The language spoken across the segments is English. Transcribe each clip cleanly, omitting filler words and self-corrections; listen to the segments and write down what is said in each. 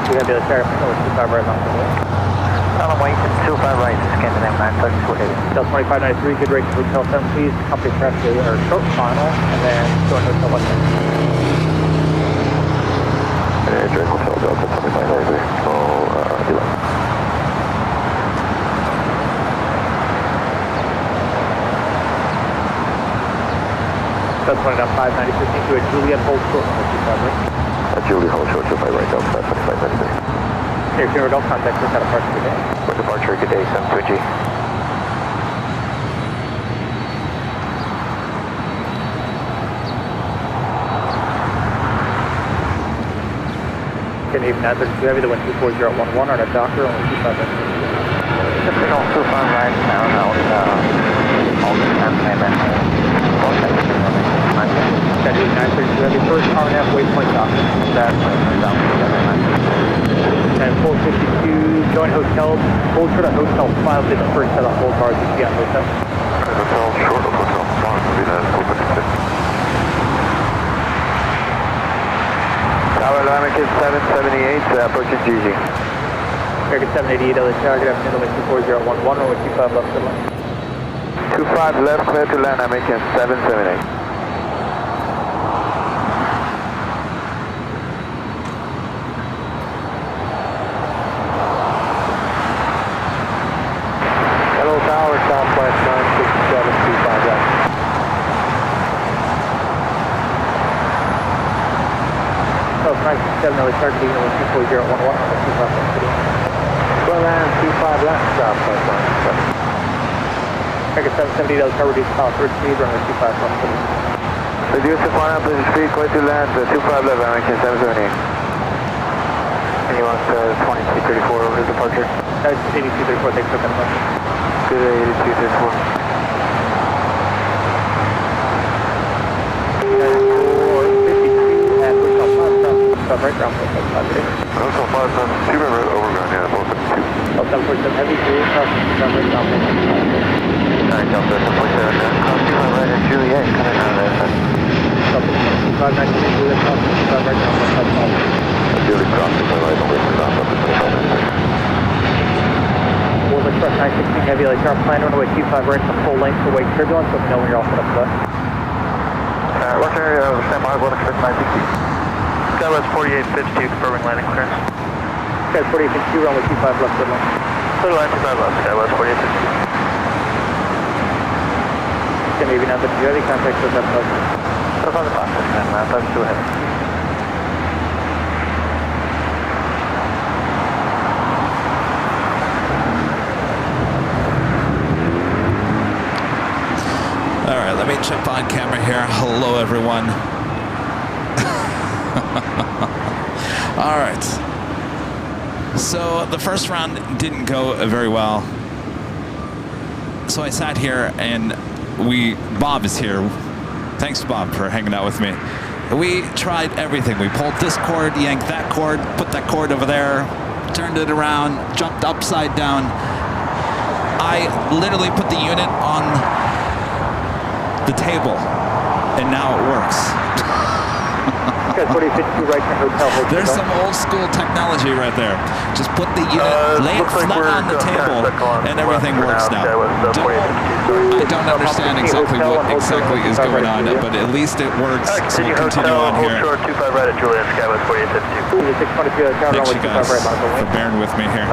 2 heavy, let's start with 25 right on the way. Tell them wait, 25 right, Scandinavia 932. Delta 2593, good rate to Hotel 7, please. Company press or short final, and then join Hotel 1. Join Hotel Delta 2593, call 11. Delta 29 590, 15 to a Juliet, hold short on 25 right. Julie, hold short 25 right, Delta 2593. Here, General Delta, contact us at departure today. For departure, good day, 72G. Can even answer 2 heavy, the wind 24011 on a Doctor, only 25 right. Just all 25 right now, all the time, mayhem. That is 932 heavy, first RNF waypoint Doctor. That's down And 452, join hotel, hold short at hotel 5, did the first set of hold bars you see on hotel. Hotel short of hotel 5, will be the open exit. Tower American 778, approaching GG. American 788, LA target, afternoon, limit 24011, runway 25 left to land. 25 left, clear to land, American 778. Seven LA target, 24011, runway 25 left to land. Well, land 25 left, southwest line. American 770, LA target, reduce power, first speed, runway 25 left to land. Reduce the final position speed, clear to land, 25 left, American 778. Anyone 2234 over to departure? 8234, thanks for coming up. Good day, 8234. Right ground, Hotel 5 today. Hotel 5, 2 member overground, yeah, both 2. Hotel 47 heavy, 2, cross, right ground, Hotel 5 today. Alright, Delta 747, cross 25 right at Juliet, coming out of there. Delta 2593, Juliet, cross 25 right ground, Hotel 5. Julie cross 25 right, away from ground, Delta 2593. Warwick Express 916 heavy, like sharp plan runway 25 right to full length away turbulence, so know when you're all set up for that. Roger, stand by, Warwick Express 916. Skywest 4852, confirming landing clearance. Skywest 4852, runway 25 left, good line. Clear line 25 left, Skywest 4852. Can maybe not, but do you have any contact with that person? That's on the box, man, that's too heavy. All right, let me jump on camera here. Hello, everyone. All right. So the first round didn't go very well. So I sat here and Bob is here. Thanks to Bob for hanging out with me. We tried everything. We pulled this cord, yanked that cord, put that cord over there, turned it around, jumped upside down. I literally put the unit on the table, and now it works. Skywest 4852 right to hotel. There's some old school technology right there. Just put the unit, lay it flat on the table, and everything works now. I don't understand exactly what exactly is going on, but at least it works. So we'll continue on here. Thanks Thanks you guys for bearing with me here.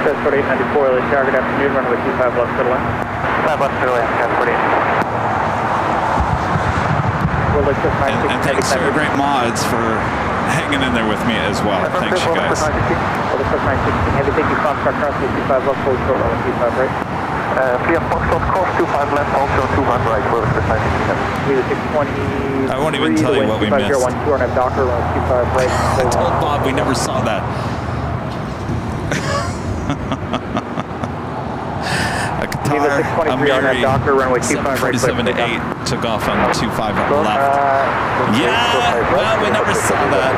Skywest 4894, LA target, afternoon, runway 25 left, good line. 5 left, good line, Skywest 48. And thanks to our great mods for hanging in there with me as well. Thanks, you guys. Well, Express 916 heavy, thank you, Foxtrot, cross 25 left, hold short, runway 25 right. Via Foxtrot, cross 25 left, hold short 25 right, Will Express 916 heavy. Lead 620. I won't even tell you what we missed. 5012 on a Docker, runway 25 right. I told Bob we never saw that. A Qatar, Amiri, 747-8 took off on 25 on the left. Yeah, well, we never saw that.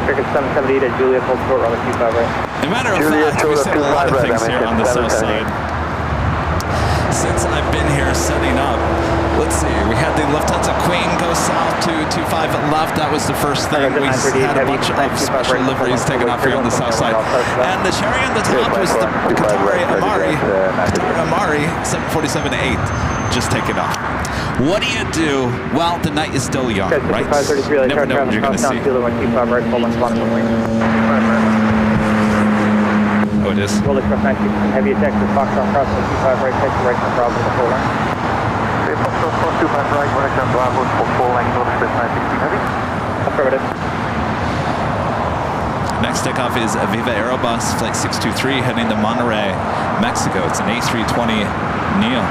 Cricket 778 at Juliet, hold short, runway 25 right. As a matter of Juliet, fact, we've short seen a lot of right, things here on the south side. Since I've been here setting up, let's see, we had the Lufthansa Queen go south to 25 left. That was the first thing. We had a bunch of special liveries taken off here on the south side. And the cherry on the top was the Condor A 747-8, just taken off. What do you do? Well, the night is still young, right? Never know what you're going to see. Oh, it is? Roll across 96, heavy attacks with Foxtrot cross, 25 right, taxi right from Bravo to full line. Okay, Foxtrot 25 right, right on Bravo for full line, North 916 heavy. Affirmative. Next takeoff is Eva Air bus, flight 623, heading to Monterrey, Mexico. It's an A320 Neo.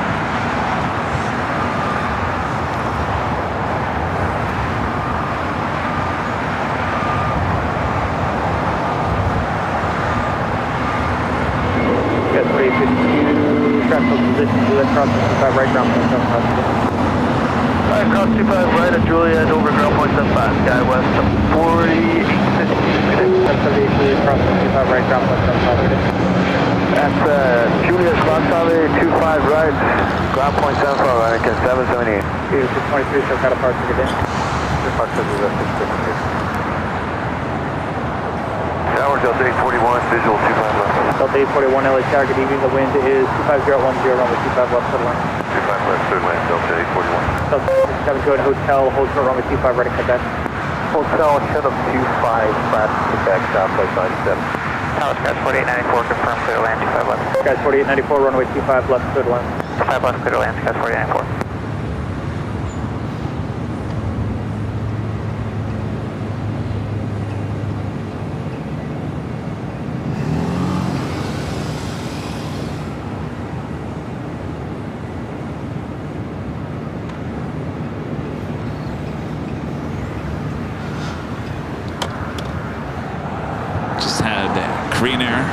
Cross 25 right, ground point 7 cross. Alright, cross 25 right at Juliet, over ground point 75, sky west 4850. 778 cross 25 right, ground point 75. That's Juliet, Foxtrot 25 right, ground point 75, American 778. 623, so got a part ticket in. Tower Delta 841, visual 25 left. Delta 841, LA Tower, good evening. The wind is 25010, runway 25 left, third line. 25 left, third lane, Delta 841. Delta 7 hotel, hold short, runway 25 right, Quebec. Hotel, shut up 25, flat, Quebec, south, place 97. Tower, skies 4894, confirm clear land, 25 left. Skies 4894, runway 25 left, third line. 5 left, clear land, skies 4894. Green Air,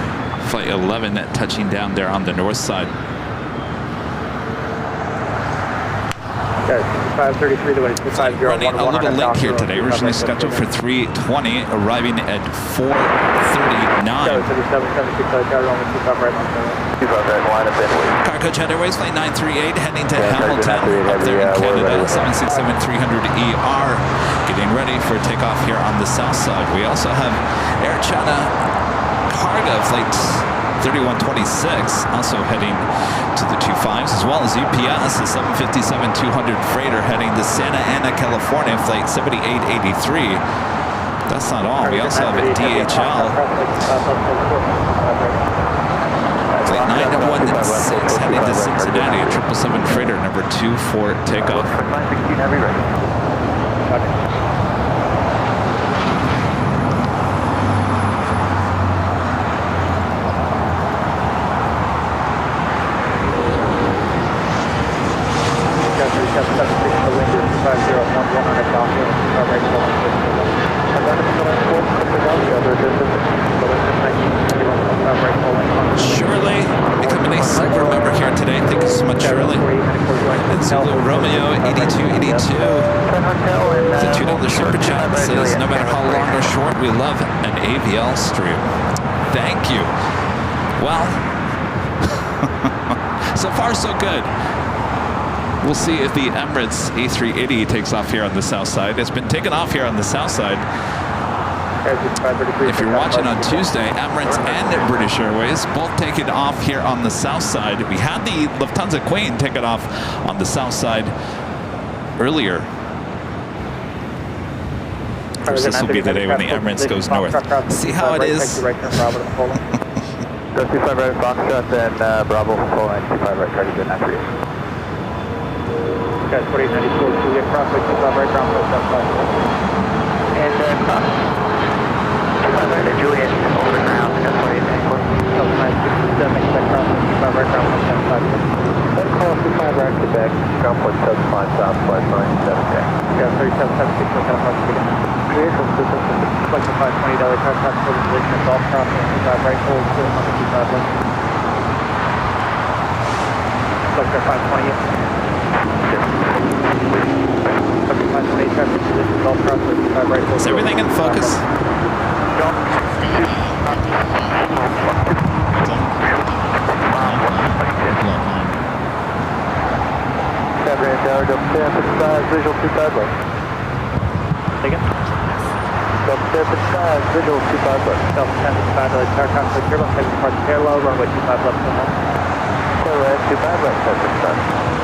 flight 11 touching down there on the north side. Okay, 533 to 25 running a little late here today. Originally scheduled for 3:20, arriving at 4:39. Cargo Jet Airways flight 938 heading to Hamilton up there in Canada. 767-300ER getting ready for takeoff here on the south side. We also have Air China Cargo flight 3126 also heading to the 25s, as well as UPS, the 757-200 freighter heading to Santa Ana, California, flight 7883. That's not all. We also have a DHL flight 916 heading to Cincinnati, a 777 freighter number 2 for takeoff. 916 heavy ready. Shirley, becoming a silver member here today. Thank you so much, Shirley. And Zulu Romeo 8282. The $2 super chat says, no matter how long or short, we love an AVL stream. Thank you. Well, so far so good. We'll see if the Emirates A380 takes off here on the south side. It's been taken off here on the south side. If you're watching on Tuesday, Emirates and British Airways both taking off here on the south side. We had the Lufthansa Queen take it off on the south side earlier. Of course, this will be the day when the Emirates goes north. See how it is? 25 right, Foxtrot, then Bravo, full line, 25 right, try to get 938. Guys, 4894, Juliet, cross, 25 right, ground point 75. And then cross. 25 right at Juliet, over the ground, skies 4894. Delta 967, expect cross, 25 right, ground point 75. Then call 25 right, Quebec, ground point 75, south, flight 97K. Guys, 3776, so kind of hard to get in. Vehicle system. Flight 520, Delta, cross, stabilization, golf cross, 25 right, hold, 25 left. Flight 520. Is everything in focus? Kevin, tower, Delta 1055, visual 25 left. Again? Delta 1055, visual 25 left. Delta 1055, tower conflict turbo, heavy departure parallel, runway 25 left. Tower 25 left, 1055.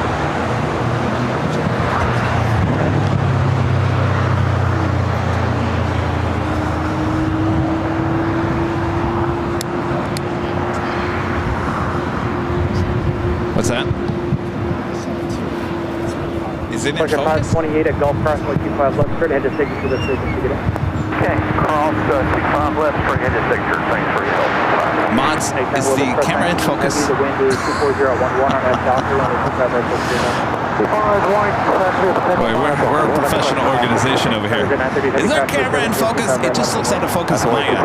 What's that? Is it in Departure focus? 528 at Gulf Crossway 25 left, straight ahead to signature for the frequency today. Okay, cross 25 left, bring into signature. Thanks for your help. Mods, is the camera in focus? The wind is 24011 on that Doctor, runway 25 right Boy, we're a professional organization over here. Is there a camera in focus? It just looks out of focus on my end.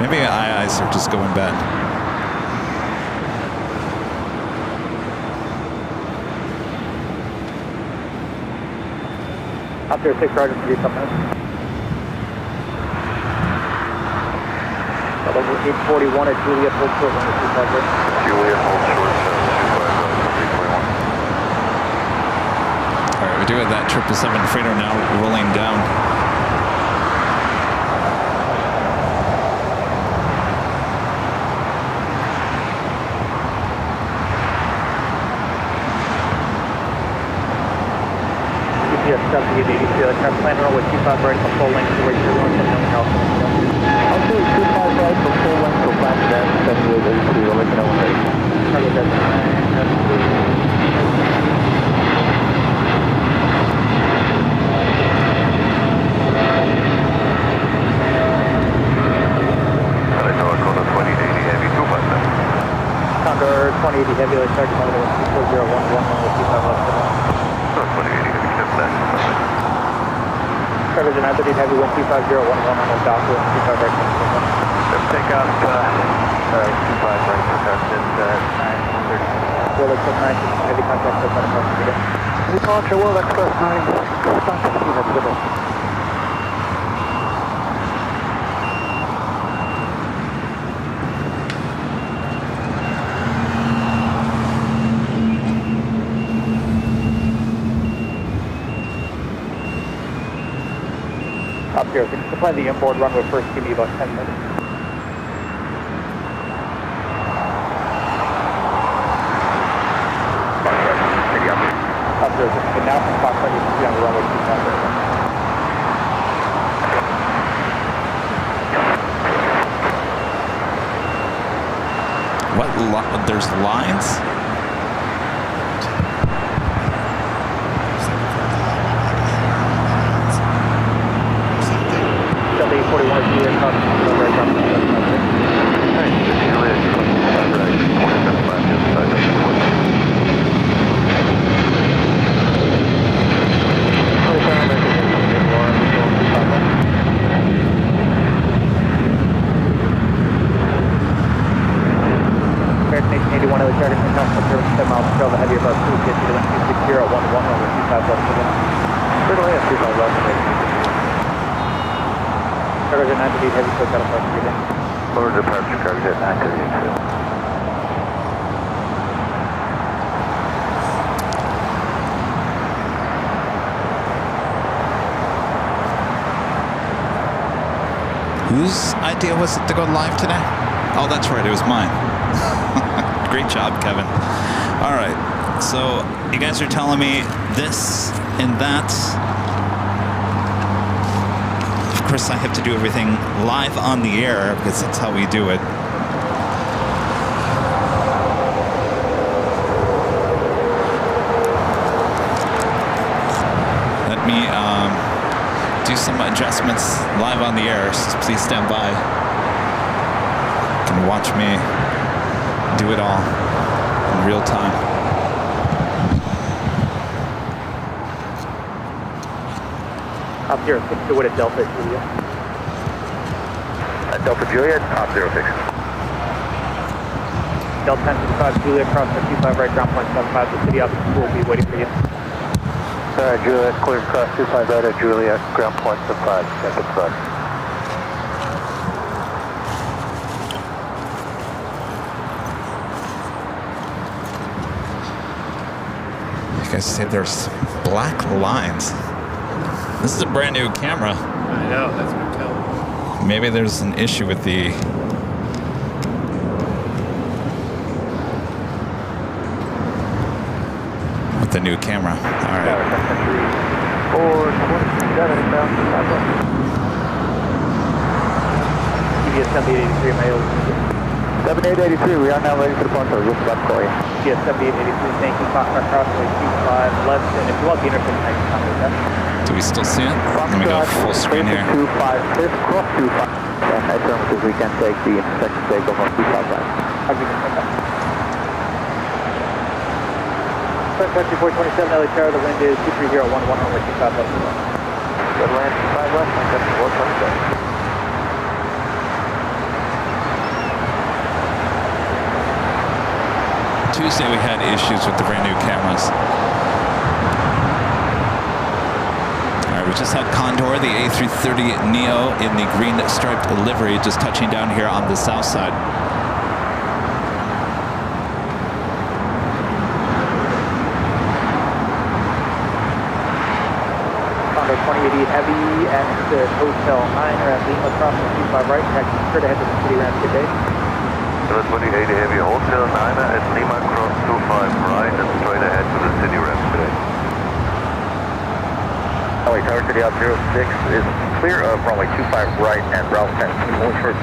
Maybe my eyes are just going bad. Up there, 6 Roger, for you, something. Level 841 at Juliet, hold short, runway 25 right. Juliet, hold short, 321. All right, we do have that 777 freighter now rolling down. GPS 7883, aircraft planning runway 25 right, for full length to where you're going, something else. Okay, 25 right for full length for flat dash 7882. I'll let you know when ready. Target that's 9. Condor 2080 Heavy 257. Condor 2080 heavy, like target mode 24011 runway 25 left. 2080 Heavy 257. Target 938 heavy, 12511 on Doctor, 25 right. Takeoff 25 right for Justin 930. Well, it's 9, heavy contact, so kind of crossing today. Departure World Express 9, start 16 at Civil. Up here, to plan the inboard runway first, give me about 10 minutes. Up there, and now from Fox, you can see on the runway 25 right. What? There's lines? Delta 841 is here, across the right from the Juliet, 25 right, 27 left, inside of American 81 other target from Conductor, 7 miles per hour, heavy about 250 to 160 at 11 over 25 left again. Certainly at 25 left. Target 938 heavy, so got a park again. Lower departure cargo at 932. Whose idea was it to go live today? Oh, that's right, it was mine. Great job, Kevin. All right, so you guys are telling me this and that. Of course, I have to do everything live on the air because that's how we do it. Let me do some adjustments live on the air. So please stand by. You can watch me do it all in real time. Up here, 6 at Delta Juliet. At Delta Juliet, top 06. Delta 1055 Juliet, cross 55 right, ground point 75. The city office will be waiting for you. Juliet, clear cross 25 right at Juliet, ground point 5, 1055. guys say there's black lines. This is a brand new camera. I know, that's what I'm telling you. Maybe there's an issue with the new camera. All right. 427 down to 5 TVS 7883 male. 7883, we are now ready for departure. Just about call you. TVS 7883, thank you. Foxtrot crossway 25 left, and if you want the intersection, I can contact that. Do we still see it? Let me go full screen here. 255, cross 25. And I turn because we can take the intersection takeoff on 25 line. I'll give you a second. Country 427 LA Tower, the wind is 23011 runway 25 left. Good land, 5 left, and country 427. Tuesday we had issues with the brand new cameras. All right, we just had Condor, the A330 Neo in the green striped livery, just touching down here on the south side. Condor 2080 Heavy at the Hotel 9 or at Lima crossing 25 right, taxi straight ahead to the city ramp. Good day. 2080 Heavy Hotel 9 at Lima cross 25 right and straight ahead to the city ramp today. Runway Tower City out 06 is clear of runway 25 right and route 10. Only for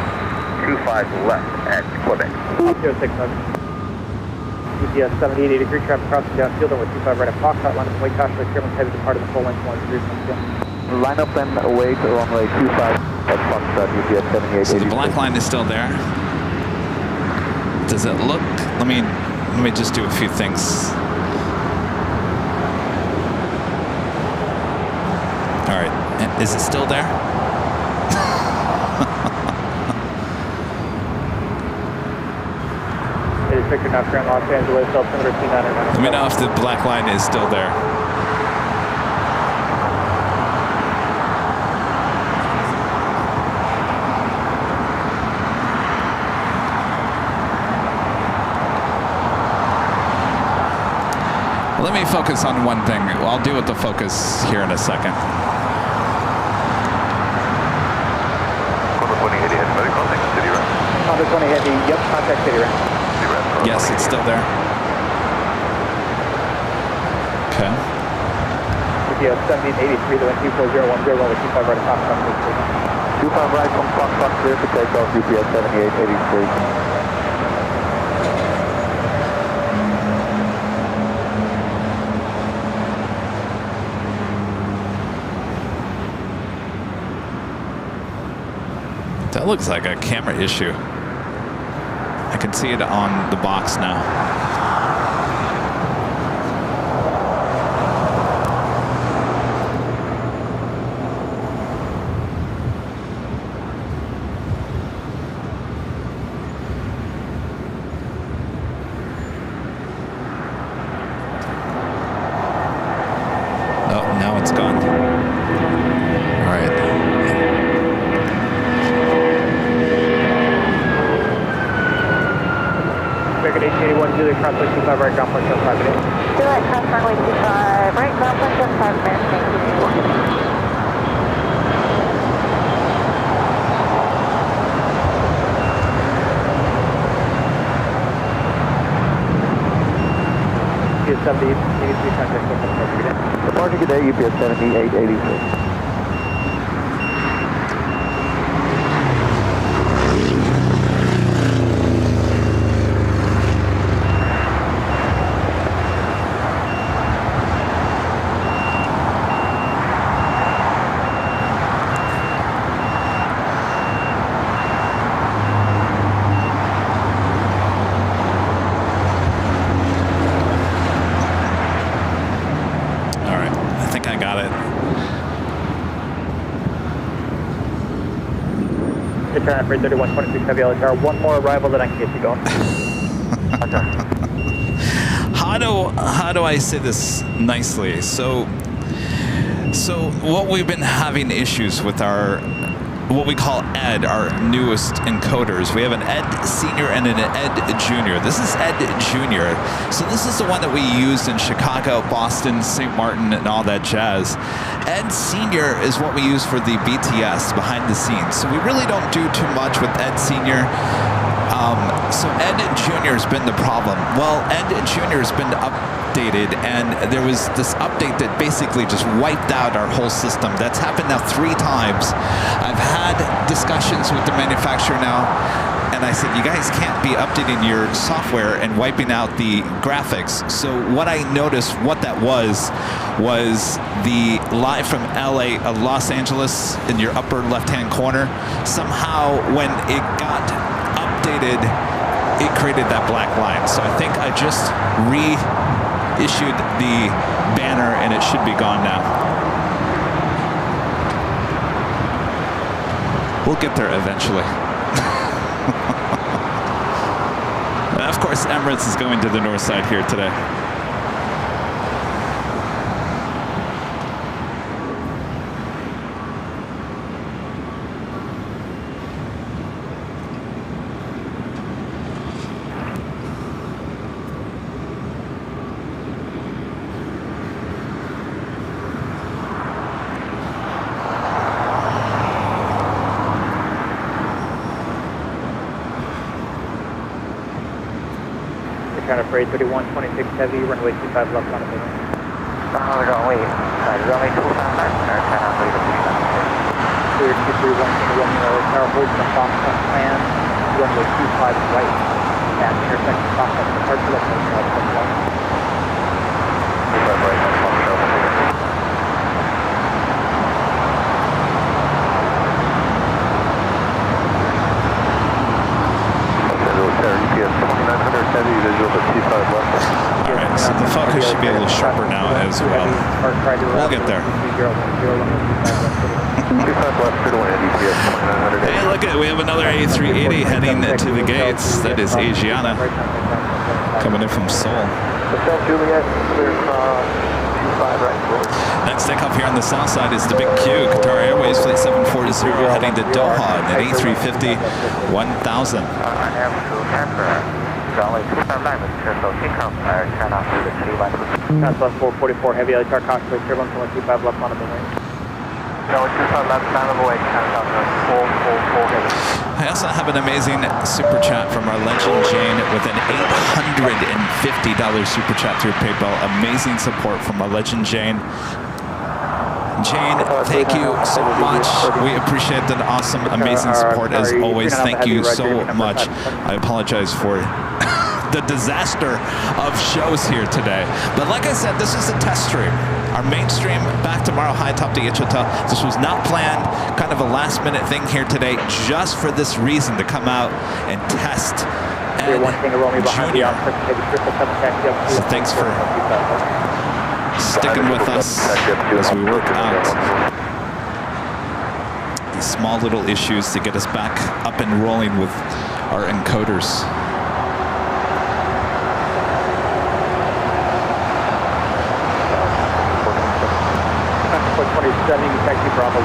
25 left at Quebec. 06 UPS 78 degree traffic crossing downfield over 25 right at Foxtrot line of way caution with Chairman's heavy departed the full length 1 Line up and await runway 25 at Foxtrot UPS 78. So the black line is still there. Does it look? Let me just do a few things. All right, is it still there? It is Victor Knox Grand Los Angeles, altimeter T909. Let me know if the black line is still there. Let me focus on one thing. I'll deal with the focus here in a second. Condor 2080 Heavy, very contact city ramp. Condor 20 Heavy, yep, contact city ramp. City ramp. Yes, it's still there. Okay. UPS 7883, the wind 24010, runway 25 right at Foxtrot. 25 right from Foxtrot clear to take off UPS 7883. That looks like a camera issue. I can see it on the box now. Oh, now it's gone. All right. American 1881, Juliet crossway 25 right, ground point 75 today. Juliet cross runway 25 right, ground point 75 clear. Thank you. UPS 7883, contact Foxtrot. Departure today, UPS 7883. Turn for 3126 Heavy LA Tower. One more arrival, then I can get you going. How do I say this nicely? So what we've been having issues with our what we call Ed, our newest encoders. We have an Ed Senior and an Ed Junior. This is Ed Junior. So this is the one that we used in Chicago, Boston, St. Martin, and all that jazz. Ed Senior is what we use for the BTS, behind the scenes. So we really don't do too much with Ed Senior. So Ed Junior has been the problem. Well, Ed Junior has been updated, and there was this update that basically just wiped out our whole system. That's happened now 3 times. I've had discussions with the manufacturer now, and I said, you guys can't be updating your software and wiping out the graphics. So what I noticed, what that was the live from LA, Los Angeles, in your upper left-hand corner. Somehow, when it got updated, it created that black line. So I think I just reissued the banner, and it should be gone now. We'll get there eventually. And of course, Emirates is going to the north side here today. China Freight 3126 Heavy, runway 25 left on the building. Runway 25 left, China Freight 3126. Clear 231 Romeo, tower holds the Foxtrot plan, runway 25 right, at intersection Foxtrot departure left, Foxtrot left. 25 right, Foxtrot left. EPS 2900 Heavy, visual to T5 left. Alright, so the focus should be a little sharper now as well. We'll get there. 25 left, clear to land, EPS 2900. Hey, look at, we have another A380 heading to the gates. That is Asiana, coming in from Seoul. Hotel Juliet, clear from 25 right. Next takeoff here on the south side is the Big Q, Qatar Airways Flight 740 heading to Doha, an A350 1000. Runway 25 left, so takeoff, China Freight 3126. Council 444 Heavy, LHR Cockpit, turbulence 125 left on the building. Runway 25 left, stand of the way, China 444 Heavy. I also have an amazing super chat from our legend Jane with an $850 super chat through PayPal. Amazing support from our legend Jane. Jane, thank you so much. We appreciate that awesome, amazing support as always. Thank you so much. I apologize for the disaster of shows here today. But like I said, this is a test stream. Our main stream back tomorrow, high top to each hotel. This was not planned, kind of a last minute thing here today, just for this reason, to come out and test Ed Junior. So thanks for sticking with us as we work out these small little issues to get us back up and rolling with our encoders. Transport 2070, taxi Bravo,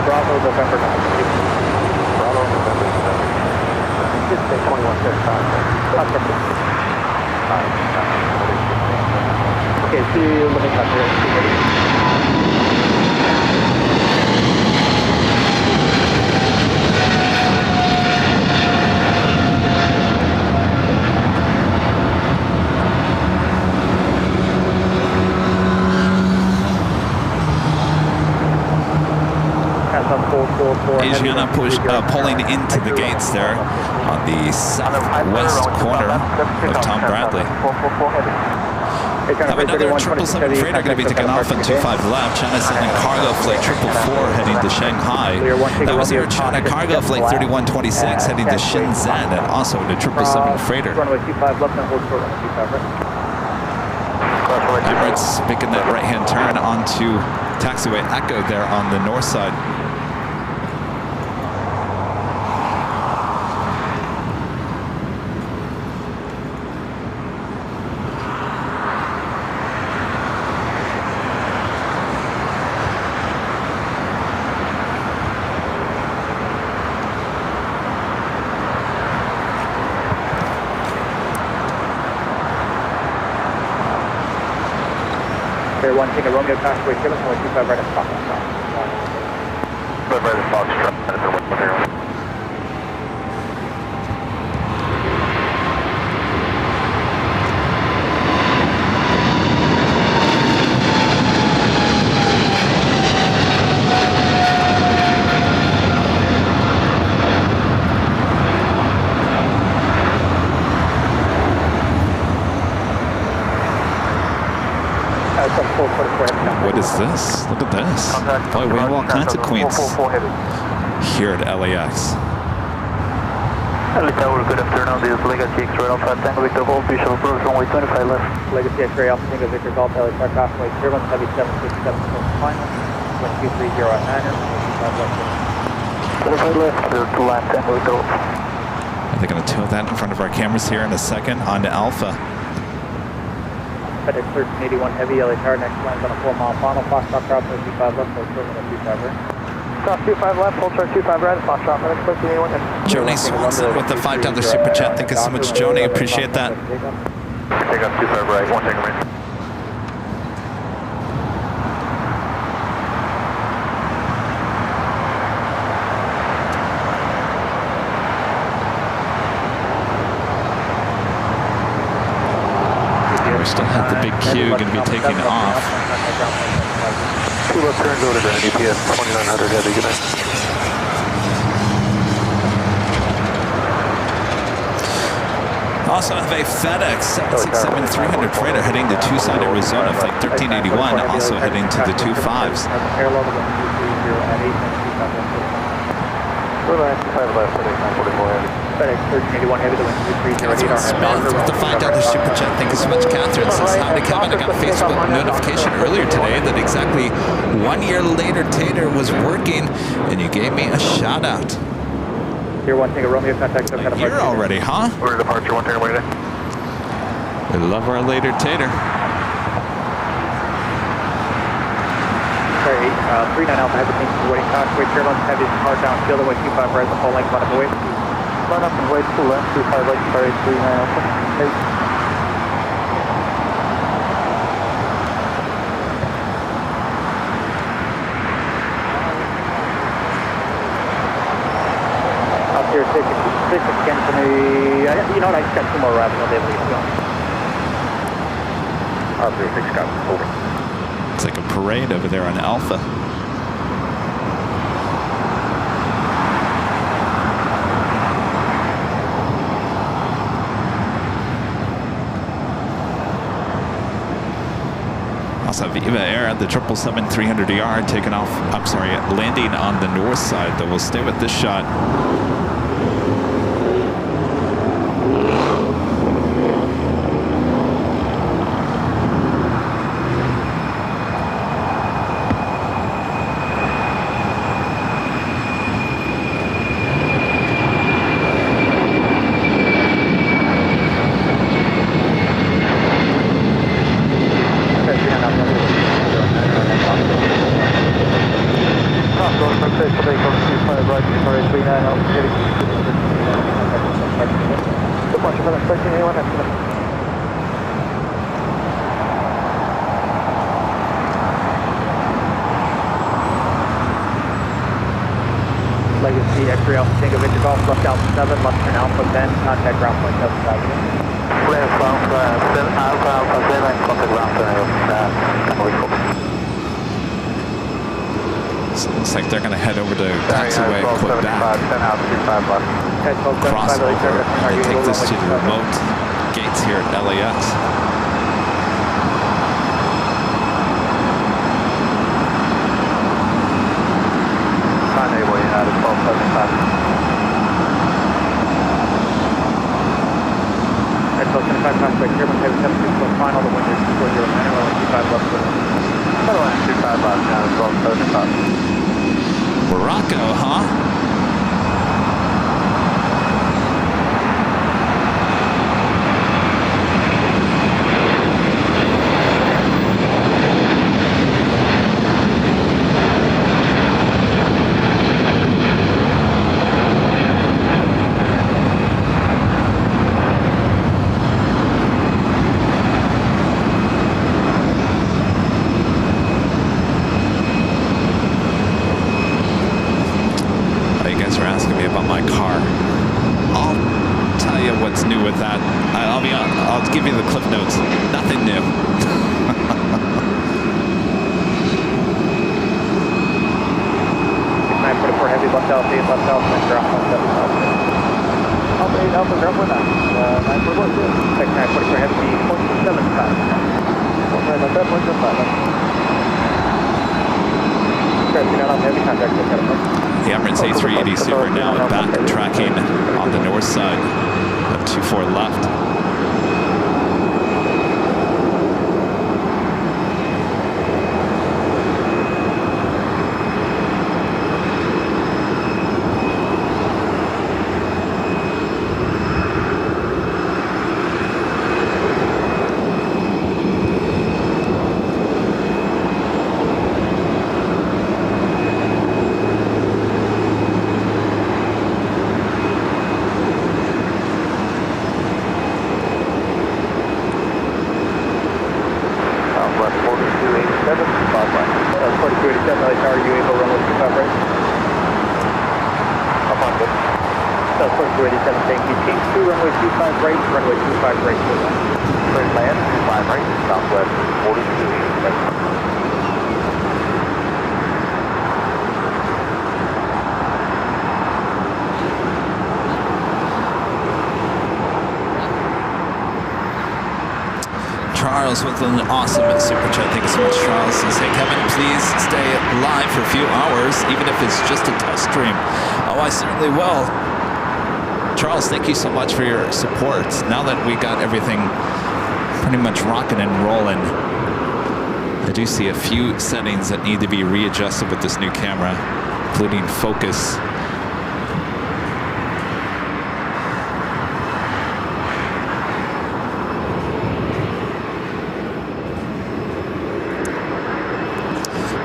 Bravo, November 9. Bravo, November 7. Just say 2165. Okay, see you, let me cut here. Asiana pulling into the gates there on the southwest corner of Tom Bradley. Have another 777 freighter going to be taking off on 25 left. China sending cargo flight 444 heading to Shanghai. That was your China cargo flight 3126 heading to Shenzhen, and also the 777 freighter. Emirates making that right-hand turn onto taxiway Echo there on the north side. Air 1 Tango Romeo, passway 7.25 right at Fox. Right at Foxtrot, that's a 110. What is this? Look at this. Boy, we have all kinds of queens here at LAX. Hello Tower, good afternoon. This is Legacy X-Ray Alpha Tango Victor Volt, Bishop approach runway 25 left. Legacy X-Ray Alpha Tango Victor Golf LA Park Halfway, Turbulence Heavy 767 final, 1230 on Niner, 25 left, clear to land Tango Victor Volt. They're going to tilt that in front of our cameras here in a second onto Alpha. FedEx 1381 Heavy, LA Tower, next lands on a 4-mile final, Foxtrot Cross, 25 left, hold short, 25 right. Cross 25 left, hold short, 25 right, Foxtrot, FedEx 1381 Heavy. Joni Swanson with the $5 super chat. Thank you so much, Joni. Appreciate that. Take off 25 right, 1 second right. We still have the big Q going to be taking off. 2 left turns over to DPS 2900 Heavy, good night. Also have a FedEx 767-300 freighter heading to Tucson, Arizona, flight 1381, also heading to the 25s. FedEx 1381 Heavy, the wind 2308 Catherine Smith with the $5 super chat. Thank you so much, Catherine. Says, howdy, Kevin. I got a Facebook notification earlier today that exactly 1 year later Tater was working, and you gave me a shout out. Here 1 Tango Romeo, contact A year already, huh? Order departure 1 turn away today. We love our later Tater. Sorry, 39 Alpha Hesitation for waiting Conway, Turbulence Heavy, hard down, field away 25 right, the full length on the way. Line up and wait, full left, 25 right, sorry, 39 Alpha. Hey. Here, 6 again for me. You know what? I just got 2 more rides. I'll be able to get going. R36 got over. It's like a parade over there on Alpha. Also have Eva Air, the 777-300ER taking off, I'm sorry, landing on the north side, though we'll stay with this shot. Legacy X-Ray Alpha Tango Victor Golf, left Alpha 7, left turn Alpha 10, contact ground point 75. Left Alpha 7, Alpha 7, contact ground point 75. So it looks like they're going to head over to taxiway Quebec. Cross over and they take this to the remote gates here at LAX. Final, the wind is 240 runway 25 left. Runway 25 left, now it's 1275. Morocco, huh? Cliff Notes. Nothing new. 944 heavy, left Alpha, and ground 175. Alpha 8, Alpha, ground 19. 944, 944 heavy, 0.75. Okay, left that, 0.75. Heavy contact, the Emirates A380 Super now back tracking on the north side of 24 left. Charles with an awesome super chat. Thank you so much, Charles. Says, hey, Kevin, please stay live for a few hours, even if it's just a test stream. Oh, I certainly will. Charles, thank you so much for your support. Now that we got everything pretty much rocking and rolling, I do see a few settings that need to be readjusted with this new camera, including focus.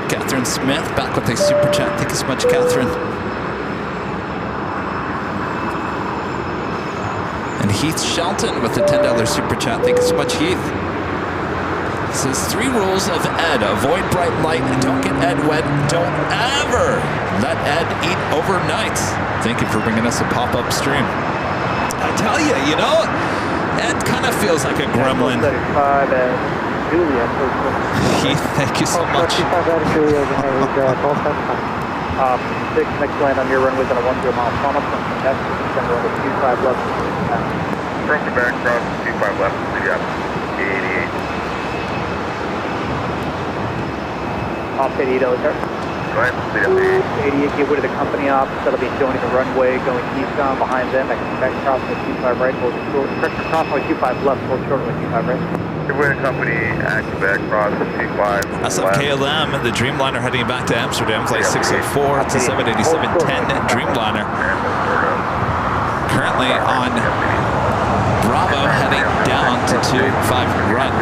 Catherine Smith back with a super chat. Thank you so much, Catherine. And Heath Shelton with a $10 super chat. Thank you so much, Heath. It says 3 rules of Ed. Avoid bright light. Don't get Ed wet. Don't ever let Ed eat overnight. Thank you for bringing us a pop-up stream. I tell you, you know, Ed kind of feels like a gremlin. Heath, thank you so much. 6, next land on your runways on a 10 mile funnel from F, descend runway 25 left. From the back, cross 25 left, yeah, 88. Off 88, sir. Go ahead, 88, get rid of the company ops. That'll be joining the runway, going eastbound behind them. Expect crossing 25 right, hold short. Crossing 25 left, hold short with 25 right. Give away the company, active back, cross 25. That's up KLM, the Dreamliner heading back to Amsterdam, flight 604 to 787-10 Dreamliner. Currently on Bravo, heading down to 25 right.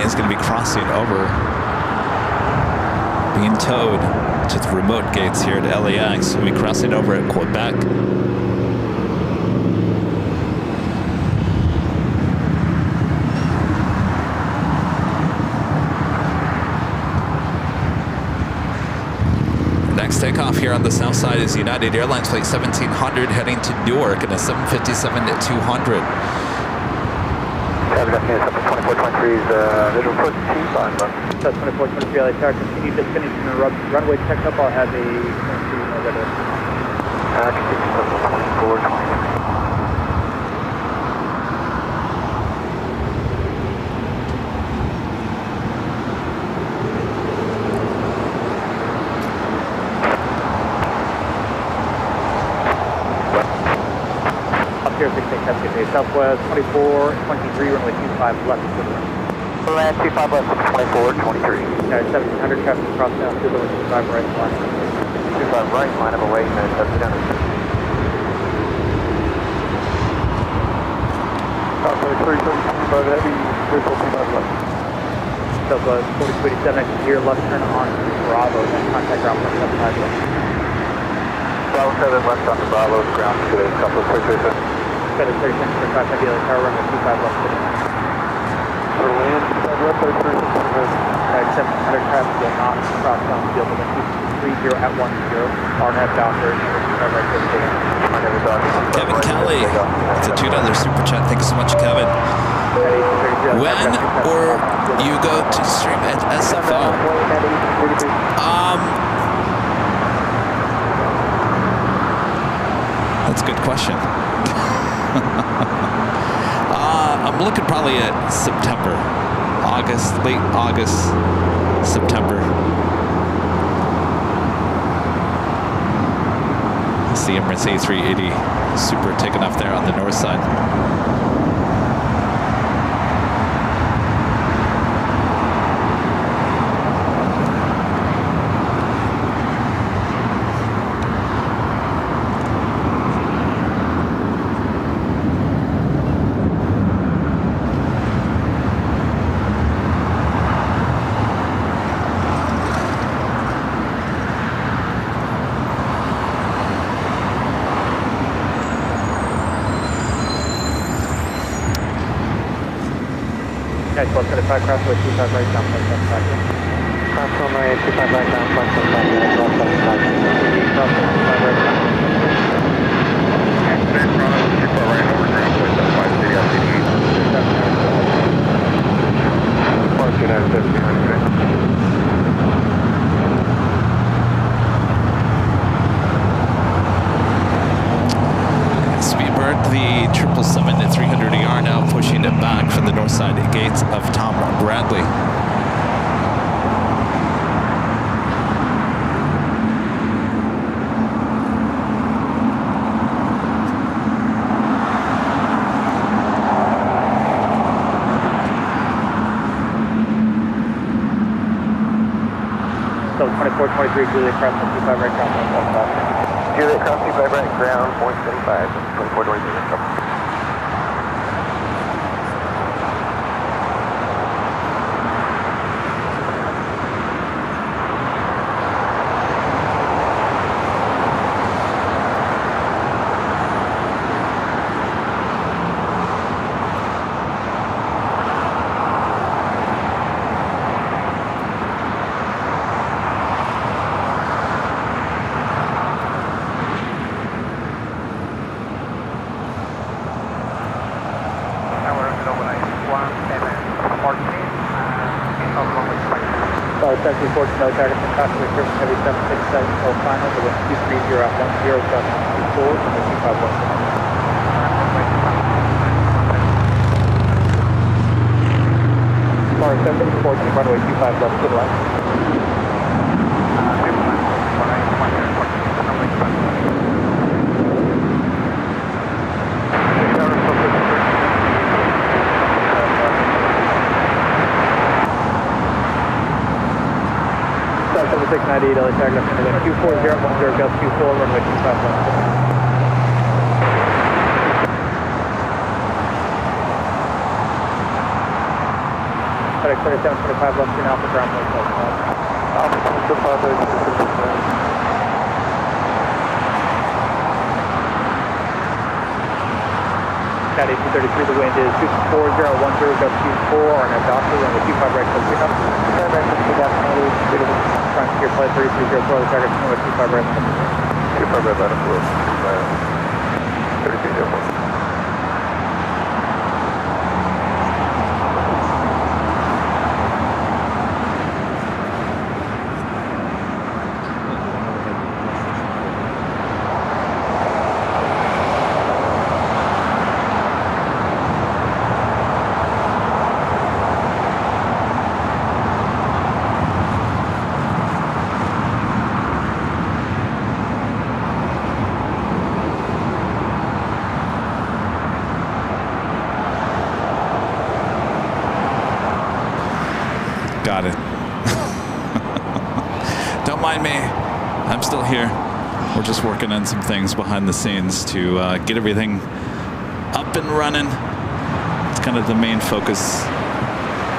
Is going to be crossing over, being towed to the remote gates here at LAX. We'll be crossing over at Quebec. Next takeoff here on the south side is United Airlines flight 1700 heading to Newark in a 757-200. That's 2423's visual approach T5. That's 2423 LAX. Continue destination and runway checkup. I'll have a continue 2423. South 068, Cascade Southwest, 24, 23, runway 25 left to the right. Land 25 left, 24, 23. Okay, 1700 traffic across now to the 25 right line. 25 right, line up away, and touchdown. South 33, 25 heavy, 345 left. Southwest 4287, exit here, left turn on Bravo, then contact ground 175 left. Bravo 7 left on the Bravo, ground to the couple of 337. Got a 36 for 5 ideally tower runway 25 left to the right. For land, 25 left, 33, 1700 traffic will not cross down the field with a 30 at 10, RNF Doctor, 25 right to the right. Kevin Kelly, it's a $2 super chat. Thank you so much, Kevin. When or you go to stream at SFO? That's a good question. I'm looking probably at September, August, late August, September. It's the Emirates A380 super taking off there on the north side. Okay, 1275 crossway 25 right down, 175. Crossway 25 right down, 175, crossway 25 right down. Speedbird, the 777-300ER now pushing it back from the north side gates of Tom Bradley. So 24, 23, Juliet cross 25 right down, 175. Juliet cross 25 right, ground, 175, 24, 23. Essentially 14 target from Conductor heavy 767 until final with a 230 at 10 cross 24 and the 25 left. Bar 7 14 runway 25 left to the left. South 7698 LA target up into the Q4010 Gulf Q4 runway 25 left. FedEx 3725 left turn Alpha ground point Alpha 25. Cat 1833, the wind is 24010 Gulf Q4 on a doctor runway 25 right close enough. Front to your flight 3304, the target runway 25 right. 25 right, bottom floor. 3304. mind me. I'm still here. We're just working on some things behind the scenes to get everything up and running. It's kind of the main focus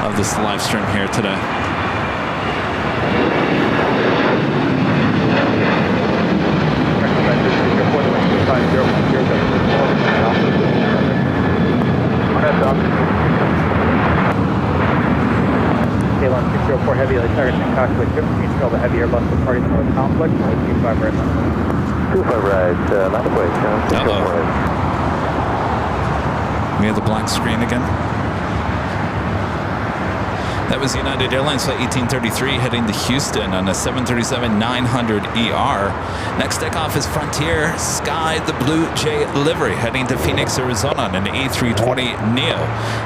of this live stream here today. Airline 604 Heavy, like target in cockpit, control the heavy Airbus departing the north conflict, 25 right now. 25 right, line of way, We have the black screen again. That was United Airlines Flight 1833 heading to Houston on a 737-900ER. Next takeoff is Frontier Sky, the Blue Jay livery, heading to Phoenix, Arizona on an A320 Neo.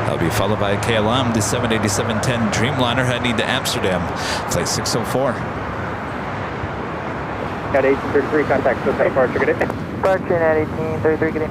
That'll be followed by KLM, the 787-10 Dreamliner heading to Amsterdam, Flight 604. Got 1833, contact so departure, get it? Departure at 1833, get in.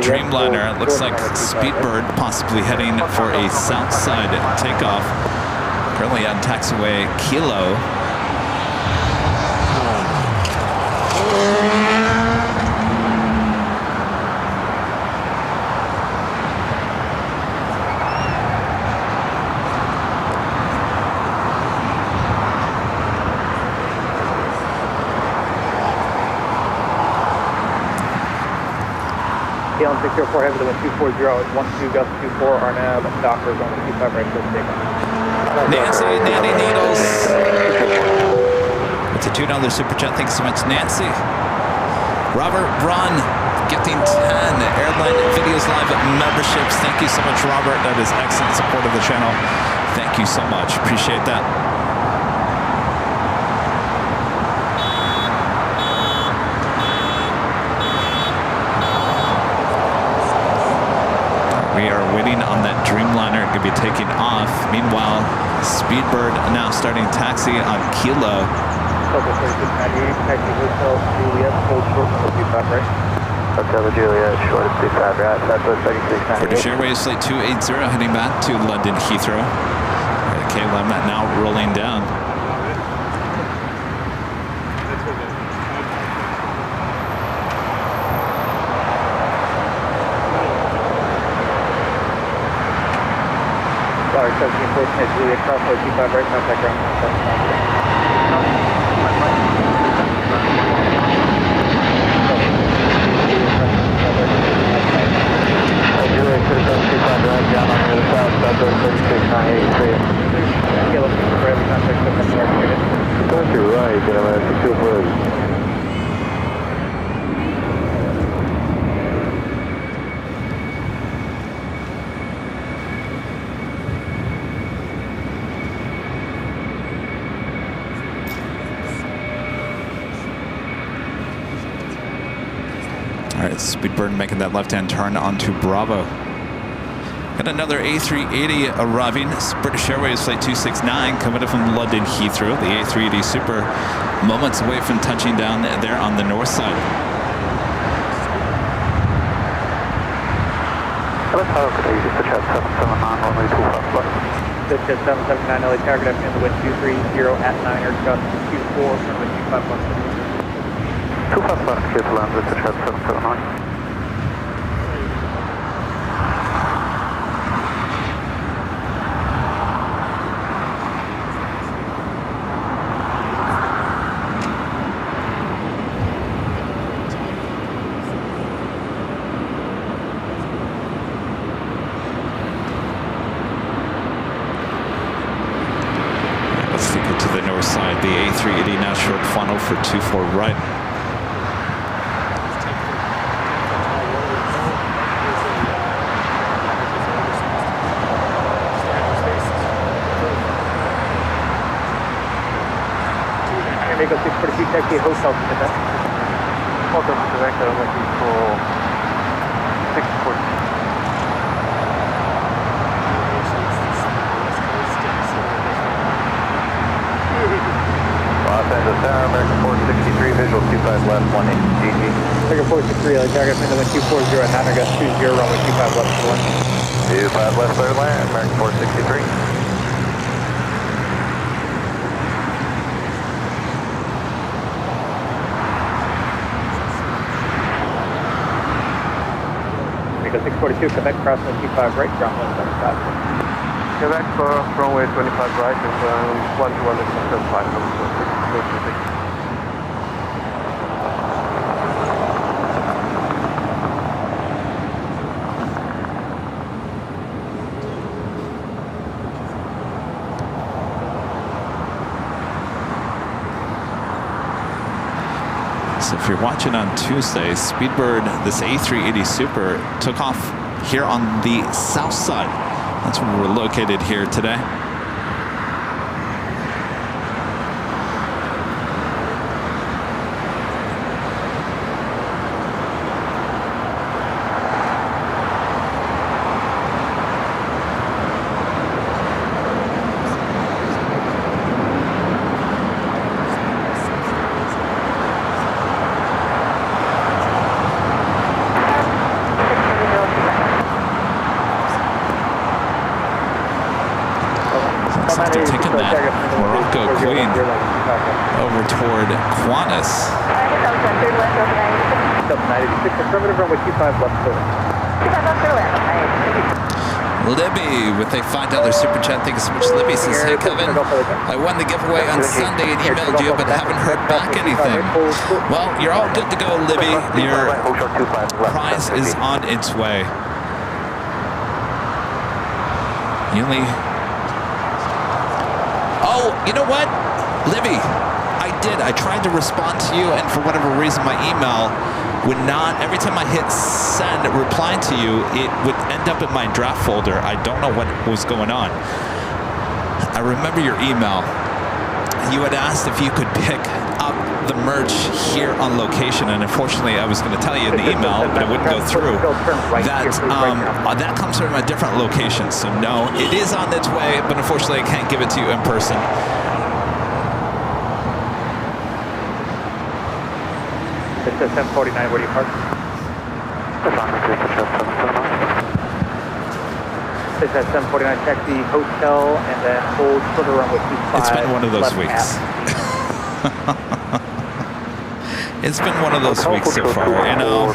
Dreamliner. It looks like Speedbird possibly heading for a south side takeoff. Currently on taxiway Kilo. KLM 604 Heavy, the 240 at 12 gust 24, RNAV, Docker is on the 25 right, so takeoff. Nancy, Nanny Needles. It's a $2 super chat. Thanks so much, Nancy. Robert Run, gifting 10 Airline Videos Live memberships. Thank you so much, Robert. That is excellent support of the channel. Thank you so much. Appreciate that. We are waiting on that Dreamliner to be taking off. Meanwhile, Speedbird now starting taxi on Kilo. Hotel Juliet, short of 25 right, Southwest 3698. British Airways Flight 280 heading back to London Heathrow. KLM now rolling down. Sorry, 1714 Juliet, crossway 25 right, contact ground 17. Juliet, could have done 25 right, down on the other side, Southwest 3698. KLM 604 Heavy, contact 7 Going to right, KLM 604. Speedbird making that left-hand turn onto Bravo. Got another A380 arriving. British Airways Flight 269 coming up from London Heathrow. The A380 Super moments away from touching down there on the north side. Hello, could I use the chat 779 runway 25 This is 779 LA target up in the wind 230 at 9 gust 24, runway 25 left. 25 left, clear to land with the chat 779. A380 now short funnel for 24 right. Amigo 642 taxi hotel to Quebec. Welcome to Quebec, I'm looking for 640. Los Angeles Tower, American 463, visual 25 left, 18 GG. Figure 463, like target window 1240 at Nanaga 20, runway 25 left to 1. 25 left, clear land, American 463. Amigo 642, Quebec, crossing 25 right, ground 175. Quebec, runway 25 right, and 121 is 75 from 646. So if you're watching on Tuesday, Speedbird, this A380 Super, took off here on the south side. That's where we're located here today. They're taking that Morocco Queen over toward Qantas. 796, affirmative runway 25 left to 1. Libby with a $5 super chat. Thank you so much. Libby says, hey Kevin, I won the giveaway on Sunday and emailed you, but haven't heard back anything. Well, you're all good to go, Libby. Your prize is on its way. You only... Oh, you know what? Libby, I did. I tried to respond to you, and for whatever reason, my email would not, every time I hit send, reply to you, it would end up in my draft folder. I don't know what was going on. I remember your email. You had asked if you could pick up the merch here on location, and unfortunately, I was going to tell you in the email, but it wouldn't go through. That comes from a different location, so no, it is on its way, but unfortunately, I can't give it to you in person. It says 1049, where do you park? It says 749 taxi hotel, and then hold further runway 25. It's been one of those weeks. It's been one of those weeks so far, you know.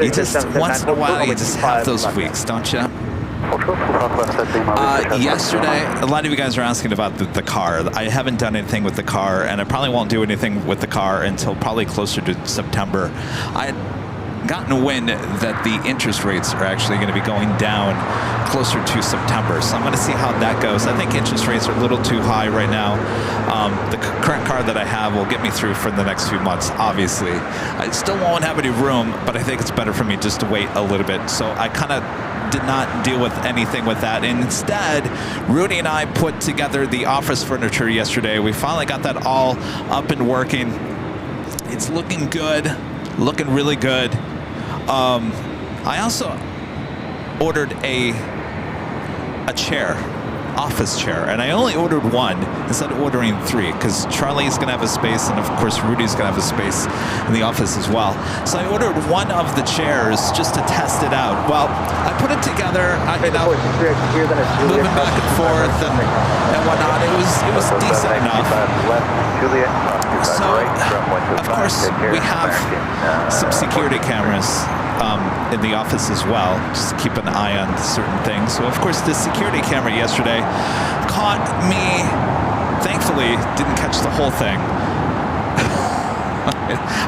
You just, once in a while, you just have those weeks, don't you? Yesterday, a lot of you guys are asking about the car. I haven't done anything with the car, and I probably won't do anything with the car until probably closer to September. I had gotten wind that the interest rates are actually going to be going down closer to September, so I'm going to see how that goes. I think interest rates are a little too high right now. The current car that I have will get me through for the next few months, obviously. I still won't have any room, but I think it's better for me just to wait a little bit. So I kind of did not deal with anything with that. And instead, Rudy and I put together the office furniture yesterday. We finally got that all up and working. It's looking good, looking really good. I also ordered a chair, office chair, and I only ordered one instead of ordering three because Charlie's gonna have a space, and of course Rudy's gonna have a space in the office as well. So I ordered one of the chairs just to test it out. Well, I put it together, you know, moving back and forth and whatnot. It was decent enough. So, of course, we have some security cameras in the office as well, just to keep an eye on certain things. So, of course, the security camera yesterday caught me, thankfully, didn't catch the whole thing.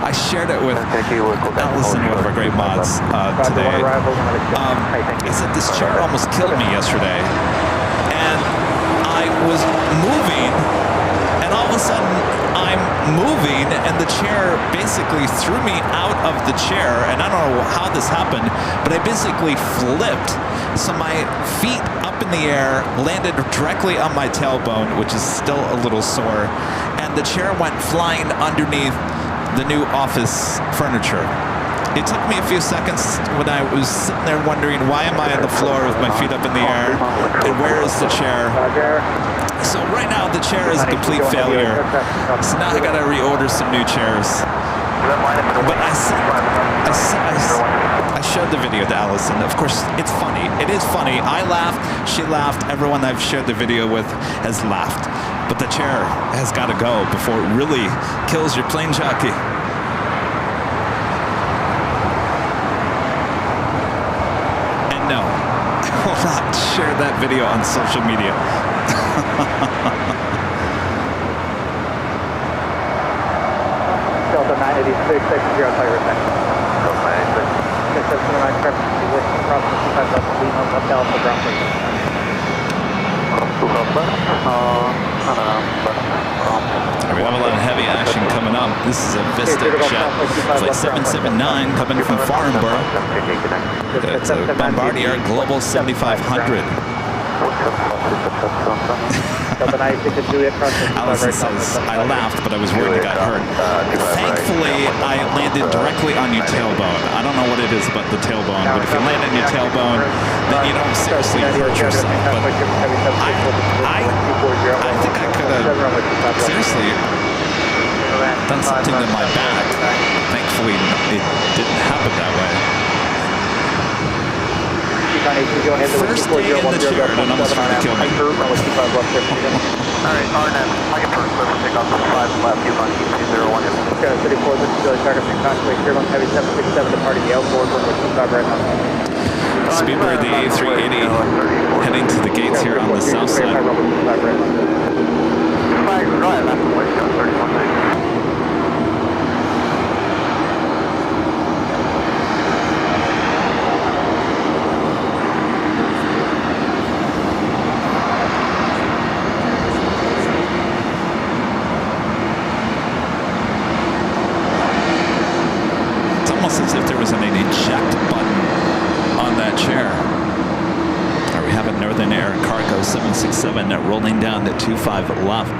I shared it with Allison, one of our great mods, today. I said, this chair almost killed me yesterday. And I was moving a sudden I'm moving and the chair basically threw me out of the chair, and I don't know how this happened, but I basically flipped. So my feet up in the air landed directly on my tailbone, which is still a little sore, and the chair went flying underneath the new office furniture. It took me a few seconds when I was sitting there wondering, why am I on the floor with my feet up in the air, and where is the chair? So right now the chair is a complete failure. So now I gotta reorder some new chairs. But I showed the video to Allison. Of course, it's funny. It is funny. I laughed, she laughed, everyone I've shared the video with has laughed. But the chair has got to go before it really kills your plane jockey. And no, I will not share that video on social media. Delta 986, 60 fire attack. Delta 986. 679, traffic position across the 25 Delta Lima, up Delta, ground please. We have a lot of heavy action coming up. This is a Vista jet. Flight 779 coming from Farnborough. It's a Bombardier Global 7500. Allison says, I laughed, but I was worried I got hurt. Thankfully, I landed directly on your tailbone. I don't know what it is about the tailbone, but if you land on your tailbone, then you don't seriously hurt yourself. But I think I could have seriously done something to my back. Thankfully, it didn't happen that way. First day in the chair, and it almost tried to kill me. Alright, R9, I can first level take off the 5 left, you on EC01. Okay, 34, this is Billy Target, contact, clear on heavy 767 departing the outboard, runway 25 right now. Speedbird, the A380, heading to the gates here on the south side. Right, left, west, 31. As if there was an eject button on that chair. Or we have a Northern Air Cargo 767 rolling down to 25 left.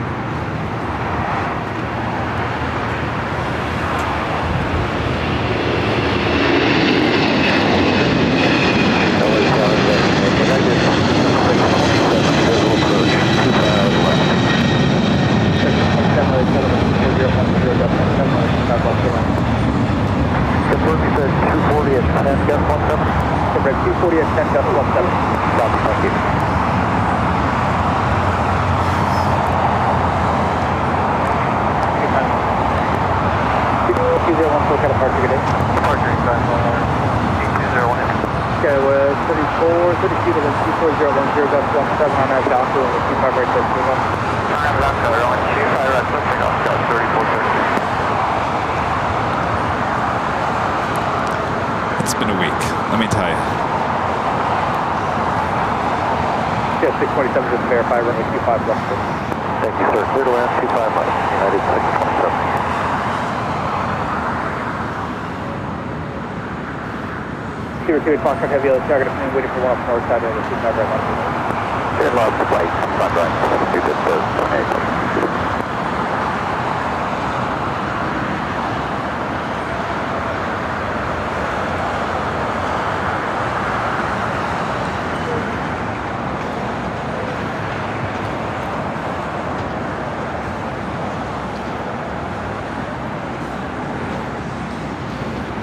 It's been a week, let me tell you. Yeah, 627 just verify, runway 25 left. Thank you, sir. Clear to land 25 left, United 627. Zero 2 contract heavy other target plane waiting for one off north side of the 25 right left. It loves flight, sunrise, 72 good to 28.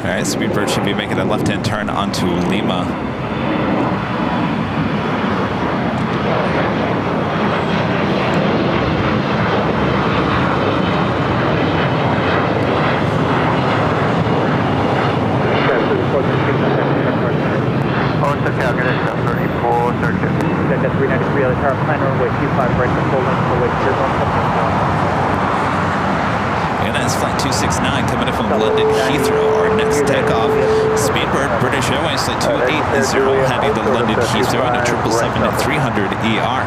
All right, Speedbird should be making a left-hand turn onto Lima. Oh, it's okay, I'll get it. 34, 32. That's 393 other tower plan runway 25 right to full length, full way 017. And that's Flight 269 coming in from London Heathrow. Our next takeoff, Speedbird, British Airways, Flight 280, heading to London Heathrow in a 777-300ER.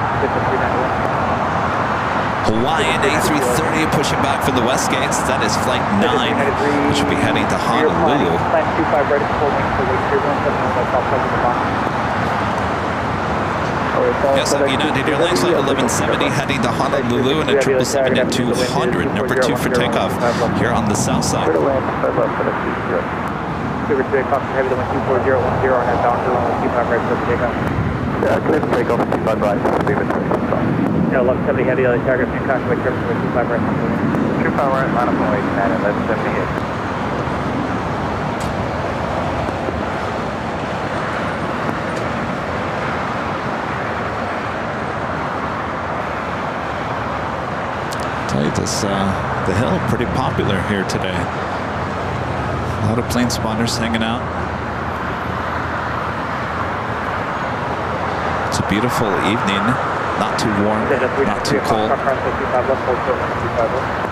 Hawaiian A330 pushing back from the west gates. That is flight 9, which will be heading to Honolulu. Plan 25 ready for wing for wing 317 Yes, United Airlines flight 1170 heading to Honolulu and a 777-200, number 2 for takeoff here on the south side. Super 2 caution heavy to wind 24010 on that down to 25 right for takeoff. Clear to take off 25 right, Speedbird 1170 heavy on the target and caution with 25 right. 25 right, line up and wait, and 1178. Tell you this, the hill pretty popular here today. A lot of plane spotters hanging out. It's a beautiful evening, not too warm, not too cold. 25 left, also the 25 right.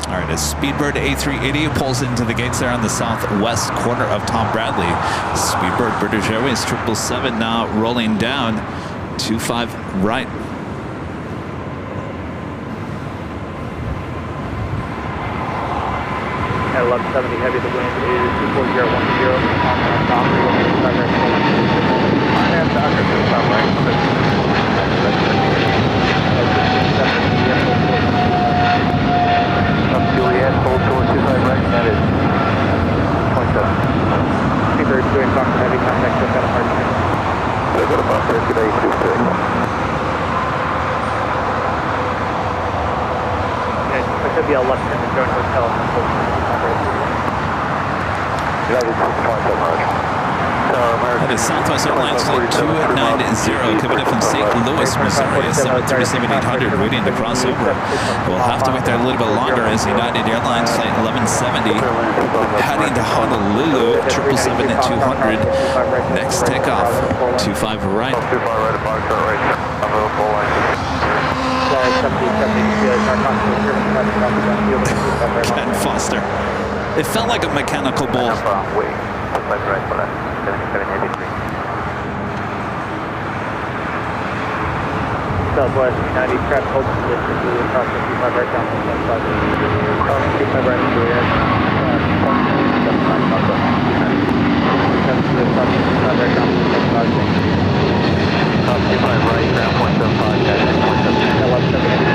All right, as Speedbird A380 pulls into the gates there on the southwest corner of Tom Bradley. Speedbird British Airways 777 now rolling down 25 right. At 1170 heavy, the wind is 24010 on top, 25 right. And Doctor 25 right. Juliet, hold towards 25 right, that is 27. Speedbird doing caution heavy contact with that hard turn. So go to bus there today, 26. Yeah, it could be a left turn to join hotel on 25 right. That is 6.7 right. That is Southwest Airlines flight 290 coming in from St. Louis, Missouri, a 737-800 waiting to cross over. We'll have to wait there a little bit longer as United Airlines flight 1170 heading to Honolulu, 777-200. Next takeoff, 25 right. 25 right, apart right. Available line. Ken Foster. It felt like a mechanical bull. Wait, 25 right for that. 7783. Southwest 90 trap hold position to the cross 25 right down to 25. Cross 25 right to the edge. 25 right down to 25. Cross 25 right, ground 0.75, dash 0.75. 1170.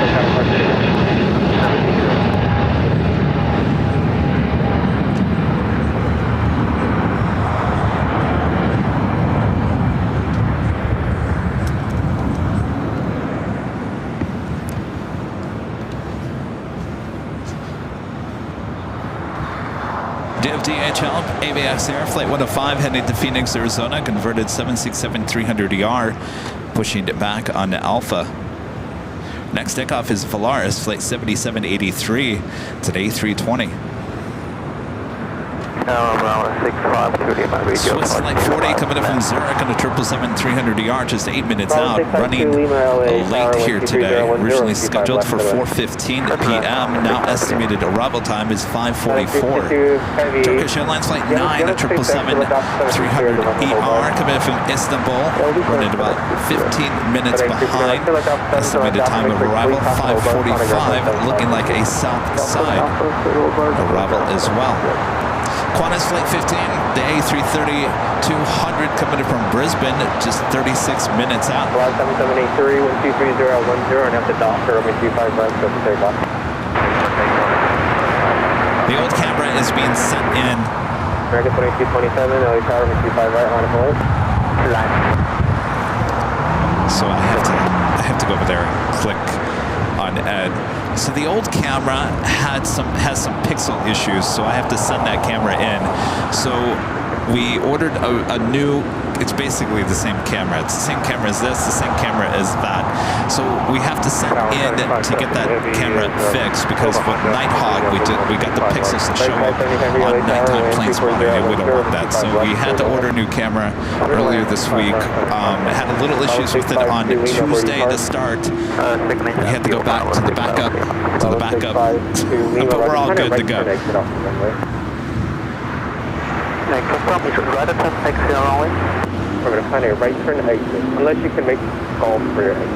DHL, Eva Air, Flight 105 heading to Phoenix, Arizona, converted 767-300ER, pushing it back on Alpha. Next takeoff is Volaris, Flight 7783, it's an A320. Swiss Flight 40 coming up from Zurich on a 777-300ER, just 8 minutes out, running late here today. Originally scheduled for 4:15 p.m. Now estimated arrival time is 5:44. Turkish Airlines Flight 9 at 777-300ER coming in from Istanbul, running about 15 minutes behind. Estimated time of arrival 5:45, looking like a south side arrival as well. Qantas Flight 15, the A330-200 coming in from Brisbane, just 36 minutes out. 7783, 123010, and have the Doctor, 25 right, so takeoff. The old camera is being sent in. American 2227, LA Tower, 25 right, on hold. So I have to go over there and click on Ed. So the old camera has some pixel issues, so I have to send that camera in. So we ordered a new, it's basically the same camera. It's the same camera as this, the same camera as that. So we have to send in to get that camera fixed, because with Nighthawk, we got the pixels that show up on nighttime plane spotting, and we don't want that. So we had to order a new camera earlier this week. Had a little issues with it on Tuesday to start. We had to go back to the backup, but we're all good to go. confirm you should right attempt exit only. We're going to find a right turn exit, unless you can make calls for your exit.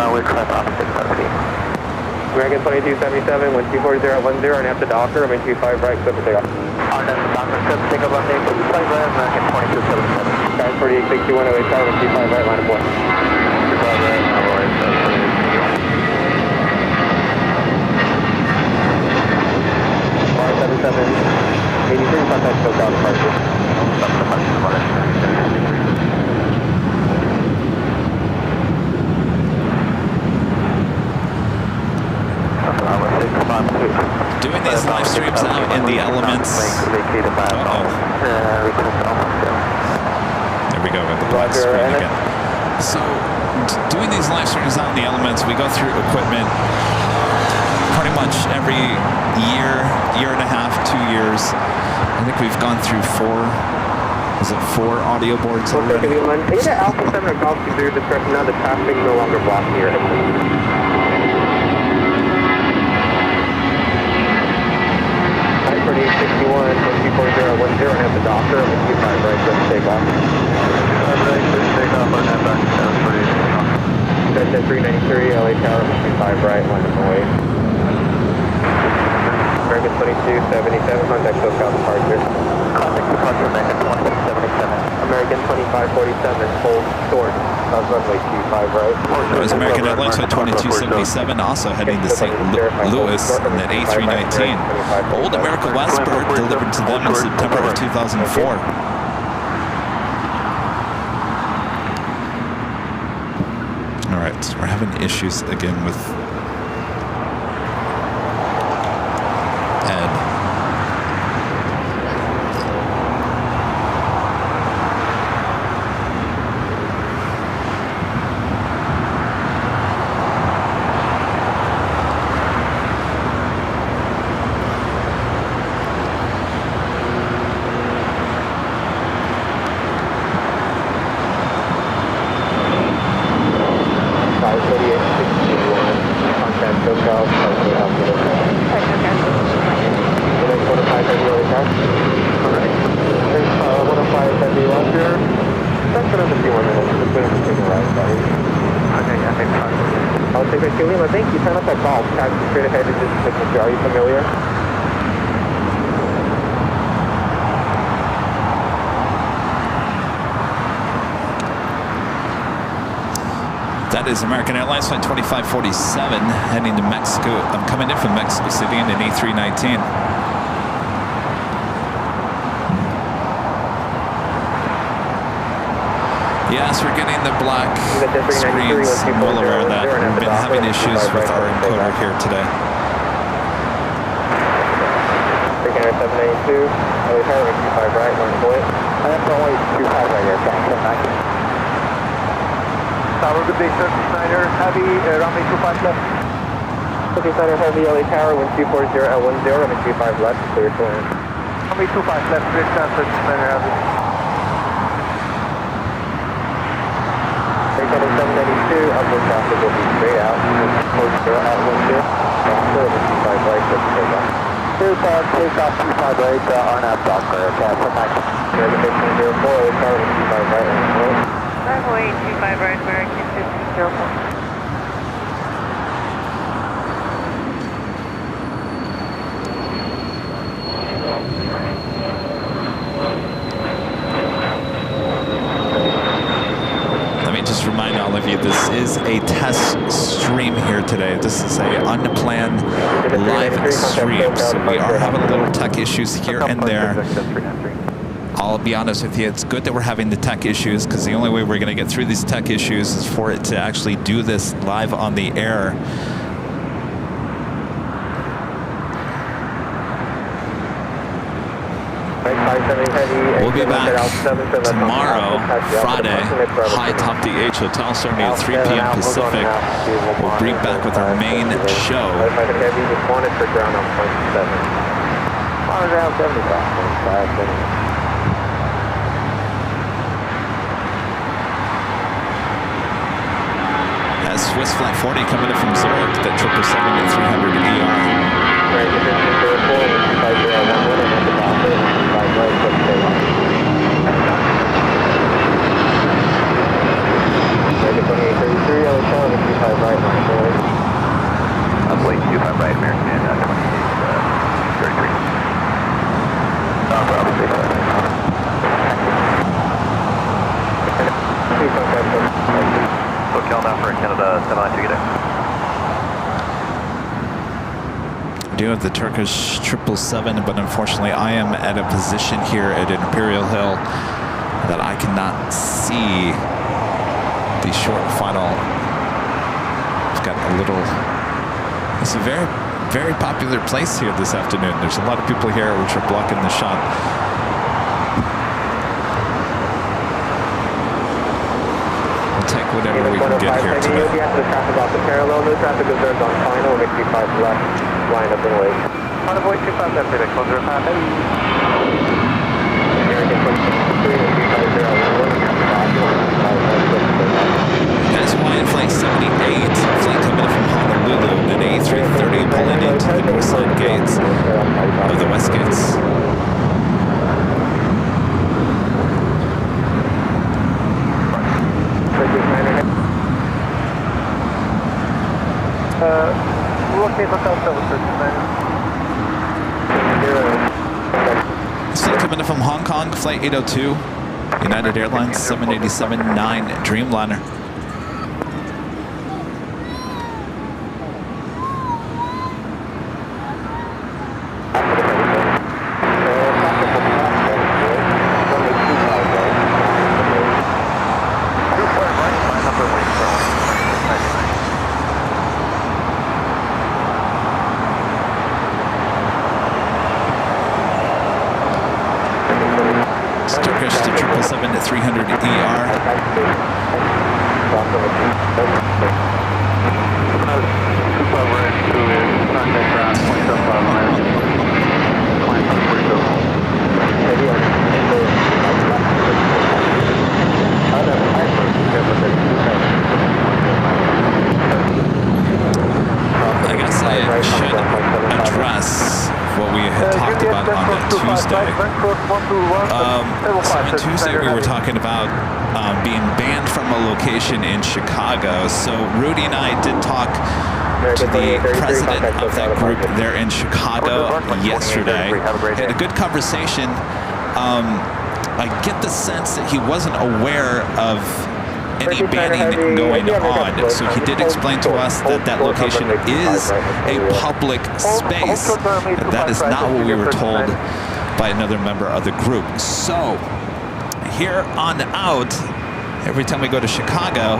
We'll try the opposite property. American 2277, 1240 at 10, and after Docker, I'm in 25 right, clip and take off. On that, Doctor, clip, take up on the 25 right, American 2277. Guys, 4861, LA Tower, 25 right, line of 1. 25 right, LA Tower. 83, contact SoCal departure. Doing these live streams out in the elements. Uh-oh. There we go with the black screen again. So, doing these live streams out in the elements, we go through equipment pretty much every year and a half, 2 years. I think we've gone through four audio boards already. Either Alpha 7 or Golf 2 discretion, now the traffic no longer blocking your exit. 4861, 1240 and have the Docker, I'm in 25 right, let's take off. Take off on that back, That's at 393, LA Tower, 25 right, line of away. American 2277, contact SoCal departure. Contact departure, American 2277. American 2547, hold short of runway 25 right. That was American Airlines Flight 2277, also heading to St. Louis in that A319. Old America Westbird delivered to them in September of 2004. All right, we're having issues again with Ed. Thank you. Turn up that golf. Taxi straight ahead is just signature. Are you familiar? That is American Airlines Flight 2547 heading to Mexico. I'm coming in from Mexico City in an A319. Yes, we're getting the black screens. I'm well aware of that. We've been having issues with our encoder here today. 782, LA Tower, 25 right, line of away. I have runway 25 right here, back. Tower, good day, sir. Snyder, heavy, runway 25 left. Okay, Snyder, heavy, LA Tower, 1240 at 10, runway 25 left, clear to land. Runway 25 left, clear transfer, Snyder, heavy. 792, upward traffic will be straight out, closer at 10, after 25 right, let's take off. Take off 25 right, RNAV Docker, okay, for Max. American 1504, LA Tower, 25 right, line of away. Runway 25 right, American 1504. Just remind all of you, this is a test stream here today. This is a unplanned live stream, so we are having a little tech issues here and there. I'll be honest with you, it's good that we're having the tech issues, because the only way we're going to get through these tech issues is for it to actually do this live on the air. We'll be back tomorrow, Friday, high top DH Hotel, starting at 3 p.m. Pacific. We'll be back with our main show. That's Swiss Flight 40 coming in from Zurich, that 777-300 ER. SoCal now for Canada 792 I do have the Turkish 777, but unfortunately I am at a position here at Imperial Hill that I cannot see the short final. I've got a little, it's a very, very popular place here this afternoon. There's a lot of people here which are blocking the shot. We'll take whatever we can get here tonight. The traffic off the parallel, no traffic observed on final, over 25 left, line up and wait. On avoid 25 left, take closer at That's Hawaiian Flight 78, flight coming from Honolulu, an A330 pulling into the north side gates of the west gates. Flight coming in from Hong Kong, Flight 802, United Airlines 787-9 Dreamliner. Turkish to 777-300ER. I guess I should address what we had talked about on that Tuesday. So on Tuesday we were talking about being banned from a location in Chicago. So Rudy and I did talk to the president of that group there in Chicago yesterday. We had a good conversation. I get the sense that he wasn't aware of any banning going on. So he did explain to us that that location is a public space. And that is not what we were told by another member of the group. So here on out, every time we go to Chicago,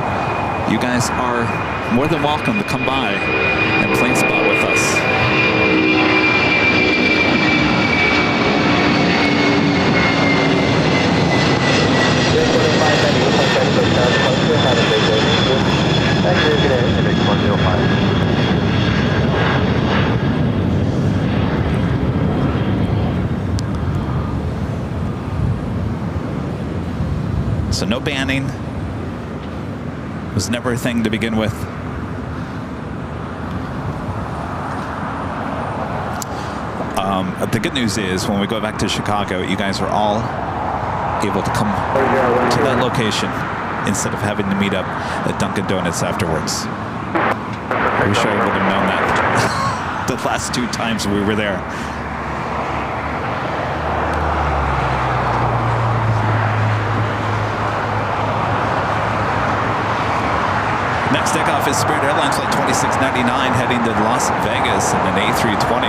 you guys are more than welcome to come by and plane spot with us. So no banning. It was never a thing to begin with. The good news is when we go back to Chicago, you guys are all able to come to that location instead of having to meet up at Dunkin' Donuts afterwards. I wish I would have known that the last two times we were there. Next takeoff is Spirit Airlines Flight 2699 heading to Las Vegas in an A320.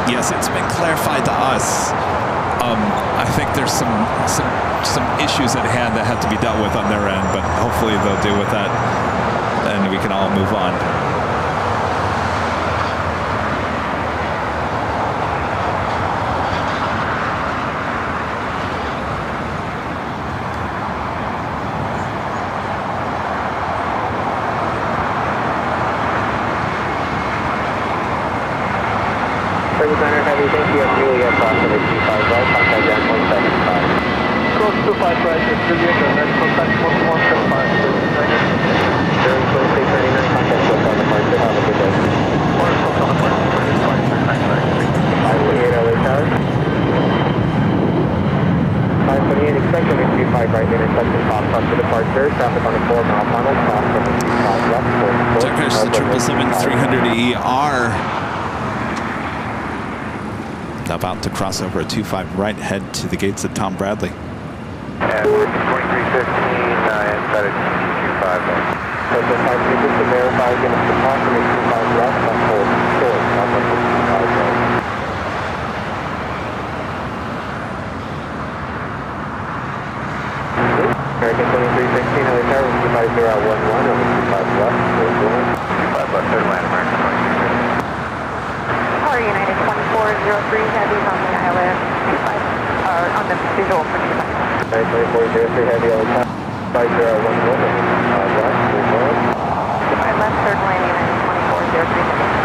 Yes, it's been clarified to us. I think there's some issues at hand that have to be dealt with on their end, but hopefully they'll deal with that and we can all move on. Turkish to 777-300ER. About to cross over a 25 right, head to the gates of Tom Bradley. And 2315, inside of 25 left. So the 5 meters to verify, give us the approximate 25 left, that's hold short, not 25 left. American 2316, LA Tower, 250 at 11, over 25 left, 25 left, third line, American 2316. Power United 2403 heavies on the island, 25, on the visual for 25. 2403 heavy, LA Tower, 50 at 11, over 25 left, 25 left, third line, United 2403 heavy.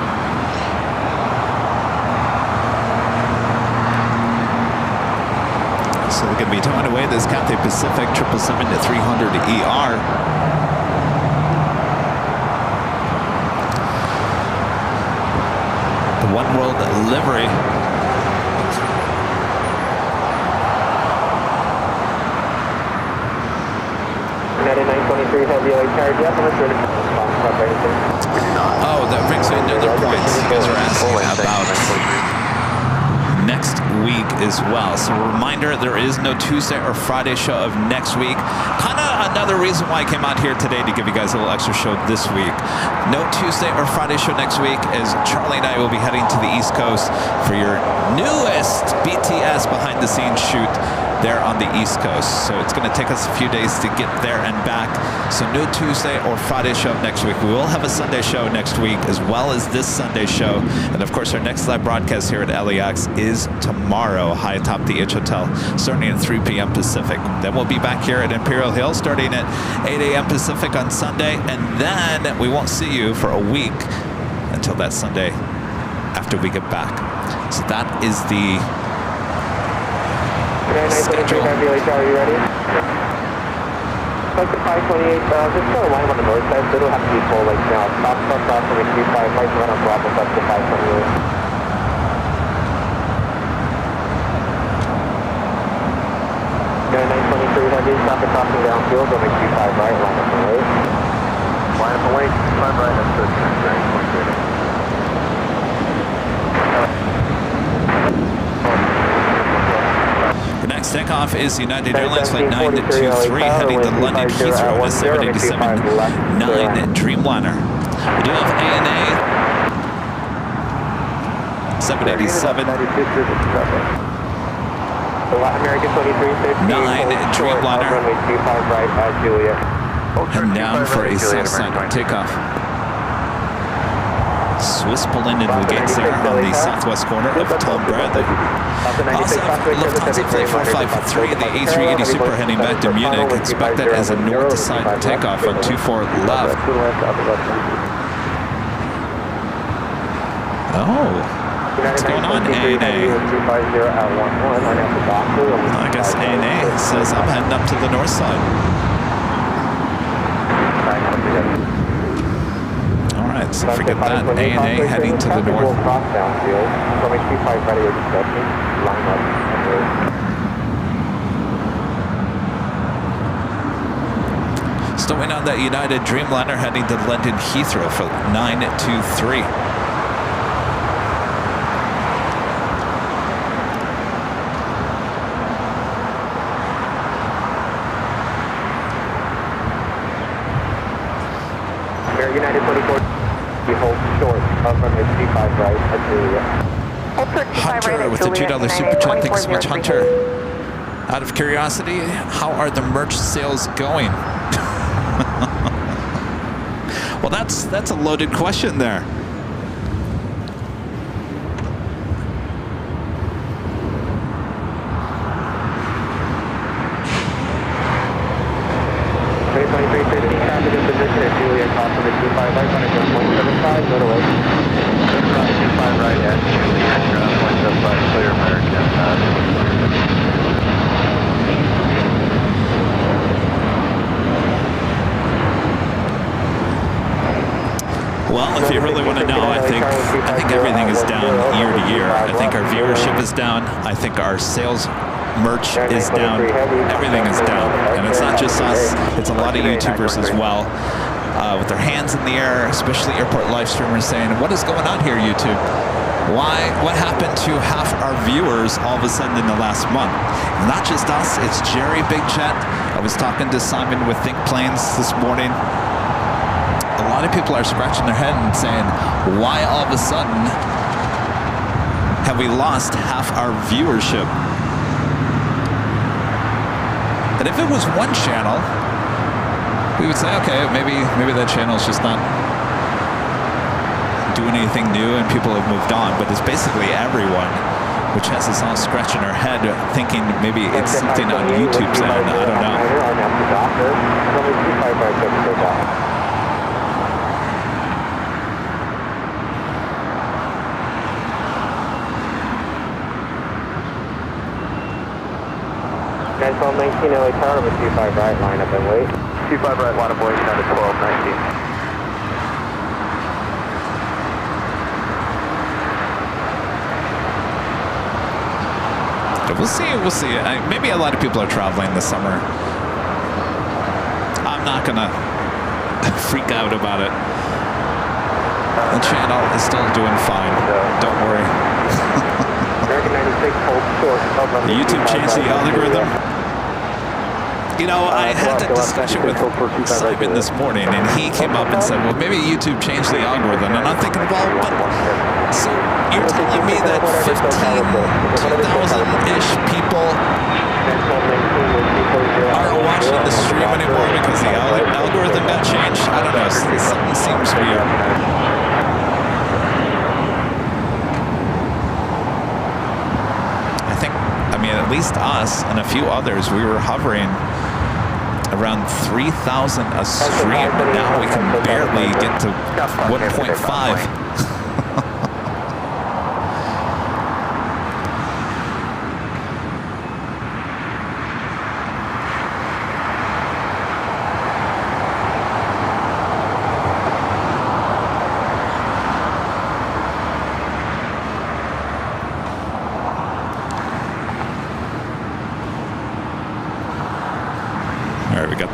So they're going to be towing away this Cathay Pacific 777-300ER. The One World livery. United 923 heavy, LA Tower, do you have much ready for the spot or anything? Oh, that brings me another point. You guys are asking about next week as well. So a reminder, there is no Tuesday or Friday show of next week. Kind of another reason why I came out here today to give you guys a little extra show this week. No Tuesday or Friday show next week, as Charlie and I will be heading to the East Coast for your newest BTS behind the scenes shoot there on the East Coast. So it's going to take us a few days to get there and back. So no Tuesday or Friday show next week. We will have a Sunday show next week, as well as this Sunday show. And of course, our next live broadcast here at LAX is tomorrow, high atop the H Hotel, starting at 3 p.m. Pacific. Then we'll be back here at Imperial Hill starting at 8 a.m. Pacific on Sunday. And then we won't see you for a week until that Sunday after we get back. So that is the schedule. Are you ready? Like the 528, just go line on the north side, so it'll have to be full like now. Stop from the Q5, right run on Bravo, up to 528. Yeah, 923 heavy, stop and crossing downfield, go make Q5 right, line up the way. Line up the way, Q5 right, that's good. The next takeoff is United Airlines Flight 923 heading to London Heathrow on a 787-9 Dreamliner. We do have ANA 787 American 2350 9 Dreamliner. Runway 25 right at Juliet. And down for a southside takeoff. Swiss pulling into the gates there on the southwest corner of Tom Bradley. Also, Lufthansa Flight 453, the A380 Super heading back to Munich, expected as a north to side takeoff on 24 left. Oh, what's going on, ANA? I guess ANA says I'm heading up to the north side. Alright, so forget that. ANA heading to the north. Still waiting on that United Dreamliner heading to London Heathrow for 923. United 24, you hold short of runway 35 right at Juliet. Hunter with the $2 super chat. Thanks so much, Hunter. Out of curiosity, how are the merch sales going? Well, that's a loaded question there. Well, if you really want to know, I think everything is down year to year. I think our viewership is down. I think our sales merch is down. Everything is down. And it's not just us. It's a lot of YouTubers as well. With their hands in the air, especially airport live streamers saying, what is going on here, YouTube? What happened to half our viewers all of a sudden in the last month? Not just us, it's Jerry Big Jet. I was talking to Simon with Think Planes this morning. A lot of people are scratching their head and saying, why all of a sudden have we lost half our viewership? And if it was one channel, we would say, okay, maybe that channel is just not doing anything new and people have moved on. But it's basically everyone, which has us all scratching our head thinking maybe it's something on YouTube's end. I don't know. Guys, on 19 LA Tower with 25 right, line up and wait. 25 right, line of voice down to 1219. We'll see. Maybe a lot of people are traveling this summer. I'm not gonna freak out about it. The channel is still doing fine. Don't worry. YouTube changed the algorithm. You know, I had that discussion with Simon this morning, and he came up and said, well, maybe YouTube changed the algorithm. And I'm thinking, well, but so you're telling me that 2,000-ish people aren't watching the stream anymore because the algorithm got changed? I don't know. Something seems weird. I mean, at least us and a few others, we were hovering around 3,000 a stream, but now we can barely get to 1.5.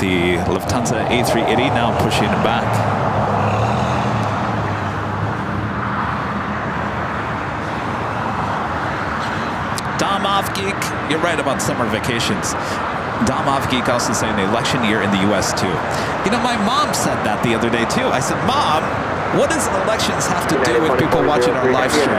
The Lufthansa A380 now pushing it back. Domov Geek, you're right about summer vacations. Domov Geek also saying the election year in the US too. You know, my mom said that the other day too. I said, Mom, what does elections have to do with people watching our live stream?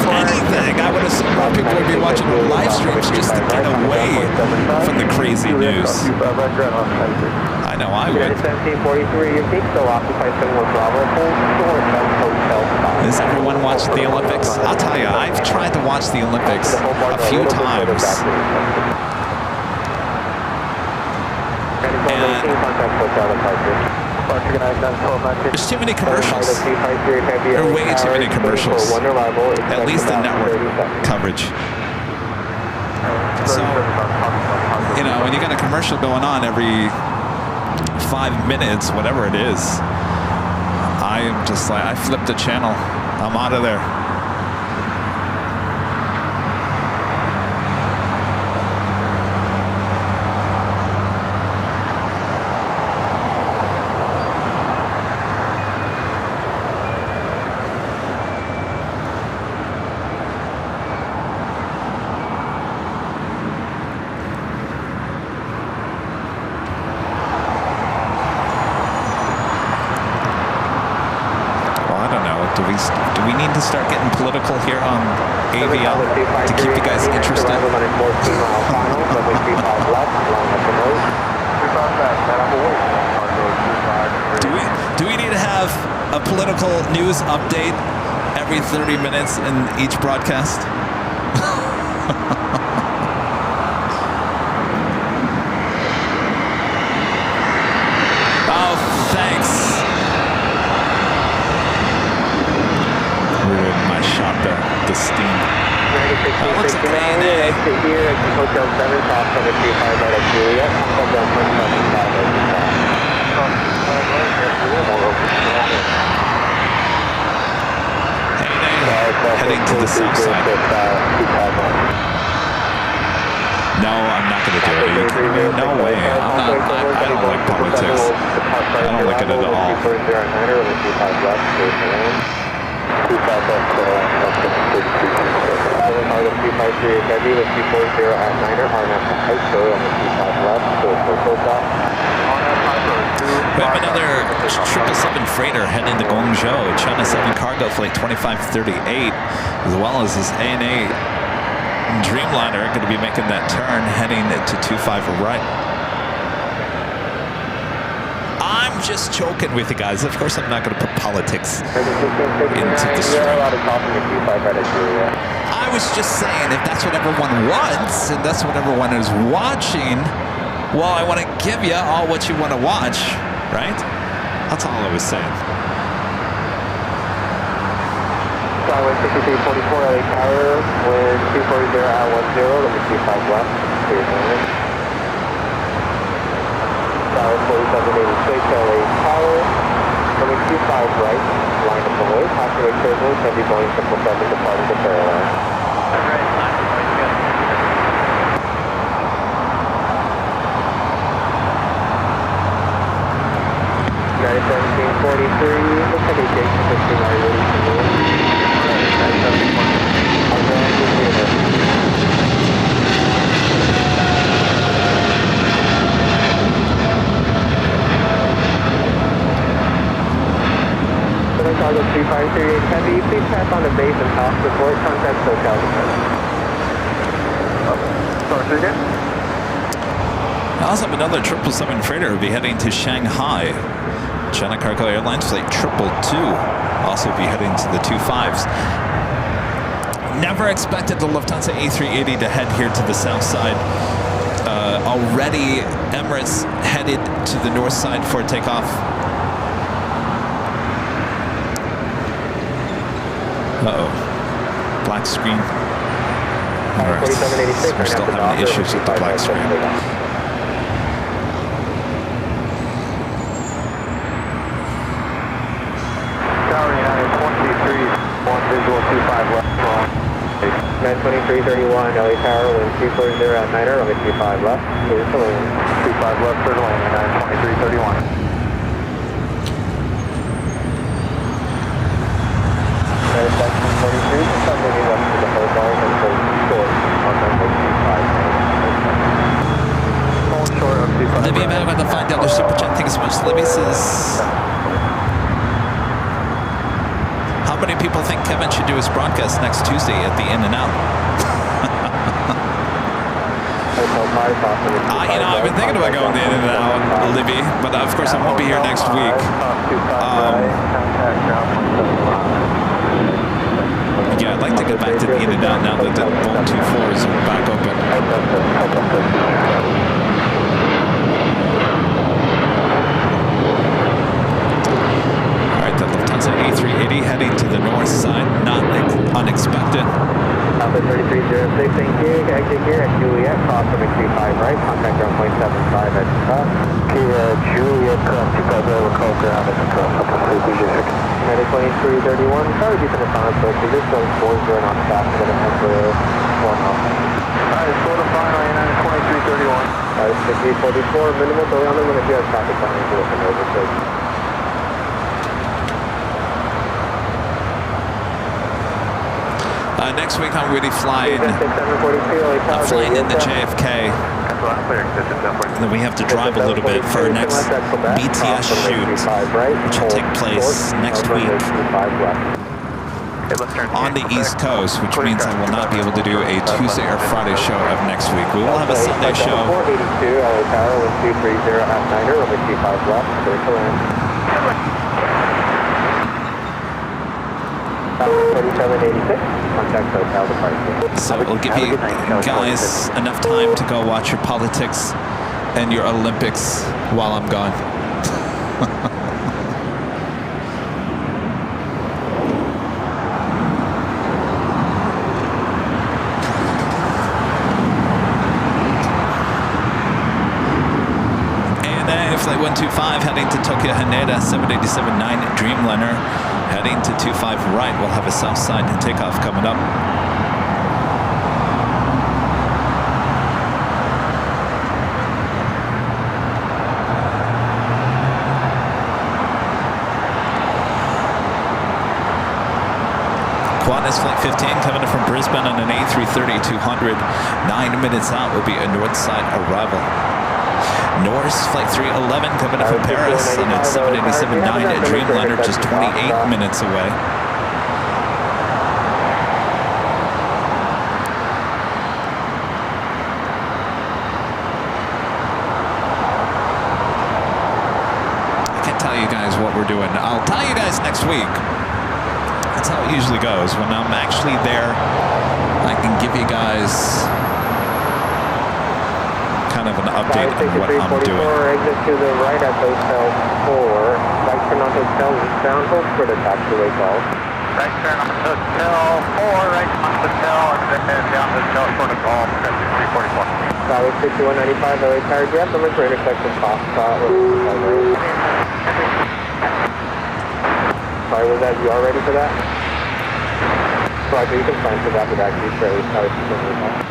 Anything, I would assume more people would be watching the live streams just to get away from the crazy news. I know I would. Does everyone watch the Olympics? I'll tell you, I've tried to watch the Olympics a few times. There's too many commercials. There are way too many commercials. At least the network coverage. So, you know, when you got a commercial going on every 5 minutes, whatever it is, I'm just like, I flipped the channel. I'm out of there. Do we need to start getting political here on AVL to keep you guys interested? Do we need to have a political news update every 30 minutes in each broadcast? Oh, thanks. My shot there, the steam. That looks like an A&A. A&A heading to the south side. No, I'm not going to do it. Are you kidding me? No way. I don't like politics. I don't like it at all. 253 Heavy with 240 at 9er, RNF to height, so on the 25 left, so takeoff. We have another 777 freighter heading to Guangzhou. China 7 cargo flight 2538, as well as this ANA Dreamliner going to be making that turn heading to 25 right. I'm just joking with you guys. Of course, I'm not going to put politics into the stream. I was just saying, if that's what everyone wants and that's what everyone is watching, well, I want to give you all what you want to watch, right? That's all I was saying. Skyway 6344 LA Tower, wind 240 at 10, let me 25 left, clear turn. Skyway 4786 LA Tower, let me 25 right, line up below, passenger turbulence, heavy Boeing 777 departing to Airline. United 1743, looks like a gate 15 are ready to move. I'll go on to the unit. Southern Cargo 3538 Heavy, please pass on the base and top support, contact SoCal Defense. Sorry, again? I also have another 777 freighter will be heading to Shanghai. China Cargo Airlines flight 222 also be heading to the 25s. Never expected the Lufthansa A380 to head here to the south side. Already Emirates headed to the north side for takeoff. Uh-oh. Black screen. All right. So we're still having issues with the black screen. Visual 25 left, 92331 LA Tower, wind 240 at 9er, only 25 left, clear to land. 25 left, third lane, 92331. United Section 42, some moving west to the hotel and hold short on runway 25. Hold short of 25. Libby, I'm about to find out the super chat. Thank you so much. Libby says, how many people think Kevin should do his broadcast next Tuesday at the In and Out? You know, I've been thinking about going to In and Out, Libby, but of course I won't be here next week. Yeah, I'd like to get back to the In and Out now that the Boeing 24s are back open. The Lufthansa A380 heading to the north side, not unexpected. Alpha 3306, thank you. Exit here at Juliet, cross from 35 right, contact ground point 75 at Juliet, cross 2000, call ground at the cross, United 2331, sorry to be from the final approach, you're just going 40 knots faster than a temporary 1 off. Alright, slow to final, United 2331. Alright, 6344, minimal delay on the limit, if you have traffic coming to us and over, please. Next week I'm really flying. I'm flying into JFK. And then we have to drive a little bit for our next BTS shoot, which will take place next week on the East Coast, which means I will not be able to do a Tuesday or Friday show of next week. We will have a Sunday show. 482 LA Tower, wind 230 at 9er, runway 25 left, clear to land. 4786, contact SoCal departure. So it'll give you guys enough time to go watch your politics and your Olympics while I'm gone. Flight 125 heading to Tokyo Haneda, 787-9 Dreamliner heading to 25 right. We'll have a south side takeoff coming up. Qantas Flight 15 coming in from Brisbane on an A330 200. 9 minutes out will be a north side arrival. Norse Flight 311 coming in from Paris on its 787-9 at Dreamliner, just 28 minutes away. I can't tell you guys what we're doing. I'll tell you guys next week. That's how it usually goes. When I'm actually there, I can give you guys kind of an update on what I'm doing. Exit to the right at Hotel 4. Right turn on Hotel eastbound. Hold for the taxiway call. Right turn on Hotel 4, right on Hotel, and then down Hotel for the call, 344. Solid 6195, LA Tower. Do you have numbers for intersection Foxtrot? Sorry, was that you all ready for that? Roger, you can find for that, but actually fairly sorry for that.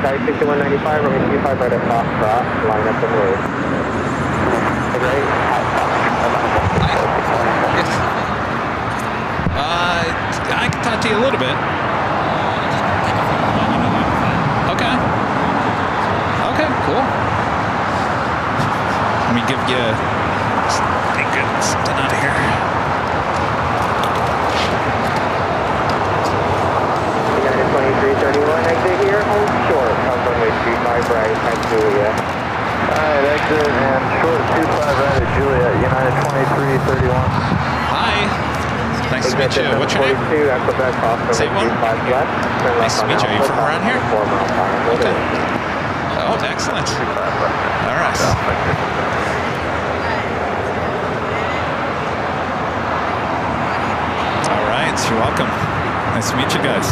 Sorry, 6195, runway 25 right at Foxtrot, line up and wait. Great. I can talk to you a little bit. Okay. Okay, cool. Let me give you something out of here. United 2331, exit here, hold short, on runway 25 right at Juliet. Alright, exit and short 25 right at Juliet, United 2331. Hi. Nice to meet you. What's your name? Say one. Nice to meet you. Are you from around here? Okay. Oh, excellent. All right. All right. You're welcome. Nice to meet you guys.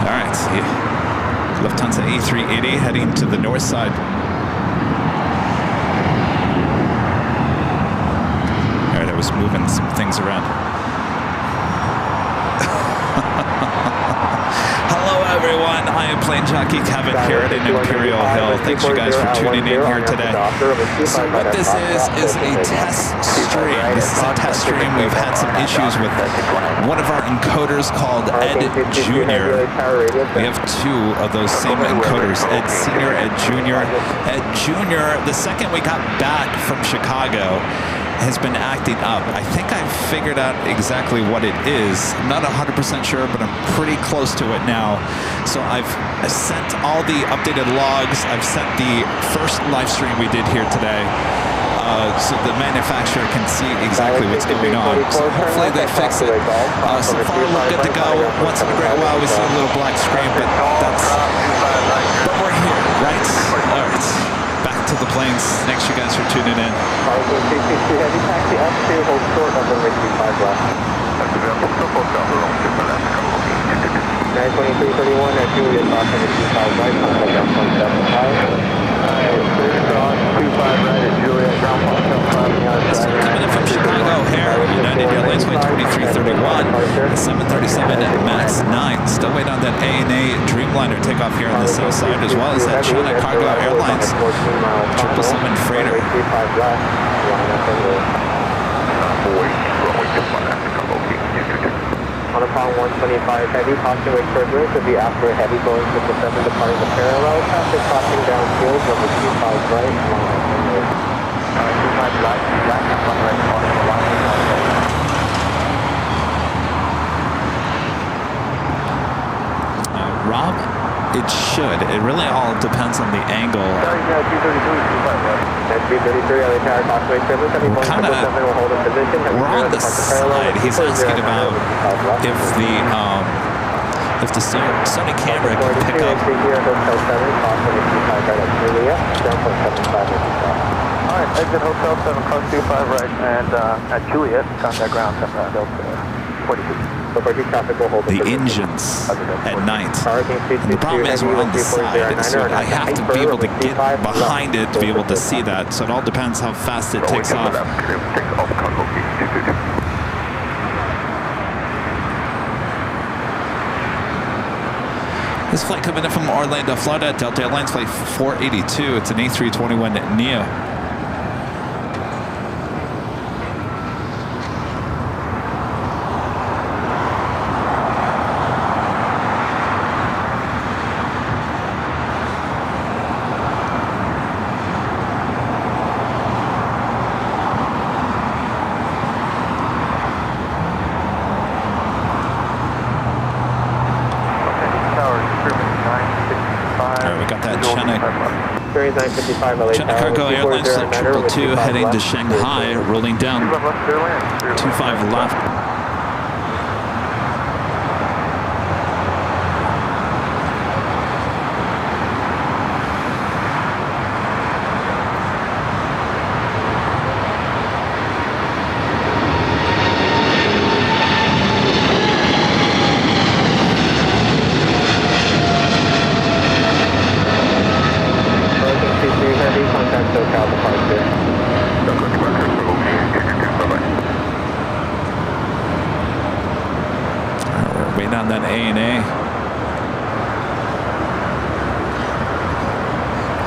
All right. Lufthansa A380 heading to the north side. Was moving some things around. Hello everyone, I am Plane Jockey Kevin here at Imperial Hill. Thanks you guys for tuning in here today. So what this is a test stream. This is a test stream. We've had some issues with one of our encoders called Ed Jr. We have two of those same encoders, Ed Senior, Ed Jr. Ed Jr., the second we got back from Chicago, has been acting up. I think I've figured out exactly what it is. I'm not 100% sure, but I'm pretty close to it now. So I've sent all the updated logs. I've sent the first live stream we did here today, so the manufacturer can see exactly what's going on. So hopefully they fix it. So far we're good to go. Once in a great while we see a little black screen, but we're here, right? All right. Back to the planes. Thanks you guys for tuning in. Cargo 222 heavy taxi up to hold short of runway 25 left. 92331 at Juliet, cross runway 25 right, contact down 0.75. Alright, clear cross 25 right at Juliet, ground 175 on the other side. Coming in from Chicago here, United Airlines Flight 2331, the 737 MAX 9. Still waiting on that ANA Dreamliner takeoff here on the south side, as well as that China Cargo Airlines 777 freighter. On a pound 125 heavy, caution wake turbulence will be after a heavy Boeing 777 departing the parallel. Traffic crossing downfield, number 25 right, line up and move. 25 right, back up on right, crossing the line. Rob, it should. It really all depends on the angle. Sorry, 232, 25 right. That's 333, LA Tower, caution wake turbulence. Heavy Boeing 777 will hold in position. We're on the side. He's asking about if the Sony camera can pick up. Alright, exit Hotel 7, cross 25 right, and at Juliet, contact ground, Delta 42. the engines at night. And the problem is we're on the side, so I have to be able to get behind it to be able to see that. So it all depends how fast it takes off. This flight coming in from Orlando, Florida, Delta Airlines flight 482. It's an A321neo. China Cargo Airlines flight 222 heading to Shanghai, rolling down 25 left.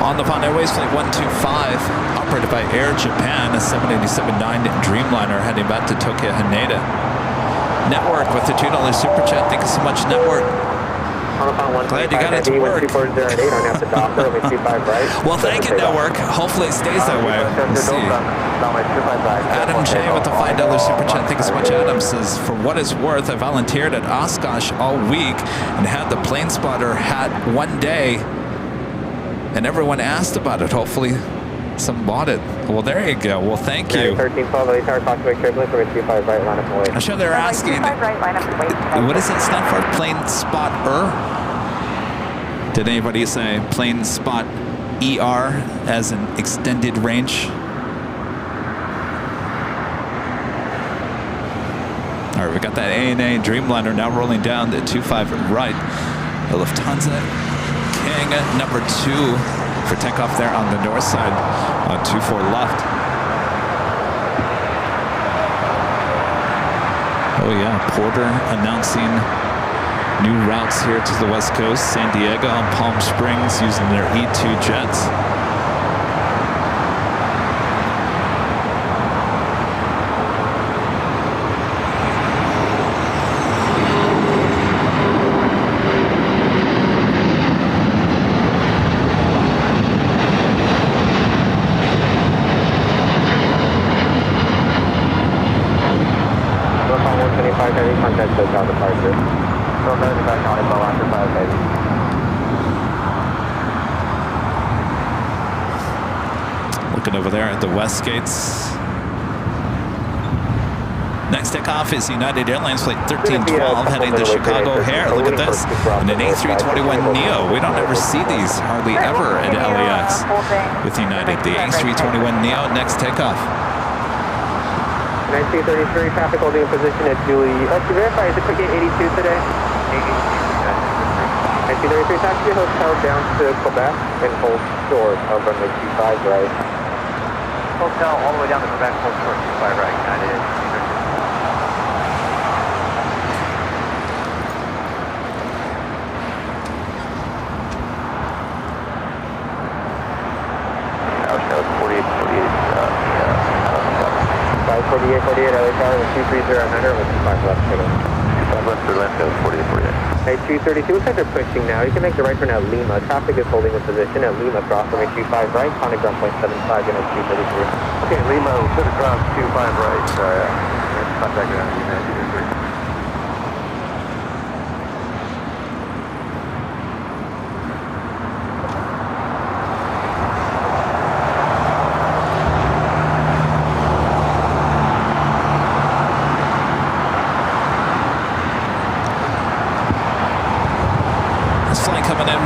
On the Fond Airways flight 125, operated by Air Japan, a 787-9 Dreamliner heading back to Tokyo Haneda. Network with the $2 super chat. Thank you so much, Network. Glad you got it to work. Well, thank you, Network. Hopefully it stays that way. Let's see. Adam J with the $5 super chat. Thank you so much, Adam. Says, for what it's worth, I volunteered at Oshkosh all week and had the plane spotter hat one day. And everyone asked about it. Hopefully, some bought it. Well, there you go. Well, thank you. I'm sure they're asking, what does it stand for? Plane spotter? Did anybody say plane spot ER as an extended range? All right, we got that ANA Dreamliner now rolling down the 25 right. The Lufthansa King number 2 for takeoff there on the north side on 24 left. Oh yeah, Porter announcing new routes here to the West Coast. San Diego and Palm Springs using their E2 jets. Looking over there at the West Gates. Next takeoff is United Airlines flight 1312 heading to Chicago O'Hare. Look at this. And an A321neo. We don't ever see these hardly ever at LAX with United. The A321neo next takeoff. 1933 traffic holding in position at Julie. To verify, is it quick 82 today? 1933 taxi hotel down to Quebec and hold short of runway 25 right. Hotel all the way down to Quebec, hold short 25 right. United. Forty-eight, LA Tower with 230 with 25 left. 25 left to left, 48, 48. Hey, 232, looks like they're pushing now. You can make the right turn at Lima. Traffic is holding in position at Lima, cross runway 25 right, contact ground point 75, get on 233. Okay, Lima, to the cross 25 right, contact ground 233.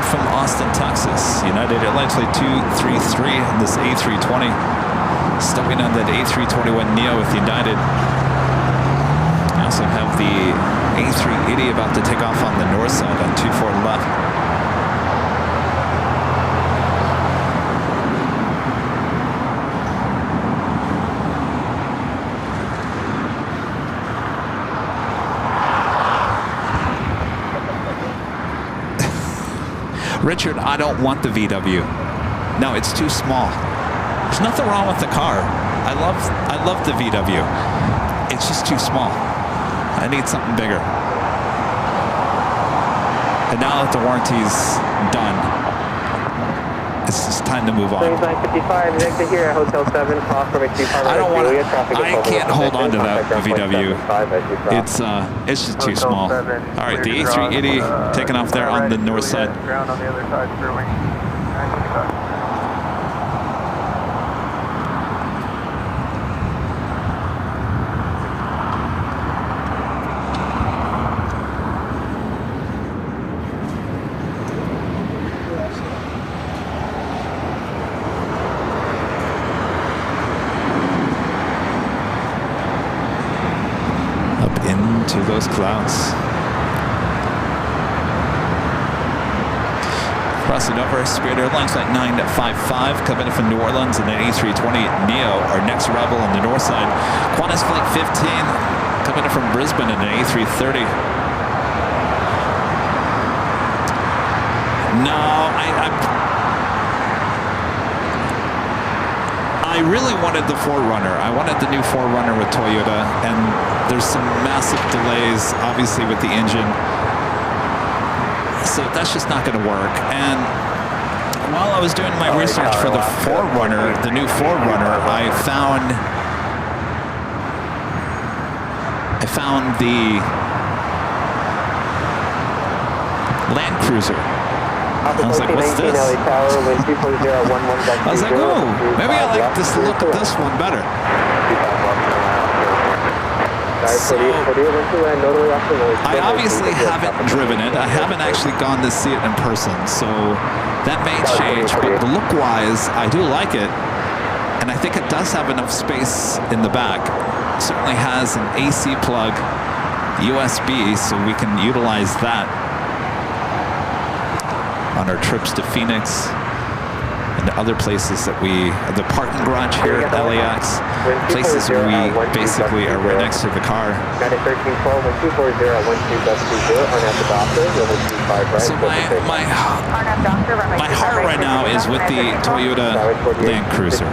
From Austin, Texas, United Airlines flight 233, this A320, stepping on that A321neo with United. We also have the A380 about to take off on the north side on 24 left. Richard, I don't want the VW. No, it's too small. There's nothing wrong with the car. I love the VW. It's just too small. I need something bigger. And now that the warranty's done, it's just time to move on. 955, exit here at Hotel 7, cross from 825. I don't want to. I can't hold on to that VW. It's just too small. All right, the A380 taking off there on the north side. Ground on the other side, clear wing. 955. To those clouds. Crossing over, Spirit Airlines at 955, coming in from New Orleans, and then A320 Neo, our next arrival on the north side. Qantas Flight 15, coming in from Brisbane, and an A330. No, I really wanted the 4Runner. I wanted the new 4Runner with Toyota, and there's some massive delays, obviously, with the engine. So that's just not going to work. And while I was doing my research for the 4Runner, the new 4Runner, I found the Land Cruiser. I was like, what's this? I was like, oh, maybe I like this look of this one better. So, I obviously haven't driven it. I haven't actually gone to see it in person, so that may change. But look-wise, I do like it, and I think it does have enough space in the back. It certainly has an AC plug, USB, so we can utilize that on our trips to Phoenix and other places that the parking garage here at LAX, places where we basically are right next to the car. So my heart right now is with the Toyota Land Cruiser,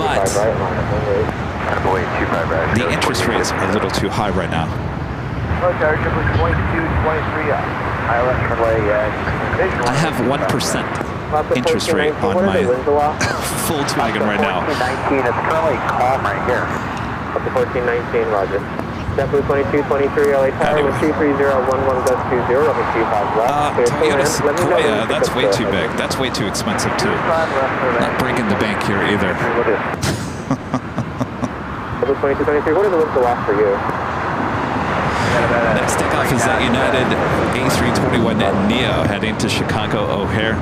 but the interest rates are a little too high right now. I have 1% interest rate on my Volkswagen right now. 1419, it's currently calm right here. Up to 1419, roger. JetBlue 2223 LA Tower with 23011 gust 20, level 25 left. Toyota Sequoia, that's way too big. That's way too expensive too. Not breaking the bank here either. JetBlue 2223, what are the winds to loss for you? Next takeoff is that United A321 Neo heading to Chicago O'Hare.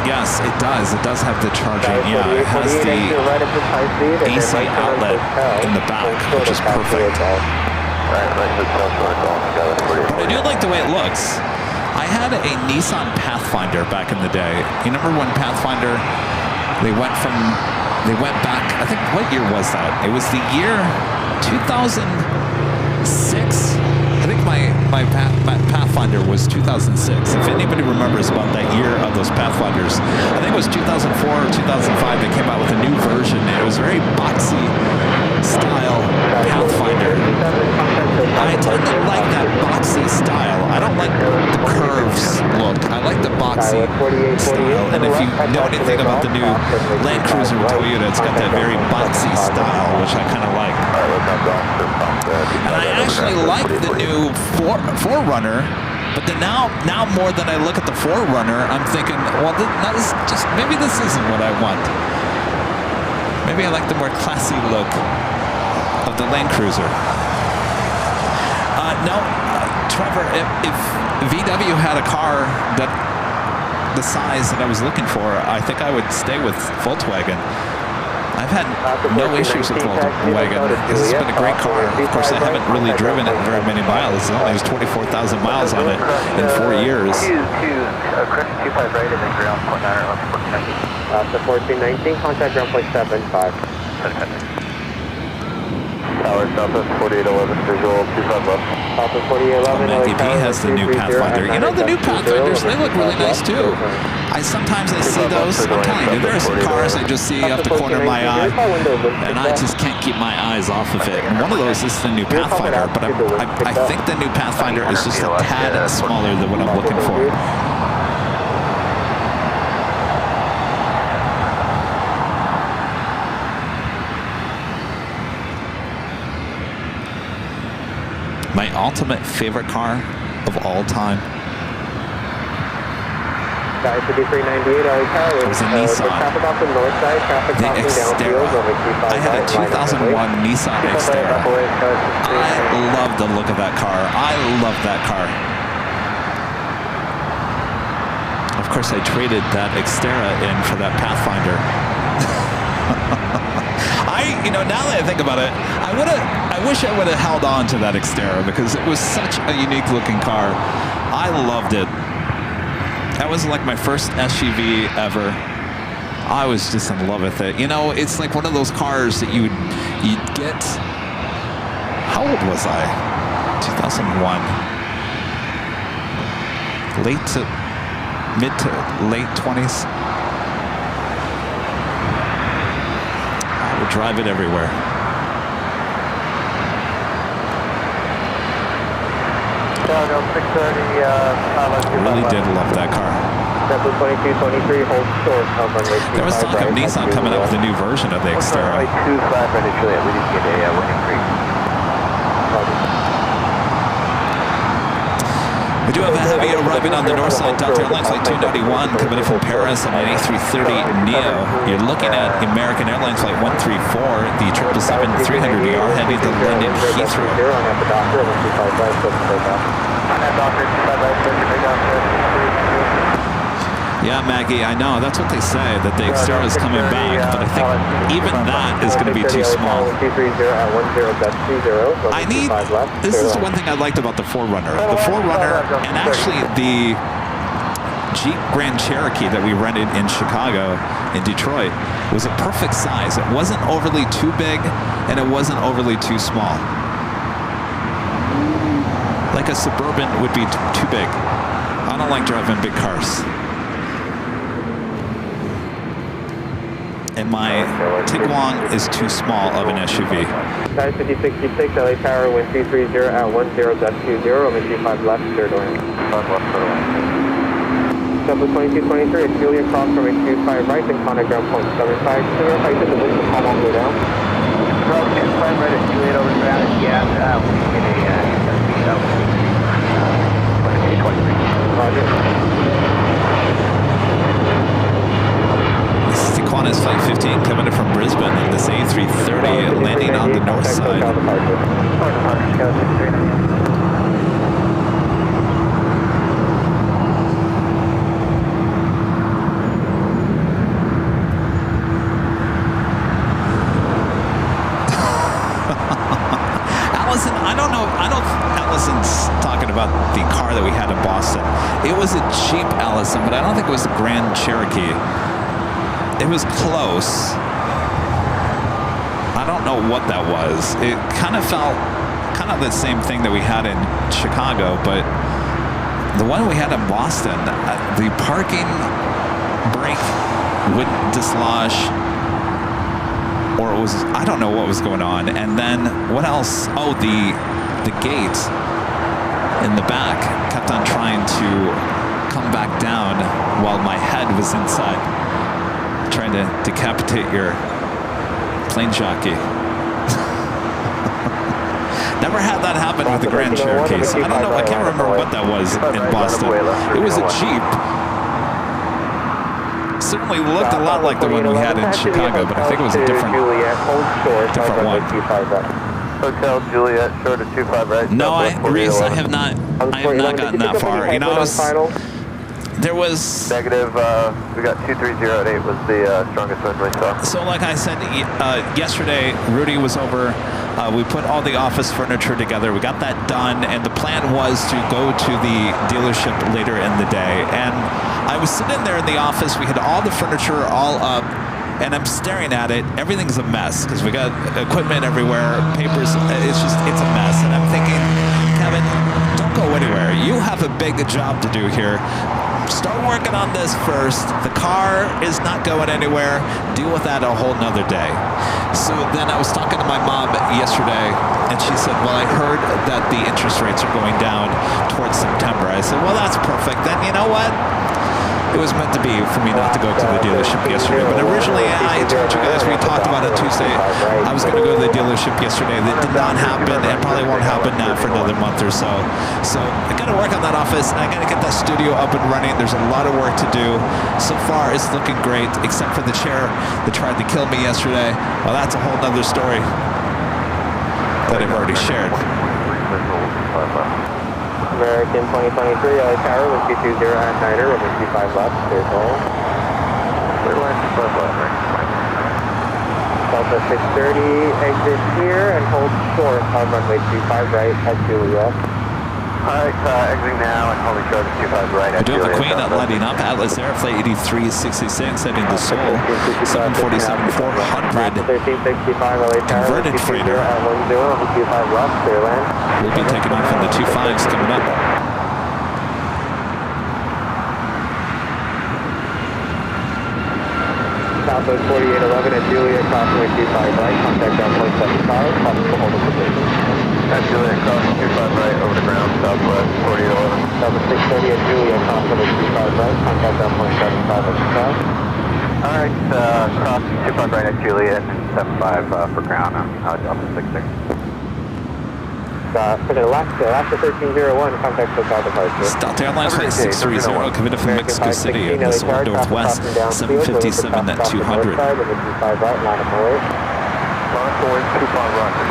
Yes, it does. It does have the charging. Yeah, it has the AC outlet in the back, which is perfect. But I do like the way it looks. I had a Nissan Pathfinder back in the day. You remember when Pathfinder, they went back, I think, what year was that? It was the year 2006. I think my Pathfinder Pathfinder was 2006. If anybody remembers about that year of those Pathfinders, I think it was 2004 or 2005 they came out with a new version. It was very boxy style Pathfinder. I tend to like that boxy style. I don't like the curves look. I like the boxy style. And if you know anything about the new Land Cruiser Toyota, it's got that very boxy style, which I kind of like. And I actually like the new 4Runner, but then now more than I look at the 4Runner, I'm thinking, well, maybe this isn't what I want. Maybe I like the more classy look of the Land Cruiser. Trevor, if VW had a car that the size that I was looking for, I think I would stay with Volkswagen. I've had no issues with Volkswagen. This has been a great car. Of course, I haven't really driven it very many miles. There's 24,000 miles on it in 4 years. Correction 25 right and then ground point 9 or 1419. Contact ground point 75. Tower Southwest 4811, visual 25 left. Southwest 4811. Maggie B has the new Pathfinder. You know, the new Pathfinders, they look really nice too. Sometimes I see those. I'm telling you, there are some cars I just see up the corner of my eye, and I just can't keep my eyes off of it. And one of those is the new Pathfinder, but I think the new Pathfinder is just a tad smaller than what I'm looking for. My ultimate favorite car of all time. It was a Nissan. The Xterra. I had a 2001 Nissan Xterra. I love the look of that car. I love that car. Of course, I traded that Xterra in for that Pathfinder. Now that I think about it, I wish I would have held on to that Xterra because it was such a unique looking car. I loved it. That was like my first SUV ever. I was just in love with it. It's like one of those cars that you'd get. How old was I? 2001. Mid to late 20s. Drive it everywhere. Really did love that car. There was talk of Nissan coming up with a new version of the Xterra. We do have a heavy arriving on the north side. Delta Airlines Flight 291 coming in from Paris on an A330 Neo. You're looking at American Airlines Flight 134, the 777-300ER heading to London Heathrow. Yeah, Maggie, I know. That's what they say, that the Xterra is coming back, but I think even that is going to be too small. This is one thing I liked about the 4Runner. The 4Runner, and actually the Jeep Grand Cherokee that we rented in Chicago, in Detroit, was a perfect size. It wasn't overly too big, and it wasn't overly too small. Like a Suburban would be too big. I don't like driving big cars. And my Tiguan is too small of an SUV. 5066, LA Tower, wind 230 at 10.20, runway 25 left, third line. 5 left, third line. Double 2223, it's Julia cross runway 25 right, and contact ground point 75. So verify you said the wind will come all the way down. Well, okay, climb right at Juliet over the ground, yeah, we can get a speed up. 2223. Roger. Qantas Flight 15 coming in from Brisbane in this A330 landing on the north side. Allison, I don't know. Allison's talking about the car that we had in Boston. It was a Jeep Allison, but I don't think it was a Grand Cherokee. It was close. I don't know what that was. It kind of felt kind of the same thing that we had in Chicago, but the one we had in Boston, the parking brake wouldn't dislodge, or it was, I don't know what was going on. And then what else? Oh, the gate in the back kept on trying to come back down while my head was inside, trying to decapitate your plane jockey. Never had that happen with the Grand Cherokee. I don't know, I can't remember what that was in Boston. It was a Jeep. Certainly looked a lot like the one we had in Chicago, but I think it was a different one. Hotel Juliet, short of 25 right. No, Reese, I have not gotten that far. You know, there was... Negative, we got 230 at 8 was the strongest wind we saw. So like I said, yesterday, Rudy was over. We put all the office furniture together. We got that done, and the plan was to go to the dealership later in the day. And I was sitting there in the office. We had all the furniture all up, and I'm staring at it. Everything's a mess because we got equipment everywhere, papers. It's a mess. And I'm thinking, Kevin, don't go anywhere. You have a big job to do here. Start working on this first. The car is not going anywhere. Deal with that a whole nother day. So then I was talking to my mom yesterday, and she said, well, I heard that the interest rates are going down towards September. I said, well, that's perfect. Then you know what? It was meant to be for me not to go to the dealership yesterday. But originally, I told you guys, we talked about it Tuesday, I was going to go to the dealership yesterday. That did not happen, and probably won't happen now for another month or so. So I got to work on that office, and I got to get that studio up and running. There's a lot of work to do. So far, it's looking great, except for the chair that tried to kill me yesterday. Well, that's a whole nother story that I've already shared. American 2023, LA Tower, 120 at Niner, runway 25 left, clear hole. Clear line 25 left, right. Delta 630, exit here and hold short on runway 25 right at Juliet. Alright, exiting now and holding short at 25 right at Doing Juliet. McQueen not letting up. Atlas Air, flight 8366, heading to Seoul. 747-400. 1365, LA Tower, Converted freighter. at 10, 25 left, clear land. We'll be taking off in the 25s coming up. Southwest 4811 at Juliet, crossing 25 right, contact down 0.75, possible hold of position. At Juliet, crossing 25 right, over the ground, southwest 4811. Southwest 630 at Juliet, crossing 25 right, contact down 0.75 at the south. Alright, crossing 25 right at Juliet and 75 for ground on Delta 66. For the LAX 1301, contact SoCal departure. Delta Airlines flight 630, coming from Mexico City, in the Seoul Northwest, 757 at 200.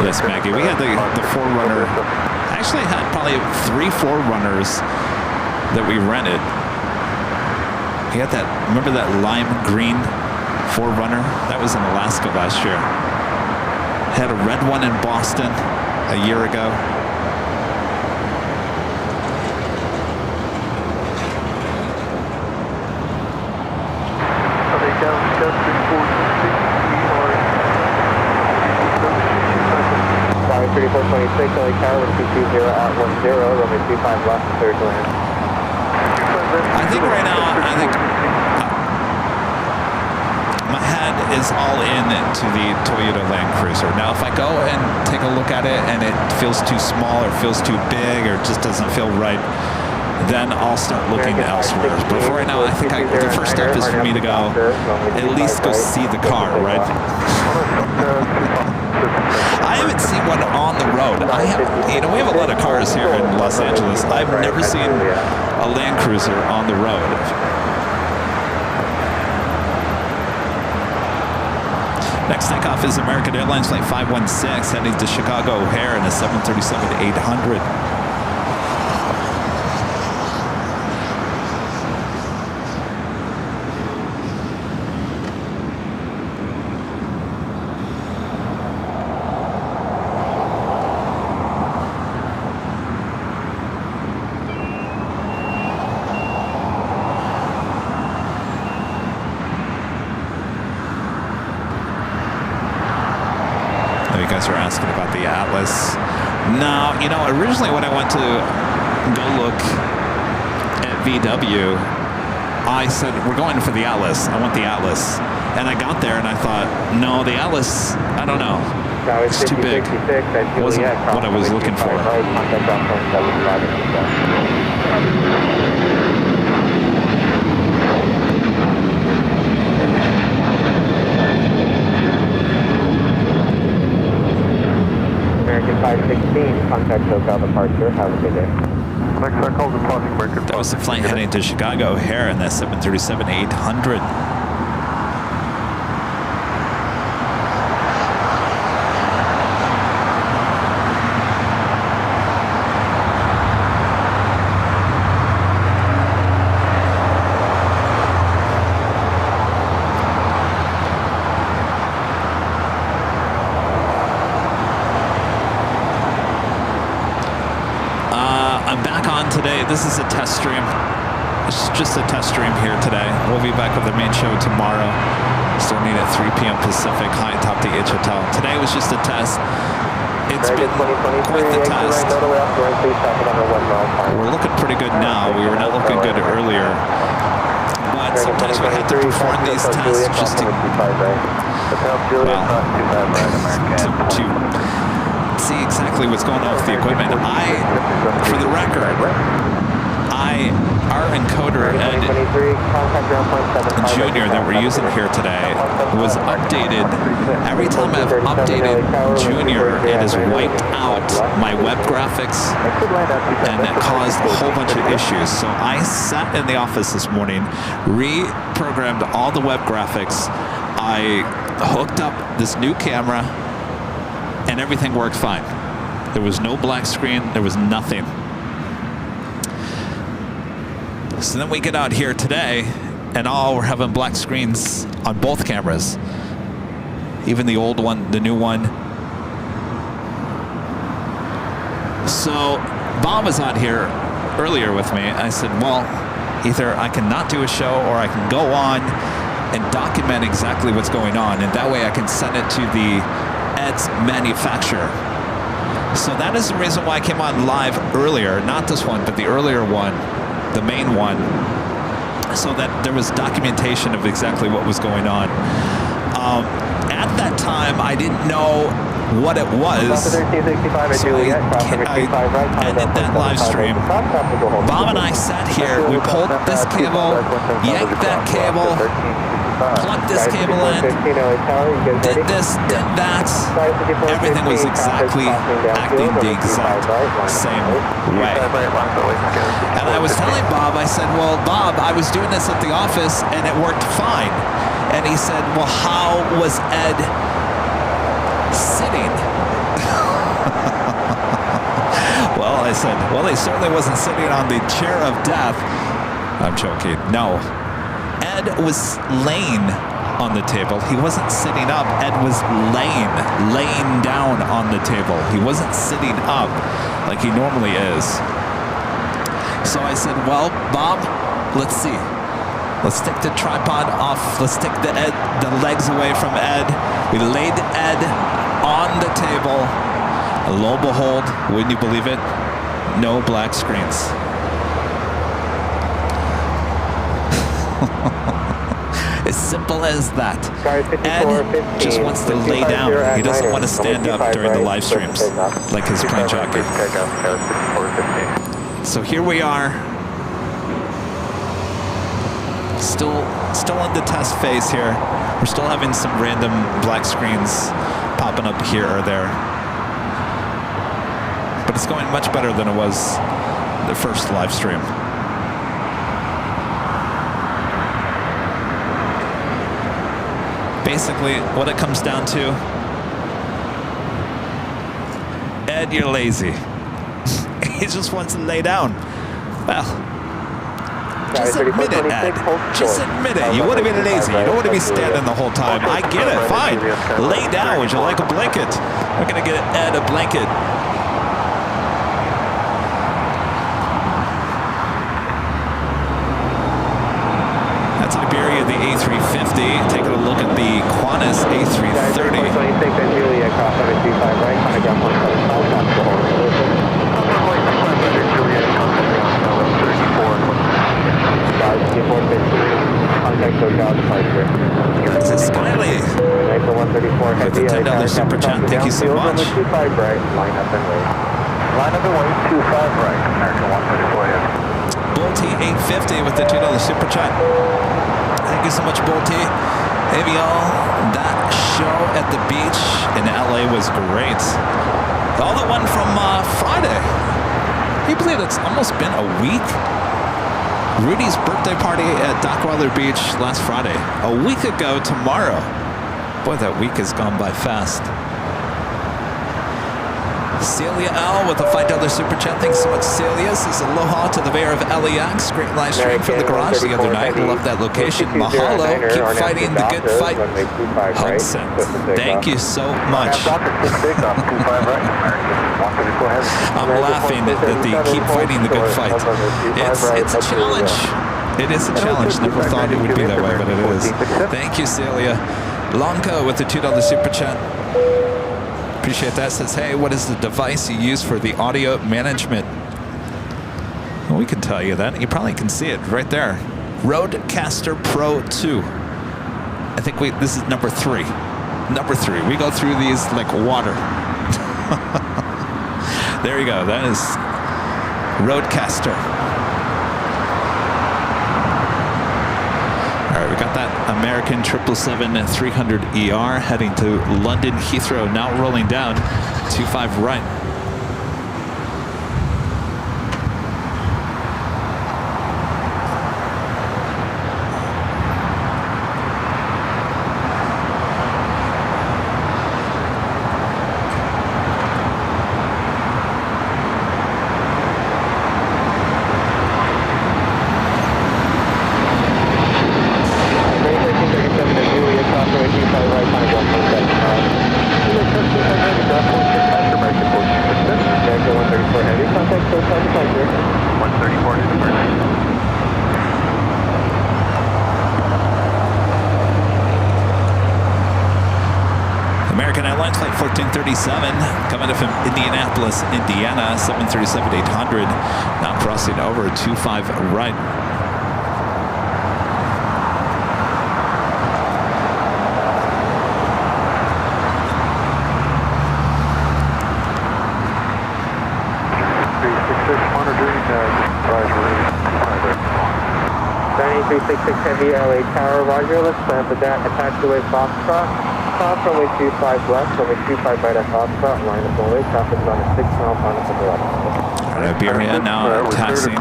Yes, Maggie, we had the 4Runner. I actually had probably 3 4Runners that we rented. We had that, remember that lime green 4Runner? That was in Alaska last year. Had a red one in Boston a year ago. Are they down Justin 3426, LA Tower, 220 at 10, runway 25 left, third land. I think right now, my head is all into the Toyota Land Cruiser. Now, if I go and take a look at it and it feels too small or feels too big or just doesn't feel right, then I'll start looking elsewhere. But for right now, I think the first step is for me to go at least go see the car, right? I haven't seen one on the road. We have a lot of cars here in Los Angeles. I've never seen a Land Cruiser on the road. Next takeoff is American Airlines flight 516, heading to Chicago O'Hare in a 737-800. Are asking about the Atlas. No, originally when I went to go look VW, I said, we're going for the Atlas. I want the Atlas. And I got there and I thought, no, the Atlas, I don't know. It's too big. It wasn't what I was looking for. American 516, contact SoCal departure. Have a good day. That was the flight heading to Chicago O'Hare in that 737-800. Today, this is a test stream. It's just a test stream here today. We'll be back with the main show tomorrow, starting at 3 p.m. Pacific, high atop the H Hotel. Today was just a test. It's been quite the test. We're looking pretty good now. We were not looking good earlier. But sometimes we have to perform these tests just to, to see exactly what's going on with the equipment. For the record, our encoder Ed Junior that we're using here today was updated. Every time I've updated Junior, it has wiped out my web graphics, and that caused a whole bunch of issues. So I sat in the office this morning, reprogrammed all the web graphics. I hooked up this new camera, and everything worked fine. There was no black screen. There was nothing. So then we get out here today, and we're having black screens on both cameras. Even the old one, the new one. So Bob was out here earlier with me. I said, well, either I can not do a show or I can go on and document exactly what's going on, and that way I can send it to the Ed's manufacturer. So that is the reason why I came on live earlier, not this one, but the earlier one, the main one, so that there was documentation of exactly what was going on. At that time, I didn't know what it was, so I ended that live stream. Bob and I sat here, we pulled this cable, yanked that cable, plugged this cable in, did this, did that. Everything was exactly acting the exact same way. And I was telling Bob, I said, well, Bob, I was doing this at the office and it worked fine. And he said, well, how was Ed sitting? Well, I said, well, he certainly wasn't sitting on the chair of death. I'm joking. No. Ed was laying on the table. He wasn't sitting up. Ed was laying down on the table. He wasn't sitting up like he normally is. So I said, well, Bob, let's see. Let's take the tripod off. Let's take the legs away from Ed. We laid Ed on the table. And lo and behold, wouldn't you believe it? No black screens. As simple as that. Ed just wants to lay down. He doesn't want to stand up during the live streams like his plane jockey. So here we are. Still in the test phase here. We're still having some random black screens popping up here or there. But it's going much better than it was the first live stream. Basically, what it comes down to, Ed, you're lazy. He just wants to lay down. Well, just admit it, Ed. Just admit it. You want to be lazy. You don't want to be standing the whole time. I get it. Fine. Lay down. Would you like a blanket? We're going to get Ed a blanket. That's Iberia, the A350. Taking a look at the Qantas A330. SoCal departure. This is Smiley Nice 134 with the heavy. $10 super chat. Thank you so much. 25 right, line up and wait. Line up and wait, 25 right, American 134 heavy. Bolty 850 with the $2 super chat. Thank you so much, Bolty. Hey, y'all, that show at the beach in LA was great. Oh, the one from Friday. Can you believe it's almost been a week? Rudy's birthday party at Dockweiler Beach last Friday. A week ago tomorrow. Boy, that week has gone by fast. Celia L with a $5 super chat. Thanks so much, Celia. Says aloha to the mayor of LAX. Great live stream from the garage the other night. Love that location. Mahalo. Keep fighting the good fight. Hudson. Thank you so much. I'm laughing that they keep fighting the good fight. It's a challenge. It is a challenge. Never thought it would be that way, but it is. Thank you, Celia. Lonko with the $2 super chat. Appreciate that. Says, hey, what is the device you use for the audio management? Well, we can tell you that. You probably can see it right there. Rodecaster Pro 2. I think this is number 3. Number 3. We go through these like water. There you go. That is Rodecaster. All right, we got that American 777-300ER heading to London Heathrow, now rolling down 25 right. Coming up from Indianapolis, Indiana, 737-800, now crossing over 25 right. Dining 366 Heavy LA Tower, Roger. Let's plan for that. Attach the way Foxtrot. Cross runway 25 left, runway 25 right at Foxtrot. Line up one way. Traffic is on a 6-mile final from the left. Iberia now taxing,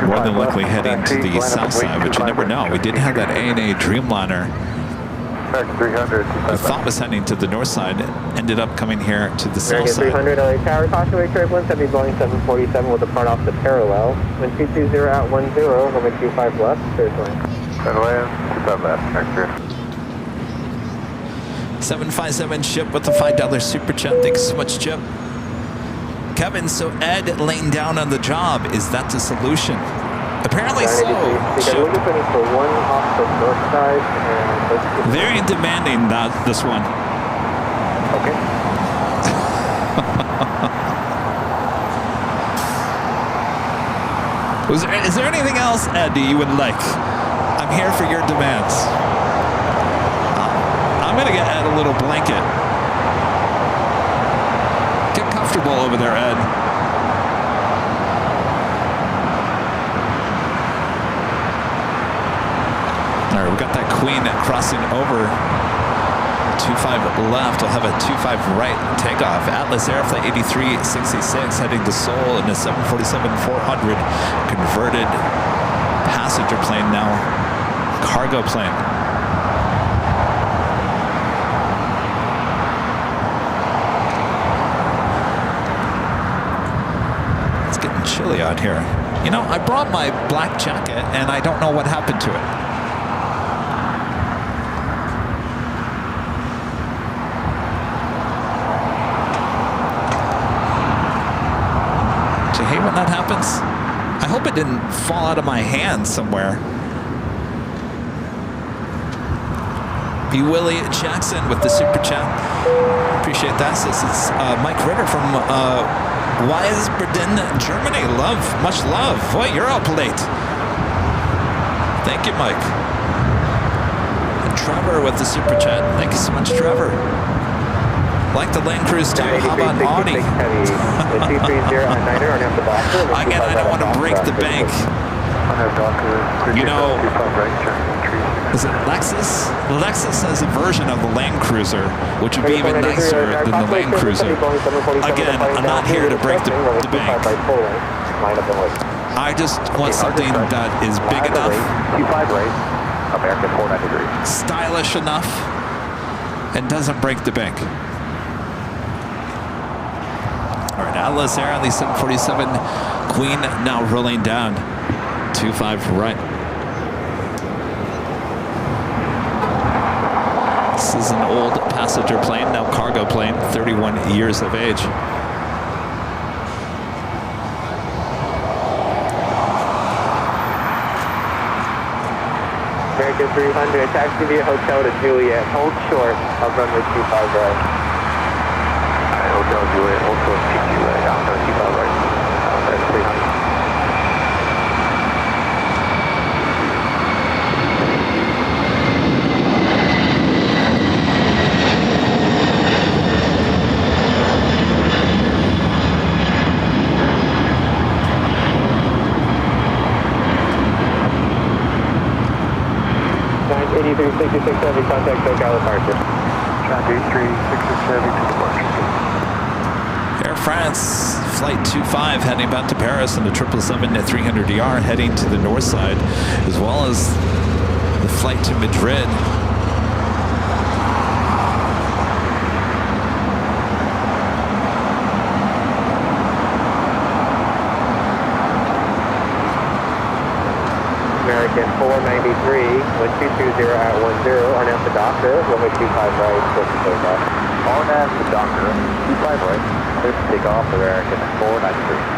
more than likely heading to the south side, but you never know. We did have that ANA Dreamliner I thought was heading to the north side, ended up coming here to the south side. 300 LA Tower, cautionary turbulence, heavy Boeing 747 with a front off the parallel. Wind 220 at 10, runway 25 left, clear to land. 25 left, Hector. 757 Chip with the $5 super chat. Thanks so much, Chip. Kevin, so Ed laying down on the job, is that the solution? Apparently so. Chip. For one off the north side and very demanding, this one. Okay. Is there anything else, Ed, you would like? I'm here for your demands. I'm going to get Ed a little blanket. Get comfortable over there, Ed. All right, we got that Queen crossing over. 25 left. We'll have a 25 right takeoff. Atlas Air Flight 8366 heading to Seoul in a 747-400 converted passenger plane, now cargo plane. It's getting chilly out here. You know, I brought my black jacket and I don't know what happened to it. Hate when that happens. I hope it didn't fall out of my hand somewhere. B. Willie Jackson with the super chat. Appreciate that. This is Mike Ritter from Wiesbaden, Germany. Much love. Boy, you're up late. Thank you, Mike. And Trevor with the super chat. Thank you so much, Trevor. Like the Land Cruise too. How about Audi? Again, I don't want to break the bank. You know, is it Lexus? The Lexus has a version of the Land Cruiser, which would be even nicer than the Land Cruiser. Again, I'm not here to break the bank. I just want something that is big enough, stylish enough, and doesn't break the bank. All right, Atlas Air on the 747 Queen now rolling down. 25 right. This is an old passenger plane, now cargo plane, 31 years of age. American 300, taxi via hotel to Juliet. Hold short of runway 25 right. Hotel Juliet, also PQ, down to 25 right. 300. Heavy contact SoCal departure. John 8367 to departure. Air France, flight 25 heading back to Paris on the 777-300ER heading to the north side, as well as the flight to Madrid. American 493, 1220 at 10, on out the Doctor, runway 25 right, close to takeoff. On at the Doctor, 25 right, clear to take off, American 493.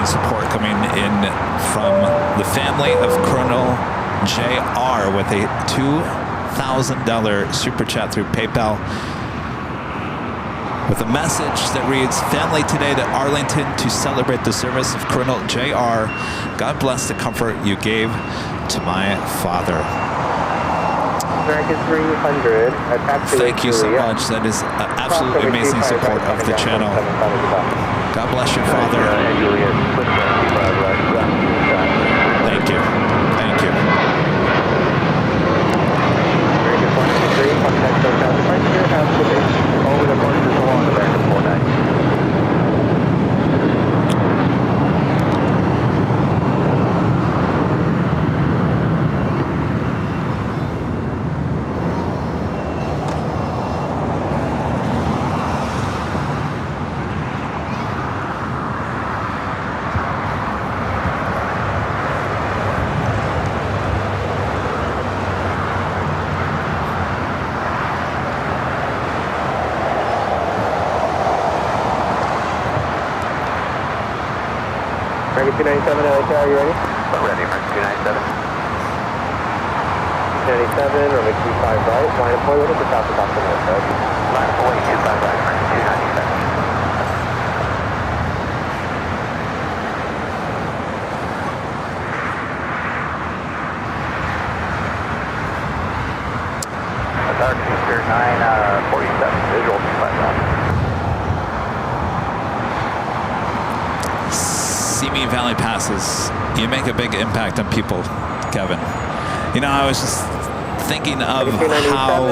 Support coming in from the family of Colonel JR with a $2,000 super chat through PayPal with a message that reads, family today to Arlington to celebrate the service of Colonel JR. God bless the comfort you gave to my father. American 300, thank you so much. That is absolutely amazing support of the channel. God bless your father. Thank you. Thank you. American 493, contact SoCal departure, have the base. Over the course is along American 490. American 297, LAX, are you ready? Ready, American 297. 297, runway 25 right, line of boy, what is the south of Boston north side? Line of boy, 25 right, American 297. Dark Easter 947, visual 25 right. Simi Valley passes. You make a big impact on people, Kevin. You know, I was just thinking of how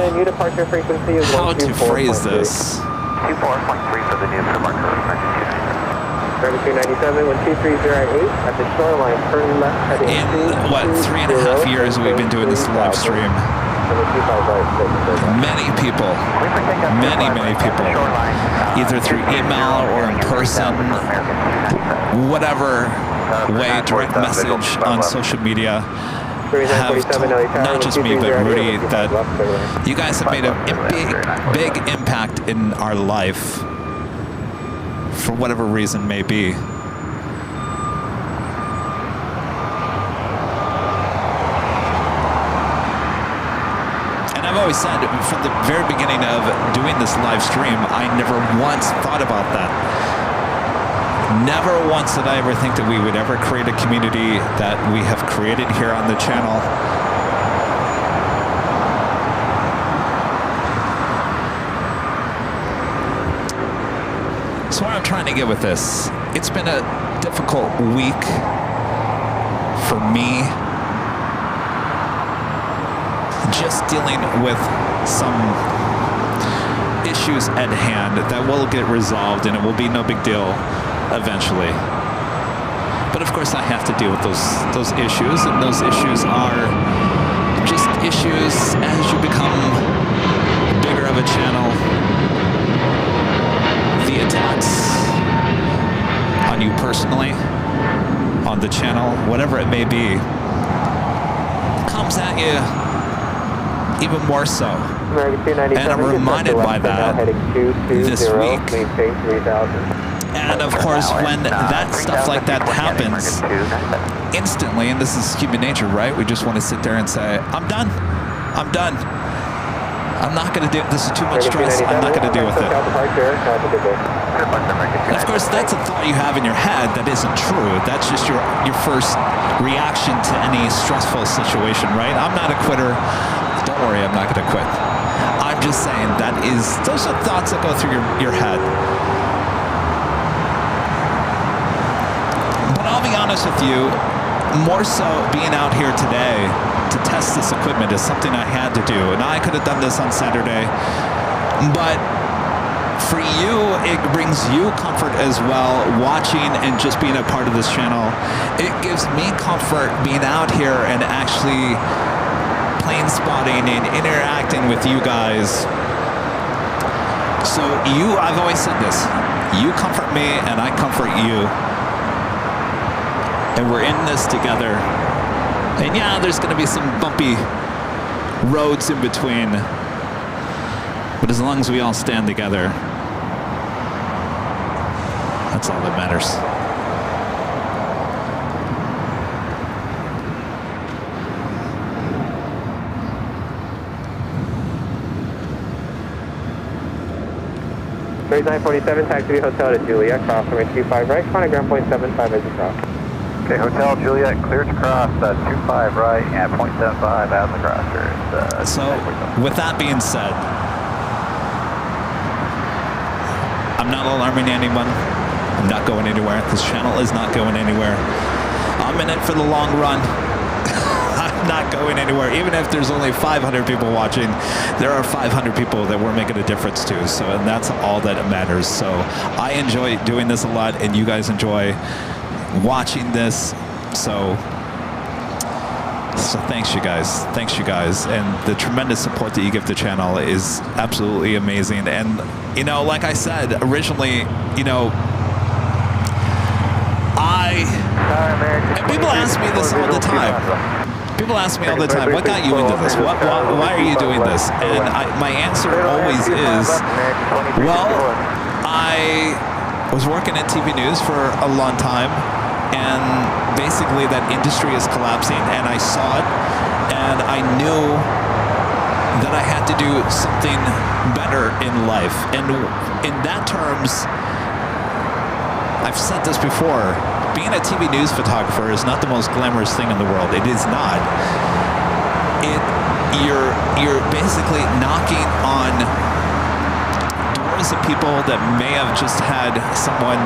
to phrase this. 24.3 for the new marker, American 297. American 297, 1230 at the shoreline, turn left heading in, what, 3.5 years we've been doing this live stream. Many people, many people, either through email or in person, whatever way, direct message on social media, have told, not just me, but Rudy, that you guys have made a big impact in our life for whatever reason may be. I've always said from the very beginning of doing this live stream, I never once thought about that. Never once did I ever think that we would ever create a community that we have created here on the channel. So what I'm trying to get with this, it's been a difficult week for me. Just dealing with some issues at hand that will get resolved, and it will be no big deal eventually. But of course I have to deal with those issues, and those issues are just issues as you become bigger of a channel. The attacks on you personally, on the channel, whatever it may be, comes at you even more so. And I'm reminded by that this week. And of course, when that stuff like that happens, instantly, and this is human nature, right? We just want to sit there and say, I'm done. I'm done. I'm not going to do it. This is too much stress. I'm not going to deal with it. And of course, that's a thought you have in your head that isn't true. That's just your first reaction to any stressful situation, right? I'm not a quitter. Don't worry, I'm not going to quit. I'm just saying those are thoughts that go through your head. But I'll be honest with you, more so being out here today to test this equipment is something I had to do. And I could have done this on Saturday, but for you, it brings you comfort as well, watching and just being a part of this channel. It gives me comfort being out here and actually plane spotting and interacting with you guys. So I've always said this, you comfort me and I comfort you. And we're in this together. And yeah, there's gonna be some bumpy roads in between. But as long as we all stand together, that's all that matters. Raise 947, taxi Hotel to Juliet, cross runway 25 right, Conductor ground point 75 as you cross. Okay, Hotel Juliet, cleared to cross 25 right and 0.75 as the crosser. So, with that being said, I'm not alarming anyone. I'm not going anywhere. This channel is not going anywhere. I'm in it for the long run. I'm not going anywhere. Even if there's only 500 people watching, there are 500 people that we're making a difference to. So, and that's all that matters. So I enjoy doing this a lot, and you guys enjoy watching this. So thanks you guys. Thanks you guys. And the tremendous support that you give the channel is absolutely amazing. And, you know, like I said, originally, you know, and people ask me this all the time. People ask me all the time, what got you into this? Why are you doing this? And my answer always is, well, I was working in TV news for a long time, and basically that industry is collapsing, and I saw it, and I knew that I had to do something better in life. And in that terms, I've said this before, being a TV news photographer is not the most glamorous thing in the world. It is not. You're basically knocking on doors of people that may have just had someone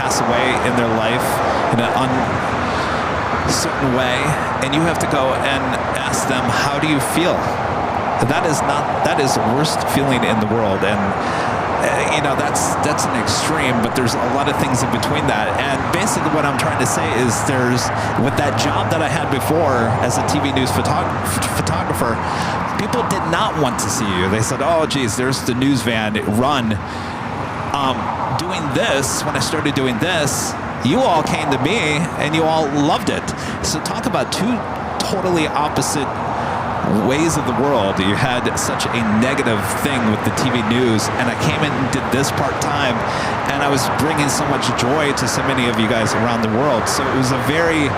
pass away in their life in an uncertain way, and you have to go and ask them, how do you feel? That is the worst feeling in the world. And you know, that's an extreme, but there's a lot of things in between that. And basically what I'm trying to say is with that job that I had before as a TV news photographer, people did not want to see you. They said, oh, geez, there's the news van, run. Doing this, when I started doing this, you all came to me and you all loved it. So talk about two totally opposite ways of the world. You had such a negative thing with the TV news, and I came in and did this part-time, and I was bringing so much joy to so many of you guys around the world. So it was a very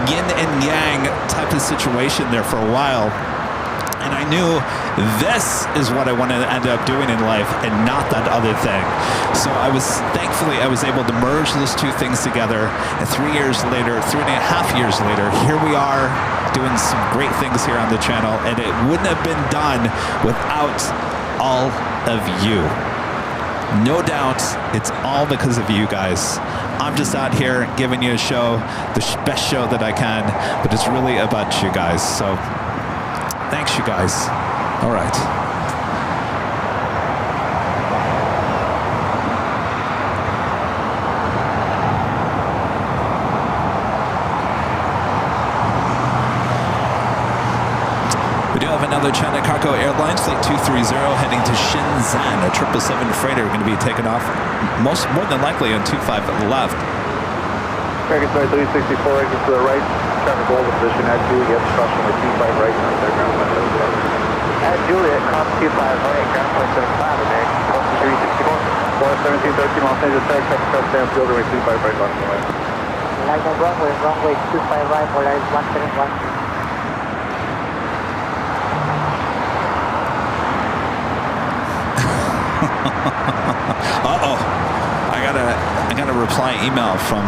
yin and yang type of situation there for a while. And I knew this is what I wanted to end up doing in life and not that other thing. So thankfully I was able to merge those two things together. And 3.5 years later, here we are doing some great things here on the channel. And it wouldn't have been done without all of you. No doubt, it's all because of you guys. I'm just out here giving you a show, the best show that I can, but it's really about you guys. So thanks, you guys. All right. We do have another China Cargo Airlines Flight 230 heading to Shenzhen. A 777 freighter going to be taken off more than likely on 25 left. American Flight 364, exit to the right. Traffic hold position at Juliet, crossing with 25 right, contact ground point 75. At Juliet, cross 25 right, ground point 75, American, cross 364. 1713 Los Angeles, Tag, traffic cross Stanfield, runway 25 right, bottom line. Line of runway 25 right, Polaris 171. Uh-oh. I got a reply email from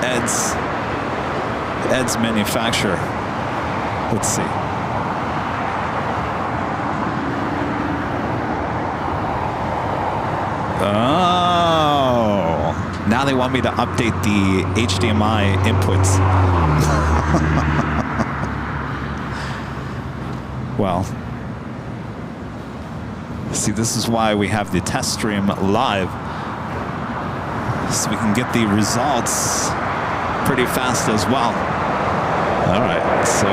Ed's manufacturer. Let's see. Oh. Now they want me to update the HDMI inputs. Well, see, this is why we have the test stream live, so we can get the results pretty fast as well. All right, so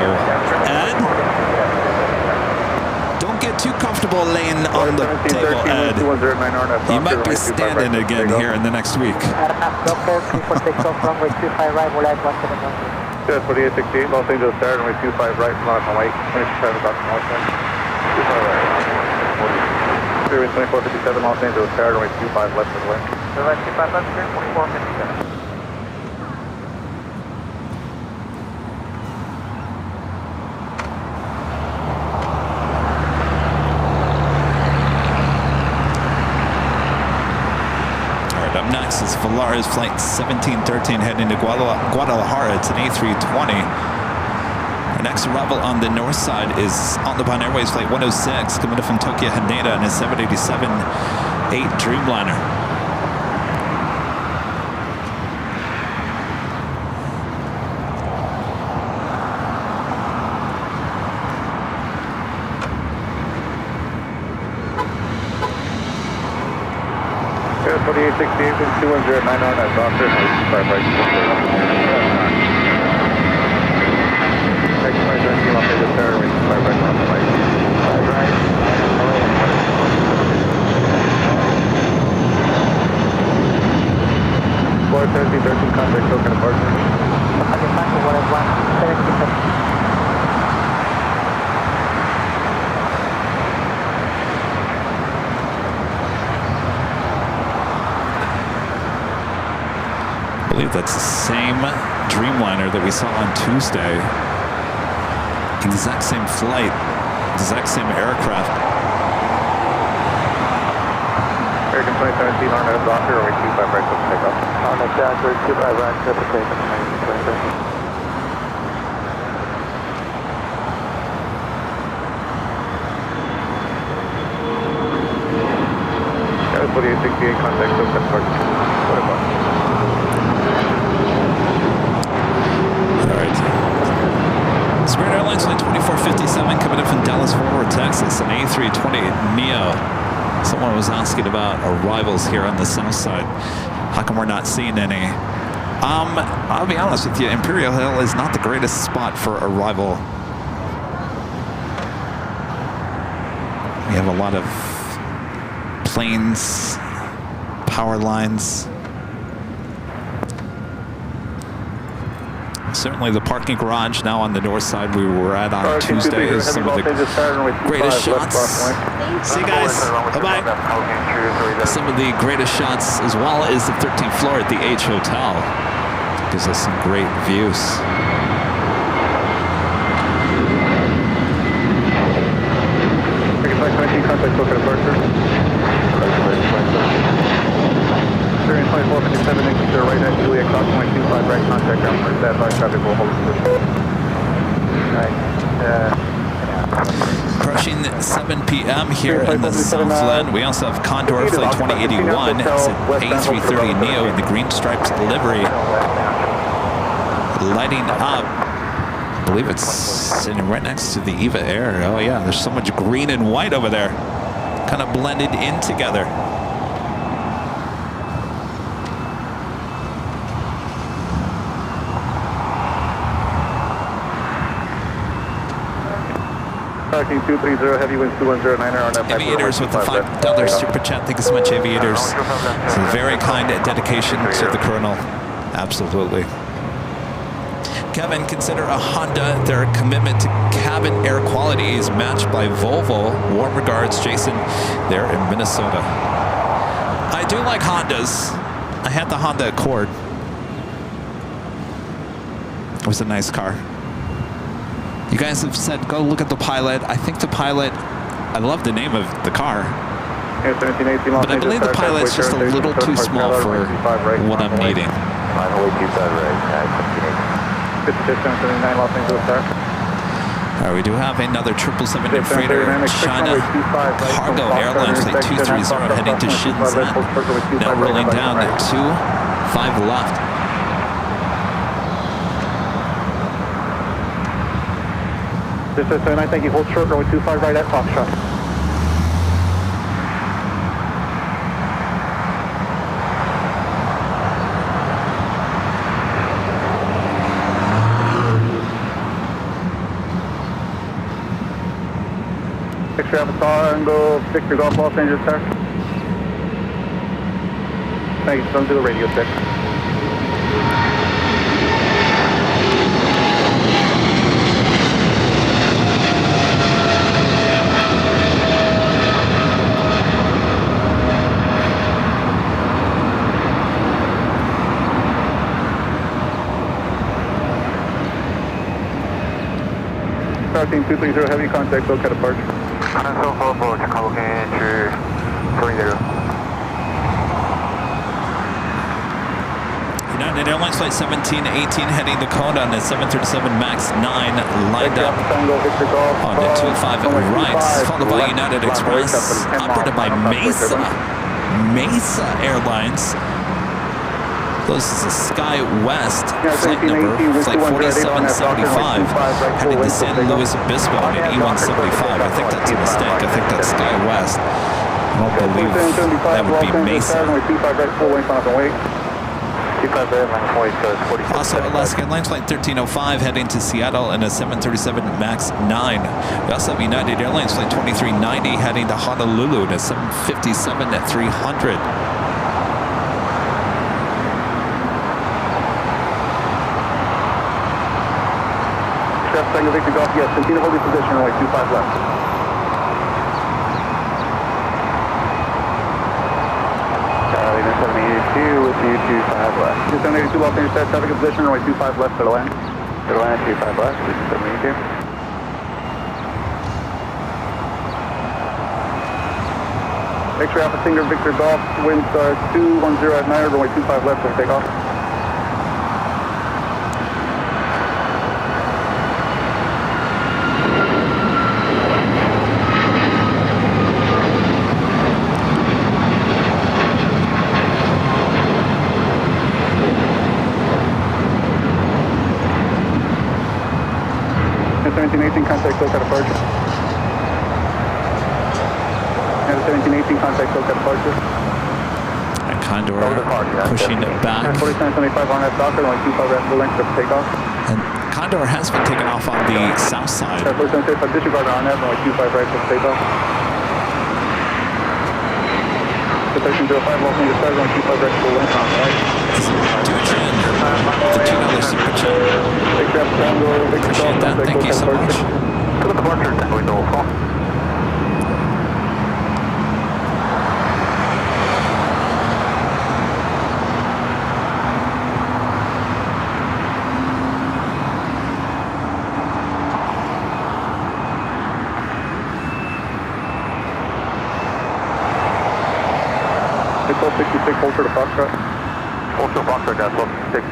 Ed, don't get too comfortable laying on the table, Ed. You might be standing again here in the next week. Good, 4868, Los Angeles, Star, runway 25 right, from on White, 26 about the north end. 25 right. 2457, Los Angeles, Star, runway 25 left of the way. 25 left, 2457. Next is Volaris Flight 1713 heading to Guadalajara. It's an A320. Our next arrival on the north side is On the Nippon Airways Flight 106 coming in from Tokyo Haneda and a 787-8 Dreamliner. Good, 4868, 2109 on that doctor, 25 right. Next flight, 19 Los Angeles, Star, runway 25 right, on the White. 5 right. 41713, contact token departure. I believe that's the same Dreamliner that we saw on Tuesday. Exact same flight, exact same aircraft. American Flight 17 on that doctor, runway 25 right, to takeoff. On the doctor, 25 right, to takeoff. Yeah, 4868, contact token departure. What about? Spirit Airlines Flight 2457 coming in from Dallas Fort Worth, Texas, an A320 Neo. Someone was asking about arrivals here on the south side. How come we're not seeing any? I'll be honest with you, Imperial Hill is not the greatest spot for arrival. We have a lot of planes, power lines. Certainly the parking garage now on the north side we were at on Tuesday is some of the greatest shots. See you guys. Bye-bye. Some of the greatest shots as well as the 13th floor at the H Hotel. Gives us some great views. Contact look at departure. 2457, Encoder right at Juliet, cross 125, right contact ground for that by traffic will hold position. Approaching 7 p.m. here in the Southland. We also have Condor Flight 2081. It's an A330 Neo in the green stripes livery. Lighting up. I believe it's sitting right next to the Eva Air. Oh yeah, there's so much green and white over there. Kind of blended in together. Parking 230, heavy winds 2109 on that. Aviators with the $5 super chat. Thank you so much, Aviators. It's a very kind dedication to the Colonel. Absolutely. Kevin, consider a Honda. Their commitment to cabin air quality is matched by Volvo. Warm regards, Jason, there in Minnesota. I do like Hondas. I had the Honda Accord. It was a nice car. You guys have said, go look at the Pilot. I think the Pilot, I love the name of the car. But I believe the Pilot's just a little too small for what I'm needing. All right, we do have another 777 freighter, China Cargo Airlines Flight 230 heading to Shenzhen. Now rolling down at 5 left. This is 79, thank you. Hold short, runway 25 right at Foxtrot. X-ray Alpha Tango, Victor Golf, Los Angeles, sir. Thank you, don't do the radio check. Team 230, heavy contact, look at departure. United Airlines Flight 1718 heading to Condor on the 737 MAX 9 lined up on the 25 rights, followed by United Express, operated by Mesa Airlines. This is a Sky West flight number, flight 4775, heading to San Luis Obispo on an E175. I think that's a mistake. I think that's Sky West. I don't believe that would be Mesa. Also, Alaska Airlines Flight 1305 heading to Seattle in a 737 MAX 9. We also have United Airlines Flight 2390 heading to Honolulu in a 757-300. Tango Victor Golf, yes, continue holding position, runway 25 left. Charlie, 782 with you, 25 left. 782 Los Angeles, traffic in position, runway 25 left to the land. To the land, 25 left, 782. X-ray Alpha Singer Victor Golf, winds 210 at 9, runway 25 left for takeoff. Contact look at departure. And 1718 contact look at departure. And Condor pushing it back. 4775 on that Docker, only 25 left full length of takeoff. And Condor has been taken off on the south side. 4775 disregard on that, only 25 right for takeoff. 1305 Los Angeles, only 25 right full length on right. Dujan, the $2 super chat. Appreciate that. Thank you so much. To the departure, Tango Golf. Control 66, hold for the Foxtrot. Hold for Foxtrot, gas 66.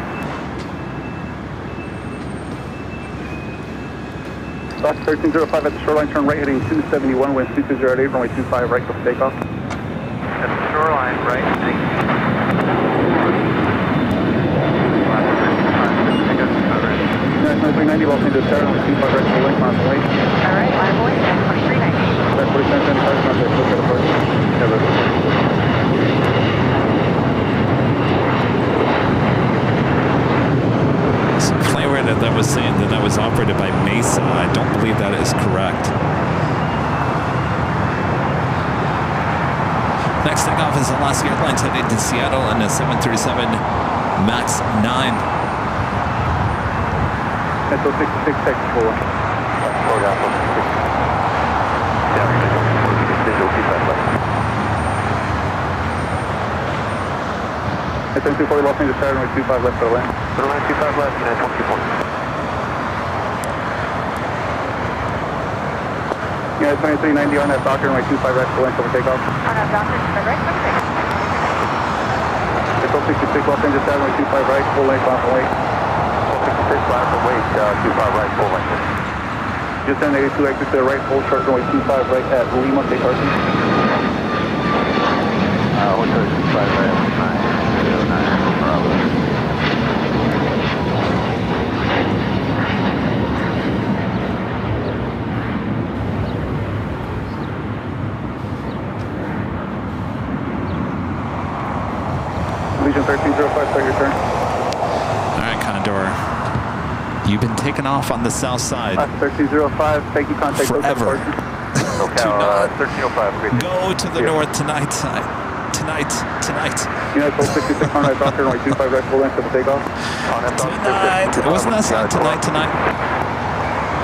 Fox 1305 at the shoreline, turn right heading 271, wind 2208, runway 25 right for takeoff. At the shoreline, right heading. Nice, 390, lost into the tower, runway 25 right for link, on the way. All right, line of link, 2390. That's 4775, contact, look at the first. Some flavor that was saying that was operated by Mesa. I don't believe that is correct. Next takeoff is Alaska Airlines headed to Seattle and a 737 MAX 9. That's 66, text 4. It's 240 Los Angeles Tower, runway 25 left for the land. Runway 25 left, United 24. Yeah, 2390 on that Doctor, runway 25 right for land for takeoff. On that Doctor, right, It's 66 Los Angeles Tower, runway 25 right, full length on the way. 66 left and wait, 25 right, full length. Just then 82 exit to the right, full short, runway 25 right at Lima, take Carson. Hotel 25 right, 909, no problem. Legion 1305, start your turn. All right, Condor. You've been taken off on the south side. 1305, thank you, contact. Forever. Okay, 1305, great. Go to the north tonight. Tonight. United 1266 on that Doctor, runway 25 right, full length for the takeoff. Tonight. Wasn't that song Tonight?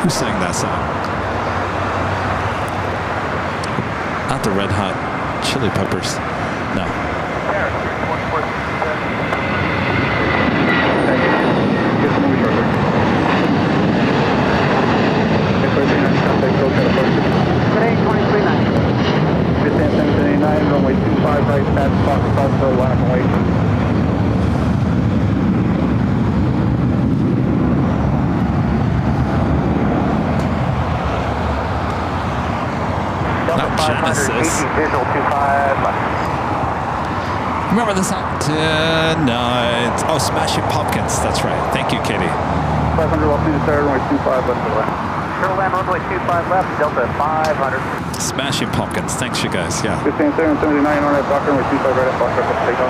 Who sang that song? Not the Red Hot Chili Peppers. No. Get the movie shortly. Contact, go to the first. Today, 2390. Distance 789, runway 25 right, past Fox, South Carolina, from way. Genesis. Visual 25 left. Remember the song? Tonight. Oh, Smashing Pumpkins. That's right. Thank you, Katie. 500 Los Angeles Tower, runway 25 left for the left. Shoreline runway 25 left, Delta 500. Smashing Pumpkins. Thanks, you guys. Yeah. Distance 779 on that Doctor, runway 25 right at Fox, right for takeoff.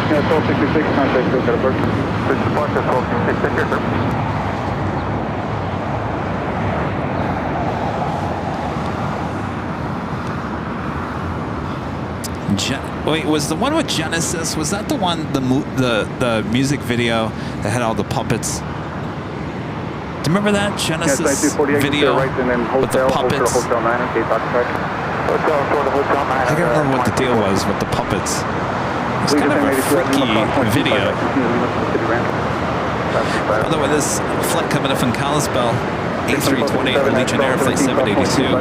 Yeah, 1266, contact, go to the first. Bridge departure 1266, here, sir. Wait, was the one with Genesis? Was that the one, the music video that had all the puppets? Do you remember that Genesis video right, and then hotel, with the puppets? Hotel 9, okay, occupied. Hotel, sort of Hotel 9. I can't remember what the deal was with the puppets. It's kind of a freaky video. By the way, this flight coming up from Kalispell, A320 Legion Air Flight 782.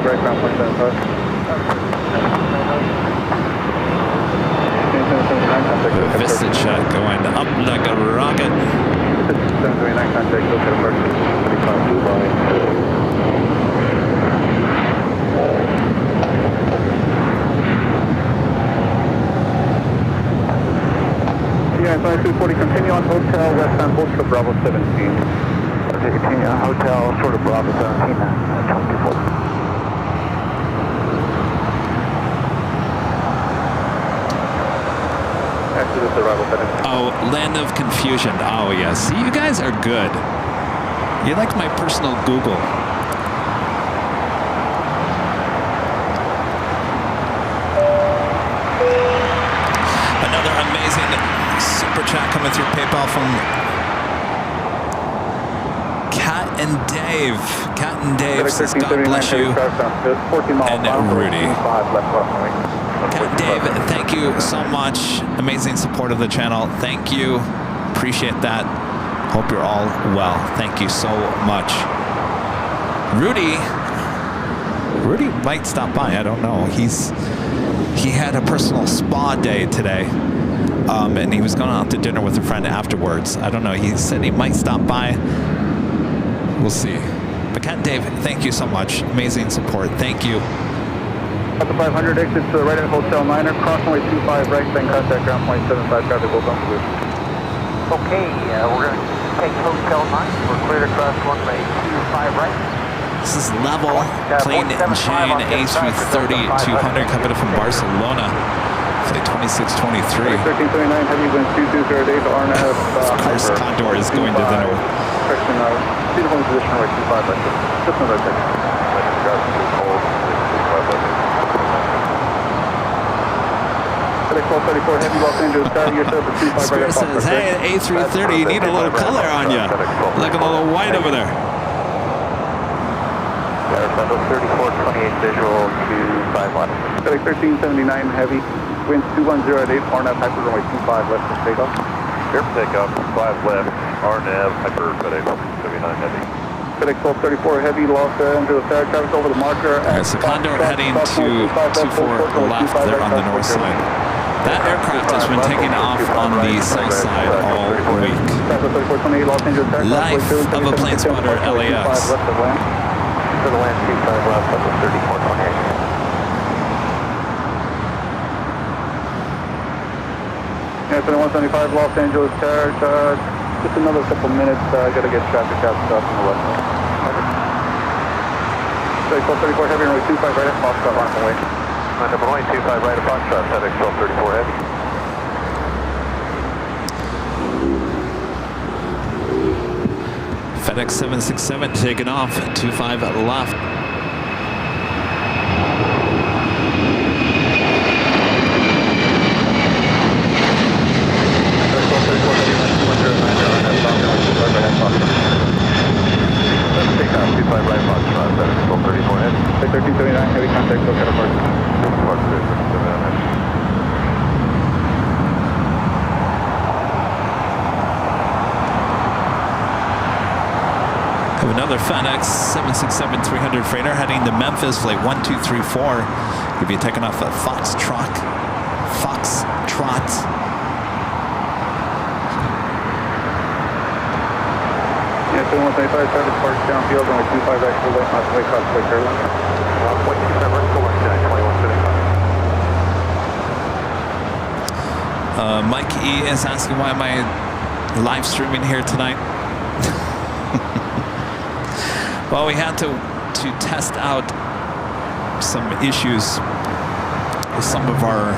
Vista check going up like a rocket. 739 contact, go to the first. 35 Dubai. Yeah, 240, continue on Hotel Westbound, hold for Bravo 17. Okay, continue on Hotel, sort of Bravo 17, 24. After this arrival, Land of confusion. Oh, yeah. See, you guys are good. You're like my personal Google. Another amazing super chat coming through PayPal from Cat and Dave. Cat and Dave says, God bless you. And Rudy. Cat Dave, thank you so much. Amazing support of the channel. Thank you. Appreciate that. Hope you're all well. Thank you so much. Rudy might stop by. I don't know. He had a personal spa day today. And he was going out to dinner with a friend afterwards. I don't know. He said he might stop by. We'll see. But Cat Dave, thank you so much. Amazing support. Thank you. At the 500 exit to the right at Hotel Niner, cross runway 25 right, then contact ground point 75, traffic will come through. Okay, we're going to take Hotel 9. We're clear to cross runway 25 right. This is level Plane Jockey A330 200 coming from Barcelona. Flight 2623. 1329, heavy winds 2208 to RNF. Of course, Condor is going to the north. Correction, suitable position right 25 right. Just another second. Spirit says, hey, A330, you need a little color on you. Looking a little white over there. Level 3428 visual to 51. FedEx 1379 heavy, winds 2108, RNAV hyper runway 25 left for takeoff. Clear for takeoff, 5 left, RNAV, hyper FedEx 79 heavy. FedEx 1234 heavy, Los Angeles Air, traffic over the marker. All right, so Condor heading to 24 left there on the north side. That aircraft has been taking off on the south side all week. Life of a plane spotter, LAX. To the land 25 left, level 3428. Yeah, 175 Los Angeles Tower, just another couple minutes, I gotta get traffic out stuff on the west side. FedEx 1234 heavy, runway 25 right at Foxtrot on the way. Runway 25 right at Foxtrot, FedEx 1234 heavy. FedEx 767 taking off, 25 left. Takeoff, 25 right, Foxtrot, FedEx 1234 heavy. 1379 heavy contact, look at a Another FedEx 767-300 freighter heading to Memphis, flight 1234. You'll be taking off at Foxtrot. Yeah, 175 traffic park downfield, runway 25 right to the left, not way across the Airline. 127 vertical, 2175. Mike E is asking why am I live streaming here tonight? Well, we had to test out some issues with some of our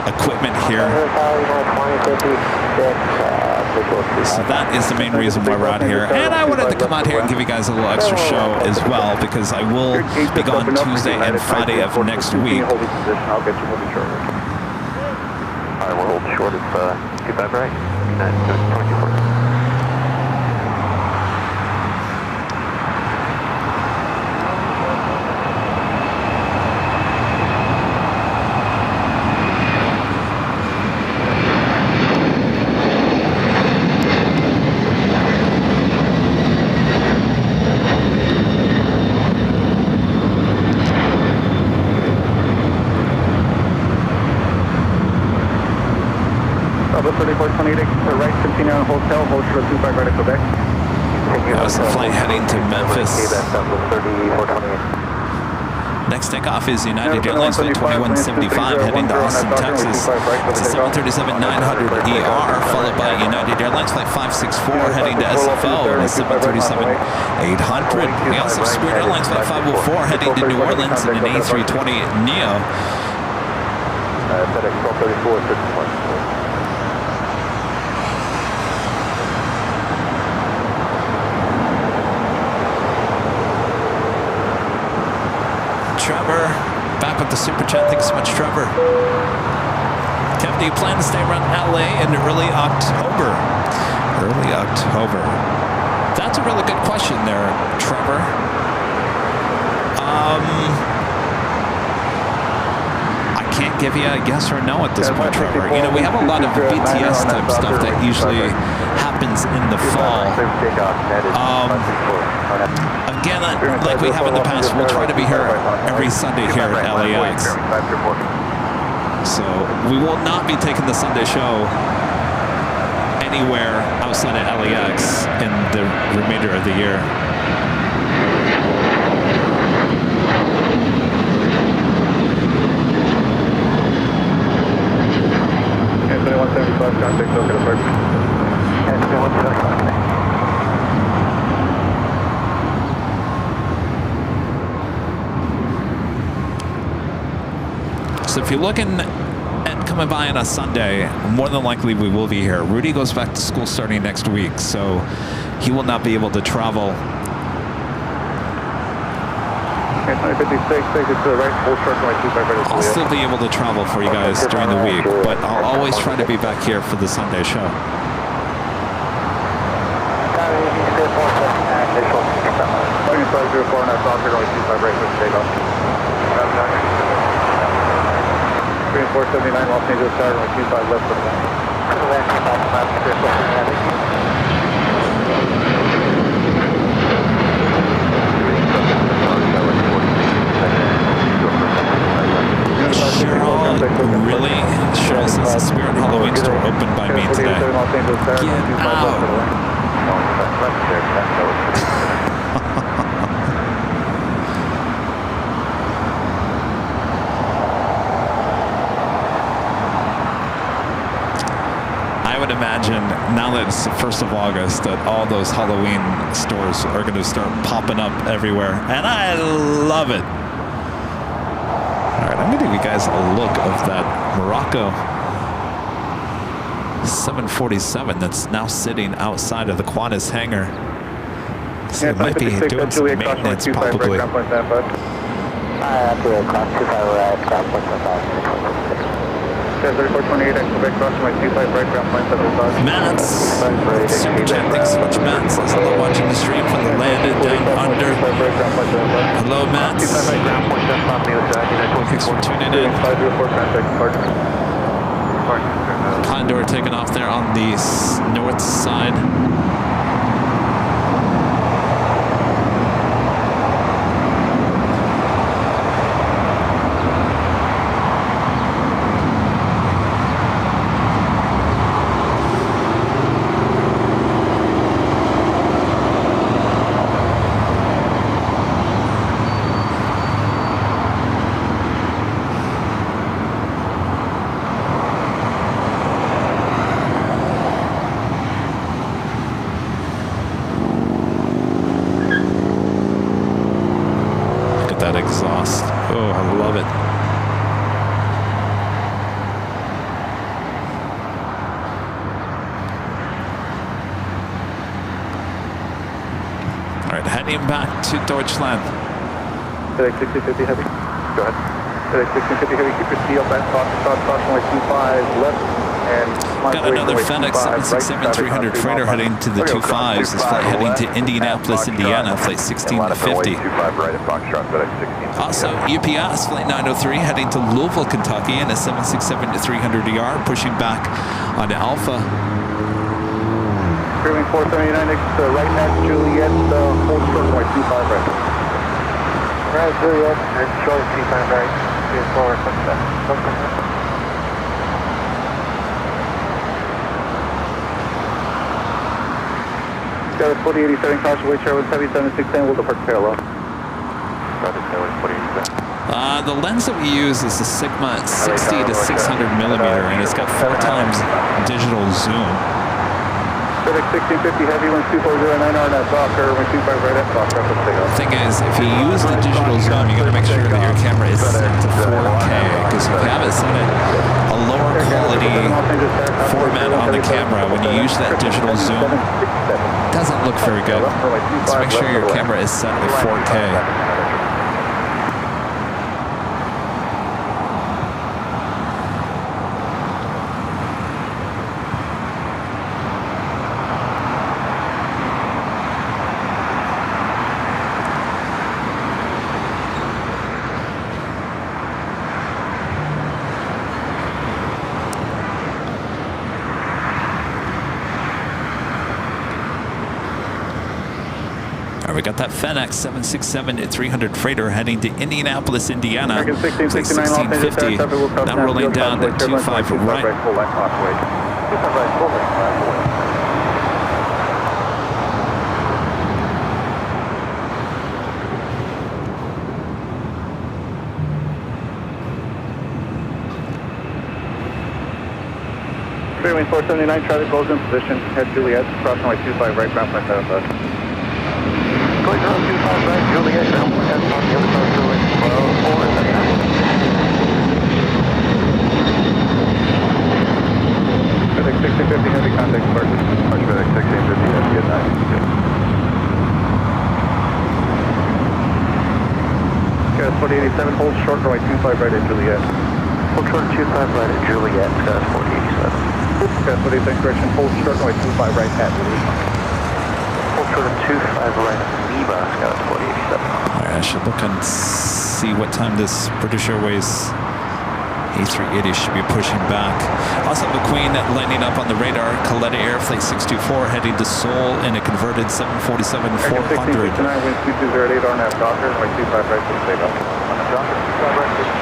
equipment here. So that is the main reason why we're out here. And I wanted to come out here and give you guys a little extra show as well, because I will be gone Tuesday and Friday of next week. I'll get you moving shortly. All right, we're holding short of 25 right. 24. Bravo 3428 to right, continue on hotel, hold short 25 right at Quebec. That was the flight heading to Memphis. Next takeoff is United Airlines flight 2175 heading to Austin, Texas. It's a 737-900ER, followed by United Airlines flight 564 heading to SFO, and a 737-800. We also have Spirit Airlines flight 504 heading to New Orleans in an A320 Neo. FedEx 1234, 61. Trevor, back with the super chat. Thanks so much, Trevor. Kevin, do you plan to stay around LA in early October? Early October. That's a really good question there, Trevor. I can't give you a yes or no at this point, Trevor. You know, we have a lot of BTS type stuff that usually happens in the fall. Again, like we have in the past, we'll try to be here every Sunday here at LAX. So we will not be taking the Sunday show anywhere outside of LAX in the remainder of the year. Okay, 175, contact over the first. So if you're looking at coming by on a Sunday, more than likely we will be here. Rudy goes back to school starting next week, so he will not be able to travel. Okay, 956, take it to the right, full short right, 25 right. I'll still be able to travel for you guys during the week, but I'll always try to be back here for the Sunday show. 504 and that's off, you're going 25 right with takeoff. 479 Los Angeles Tower, going 25 left for the line. Cheryl, really? Cheryl says the Spirit Halloween store opened by me today. Get out! I would imagine now that it's the 1st of August that all those Halloween stores are going to start popping up everywhere, and I love it. All right, I'm going to give you guys a look of that Morocco 747 that's now sitting outside of the Qantas hangar. So it might be doing some maintenance probably. Mats, super chat, thanks so much, Mats. Hello, watching the stream from the landed down under. Hello, Mats. Thanks for tuning in. Condor taking off there on the north side. Exhaust. Oh, I love it. All right, heading back to Deutschland. FedEx 1650 heavy. Go ahead. FedEx 1650 heavy, keep your seal back, approximately 25 left. And got another FedEx 767-300 freighter heading to the 25s. This flight heading to Indianapolis, Indiana, flight 1650. Also, UPS flight 903 heading to Louisville, Kentucky, in a 767-300ER, pushing back onto Alpha. Cruising 479 next to right at Juliet, full short right, 25 right. Right, Juliet, and short 25 right. Forward, got a 4087 caution, weight share with heavy 769, will depart parallel. The lens that we use is the Sigma 60 to 600 millimeter, and it's got 4 times digital zoom. FedEx 1650 heavy, 12409 RNS Oscar, 125 right at Oscar. The thing is, if you use the digital zoom, you got to make sure that your camera is set to 4K, because if you have it set at a lower quality format on the camera, when you use that digital zoom, it doesn't look very good. So make sure your camera is set at 4K. right, we got that FedEx 767-300 freighter heading to Indianapolis, Indiana. American 1669, 1650. Now rolling down to 25 right. Full length crossway. 25 right, full length crossway. Freeway 479, traffic goes in position. Head Juliet, crossing right 25 right, ground point 7 bus. Going around 25 right, Juliet, ground point 7 on the other side of the way. 12, 4, FedEx 1650, heavy contact departure. March FedEx 1650 heavy at 9. Gas 4087, hold short right 25 right at Juliet. Hold short 25 right at Juliet, Gas 4087. Gas 48, correction, hold short right 25 right at Juliet. Hold short of 25 right at Lima, Gas 4087. All right, I should look and see what time this British Airways A380 should be pushing back. Also, McQueen landing up on the radar. Coletta Air Flight 624 heading to Seoul in a converted 747-400. 1669, wind 2208 on that Docker, right 25 right to the takeoff. On the Docker, 25 right to the takeoff.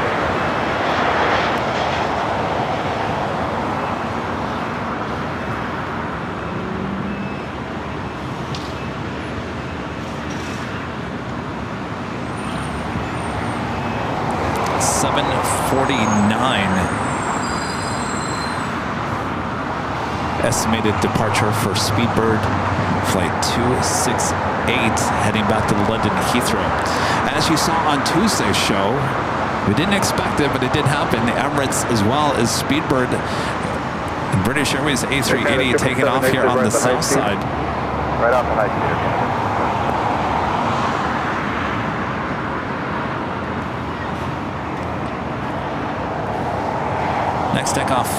Estimated departure for Speedbird flight 268 heading back to London Heathrow. As you saw on Tuesday's show, we didn't expect it, but it did happen. The Emirates as well as Speedbird and British Airways A380 taking off here on the south side. Right off the high speed. Next takeoff,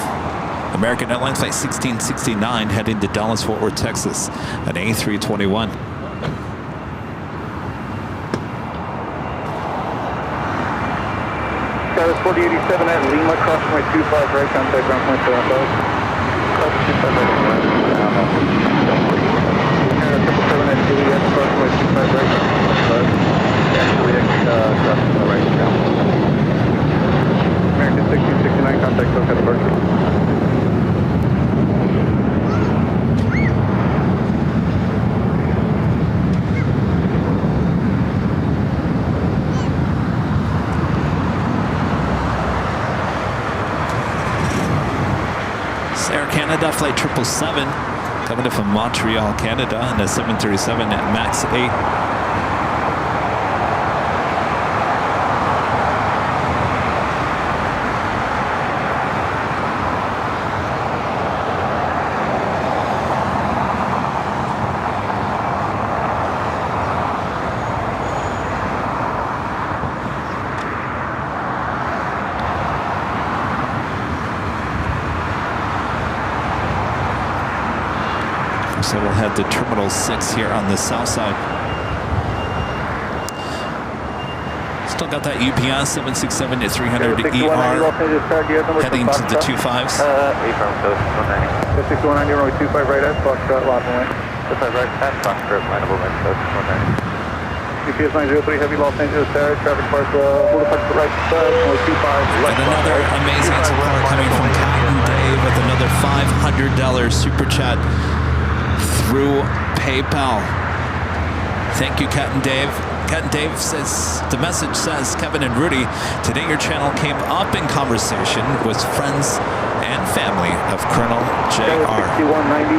American Airlines Flight 1669 heading to Dallas, Fort Worth, Texas, an A321. Got 4087 at Lima, crossing right 25 right, contact ground point 7 above. Crossing 25 right, 777 at Juliet, crossing right 25 right, ground point 7 above. Yeah, Juliet, crossing the right ground. American 1669, contact SoCal departure. Air Canada Flight 777 coming in from Montreal, Canada, and a 737 at MAX 8. So we'll head to Terminal 6 here on the south side. Still got that UPS 767-300 ER heading to the 25s. Affirmative, 6190, runway 25 right at Foxtrot, lock and wind. 25 right at Foxtrot, lineable wind, so 190. UPS 903, heavy Los Angeles Tower, traffic park, hold the park right, runway 25. And another amazing support coming from Captain Dave with another $500 super chat through PayPal. Thank you, Captain Dave. Captain Dave says, the message says, Kevin and Rudy, today your channel came up in conversation with friends and family of Colonel J.R. 6190,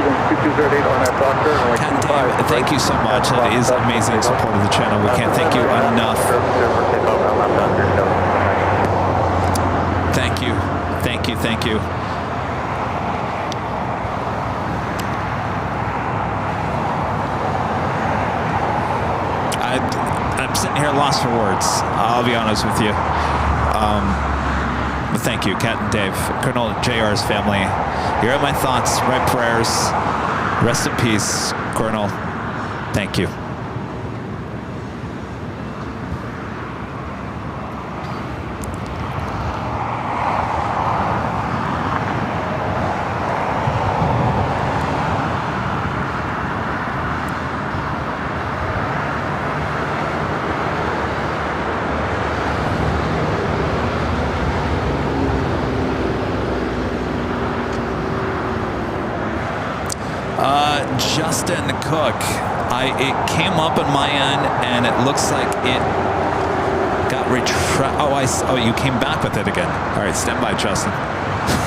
2208 on that Doctor. Captain Dave, thank you so much. That is amazing support of the channel. We can't thank you enough. Thank you. Thank you. Thank you. I'm sitting here lost for words. I'll be honest with you. But thank you, Captain Dave, Colonel JR's family. You're in my thoughts, my prayers. Rest in peace, Colonel. Thank you. Justin Cook. It came up on my end, and it looks like it got oh, you came back with it again. All right, stand by, Justin.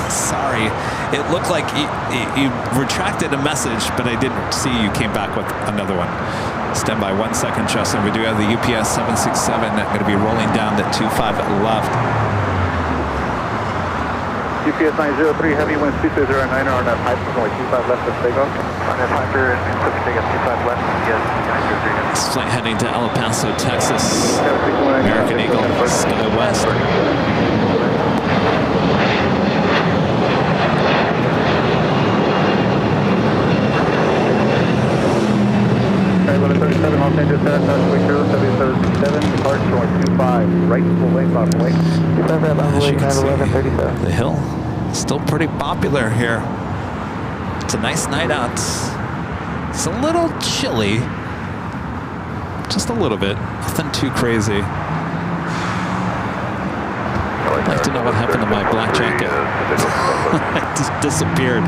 Sorry. It looked like you retracted a message, but I didn't see you came back with another one. Stand by 1 second, Justin. We do have the UPS 767 going to be rolling down at 25 left. UPS 903 heavy, wind speed 209 on that pipe, only 25 left of takeoff. On that Piper and Pacific at 25 left, yes, 903. This flight heading to El Paso, Texas. American Eagle, Sky West. Okay, 1137, Los Angeles, Touchway 0777, departure showing 25, right full length, off length. As you can see, the hill still pretty popular here. It's a nice night out. It's a little chilly, just a little bit, nothing too crazy. I'd like to know what happened to my black jacket. It just disappeared.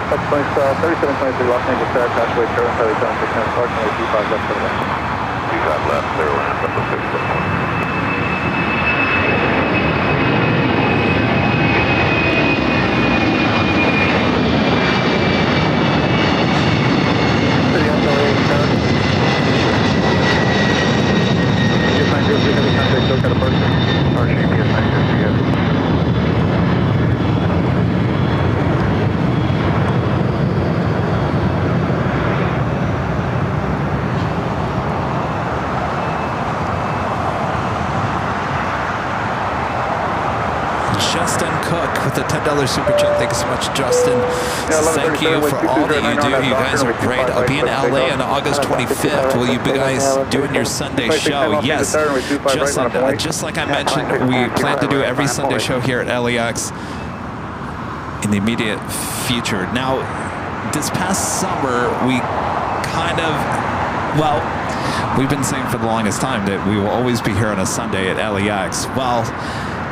That's 3723, Los Angeles, Touchway 0777, approximately 25 left of the left. 25 left, there was number 6. Justin Cook with the $10 super chat. Thank you so much, Justin. Thank you for all that you do. You guys are great. I'll be in LA on August 25th. Will you guys doing your Sunday show? Yes, Justin. Just like I mentioned, we plan to do every Sunday show here at LAX in the immediate future. Now, this past summer, we kind of, well, we've been saying for the longest time that we will always be here on a Sunday at LAX. Well,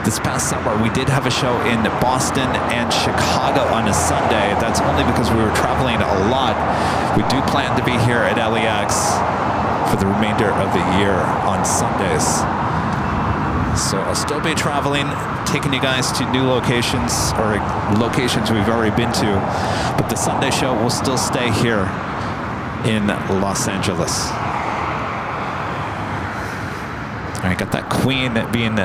this past summer, we did have a show in Boston and Chicago on a Sunday. That's only because we were traveling a lot. We do plan to be here at LAX for the remainder of the year on Sundays. So I'll still be traveling, taking you guys to new locations or locations we've already been to. But the Sunday show will still stay here in Los Angeles. All right, got that Queen being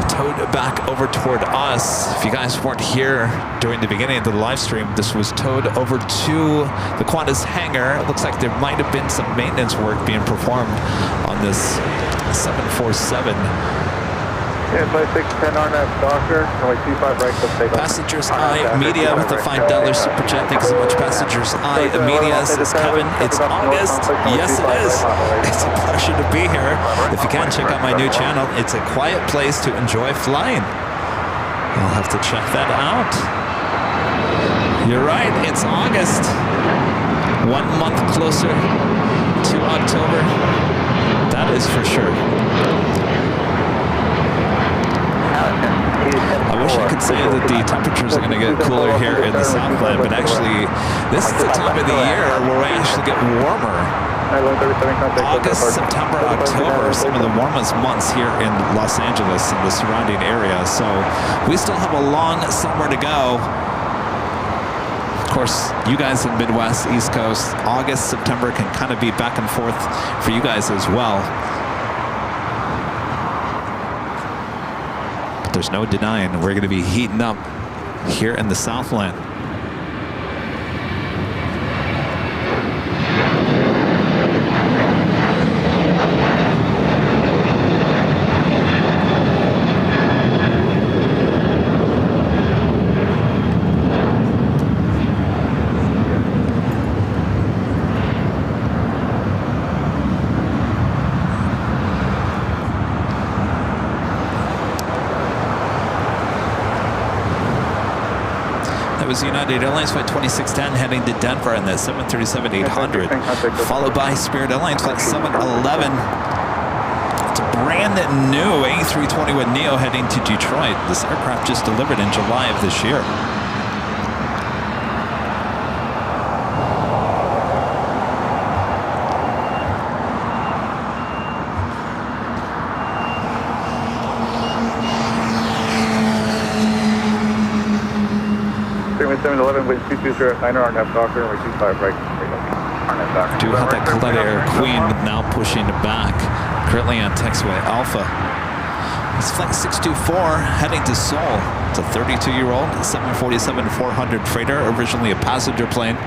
towed back over toward us. If you guys weren't here during the beginning of the live stream, this was towed over to the Qantas hangar. It looks like there might have been some maintenance work being performed on this 747. Yeah, flight 610 on that Doctor, only 25 right to takeoff. Passengers Eye Media with the $5 super chat. Thank you so much, Passengers Eye Media. Says Kevin, it's August. Yes, it is. It's a pleasure to be here. If you can, check out my new channel. It's a quiet place to enjoy flying. I'll have to check that out. You're right, it's August. 1 month closer to October. That is for sure. I wish I could say that the temperatures are going to get cooler here in the Southland, but actually, this is the time of the year where we actually get warmer. August, September, October are some of the warmest months here in Los Angeles and the surrounding area, so we still have a long summer to go. Of course, you guys in Midwest, East Coast, August, September can kind of be back and forth for you guys as well. There's no denying we're going to be heating up here in the Southland. Was United Airlines flight 2610 heading to Denver in the 737-800, followed by Spirit Airlines flight 711. It's a brand new A320 with Neo heading to Detroit. This aircraft just delivered in July of this year. 2711 with 220 signer on F Doctor and 25 right. Do have that Condor Air Queen now pushing back. Currently on taxiway Alpha. It's flight 624 heading to Seoul. It's a 32-year-old 747-400 freighter, originally a passenger plane.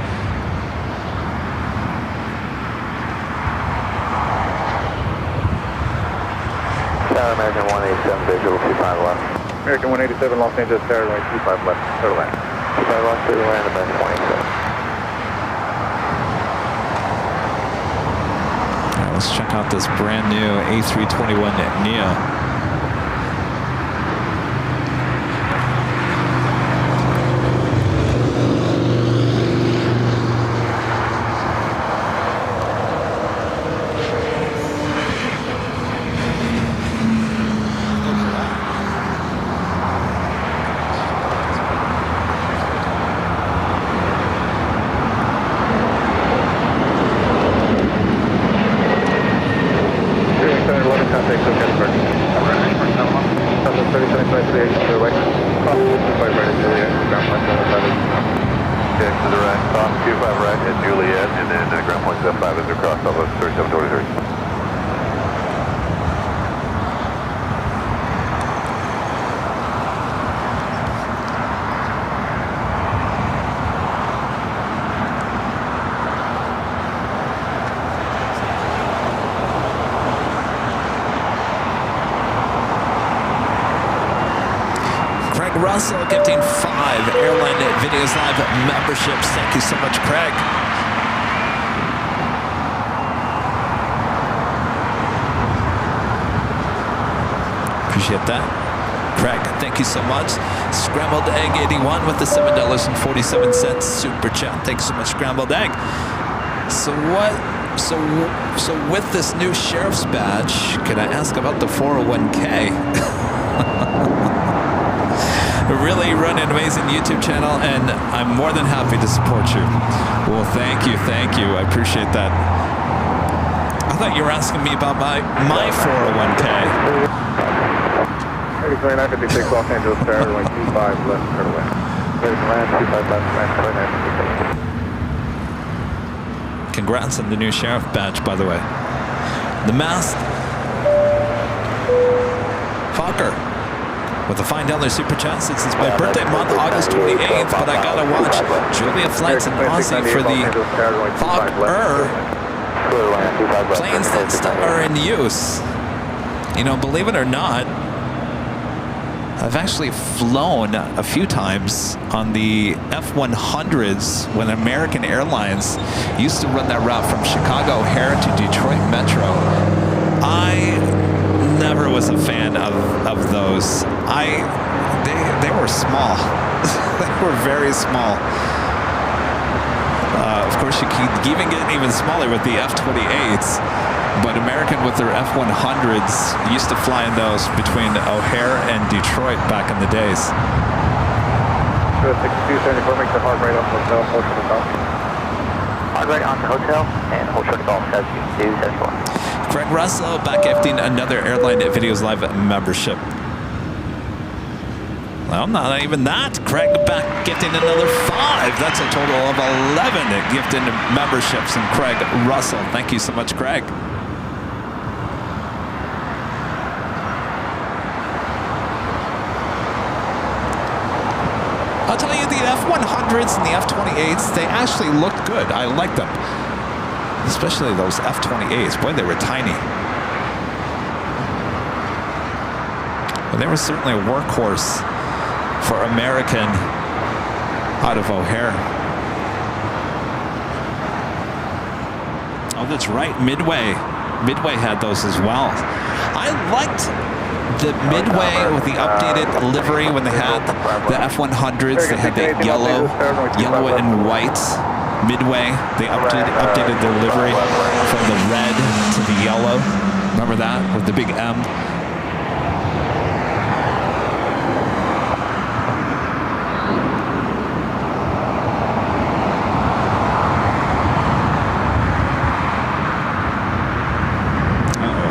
American 187 visual 25 left. American 187 Los Angeles Tower runway 25 left. Clear to land. 25 left, clear to land, American 187. Let's check out this brand new A321 Neo. Russell gifting 5 Airline Videos Live memberships. Thank you so much, Craig. Appreciate that. Craig, thank you so much. Scrambled Egg 81 with the $7.47 super chat. Thanks so much, Scrambled Egg. So with this new sheriff's badge, can I ask about the 401k? Really run an amazing YouTube channel, and I'm more than happy to support you. Well, thank you. I appreciate that. I thought you were asking me about my 401k. 3956 Los Angeles Tower, runway 25 left, clear to land. Clear to land, 25 left, land. Congrats on the new sheriff badge, by the way. The masked Fokker with a $5 super chat since it's my birthday month, August 28th, but I gotta watch Julia flights in Aussie for the Fokker planes that still are in use. You know, believe it or not, I've actually flown a few times on the F-100s when American Airlines used to run that route from Chicago O'Hare to Detroit Metro. I never was a fan of those. They were small. They were very small. Of course, you keep even getting even smaller with the F-28s, but American with their F-100s used to fly in those between O'Hare and Detroit back in the days. 6274, make the hard right on hotel, hold short golf. Hard right on hotel, and hold short golf, says you, says 4. Craig Russell back gifting another Airline Videos Live membership. Well, not even that. Craig back gifting another 5. That's a total of 11 gifted memberships. And Craig Russell, thank you so much, Craig. I'll tell you, the F-100s and the F-28s, they actually look good. I like them. Especially those F-28s. Boy, they were tiny. But they were certainly a workhorse for American out of O'Hare. Oh, that's right, Midway. Midway had those as well. I liked the Midway with the updated livery when they had the F-100s. They had the yellow and white Midway. They updated their livery from the red to the yellow. Remember that with the big M?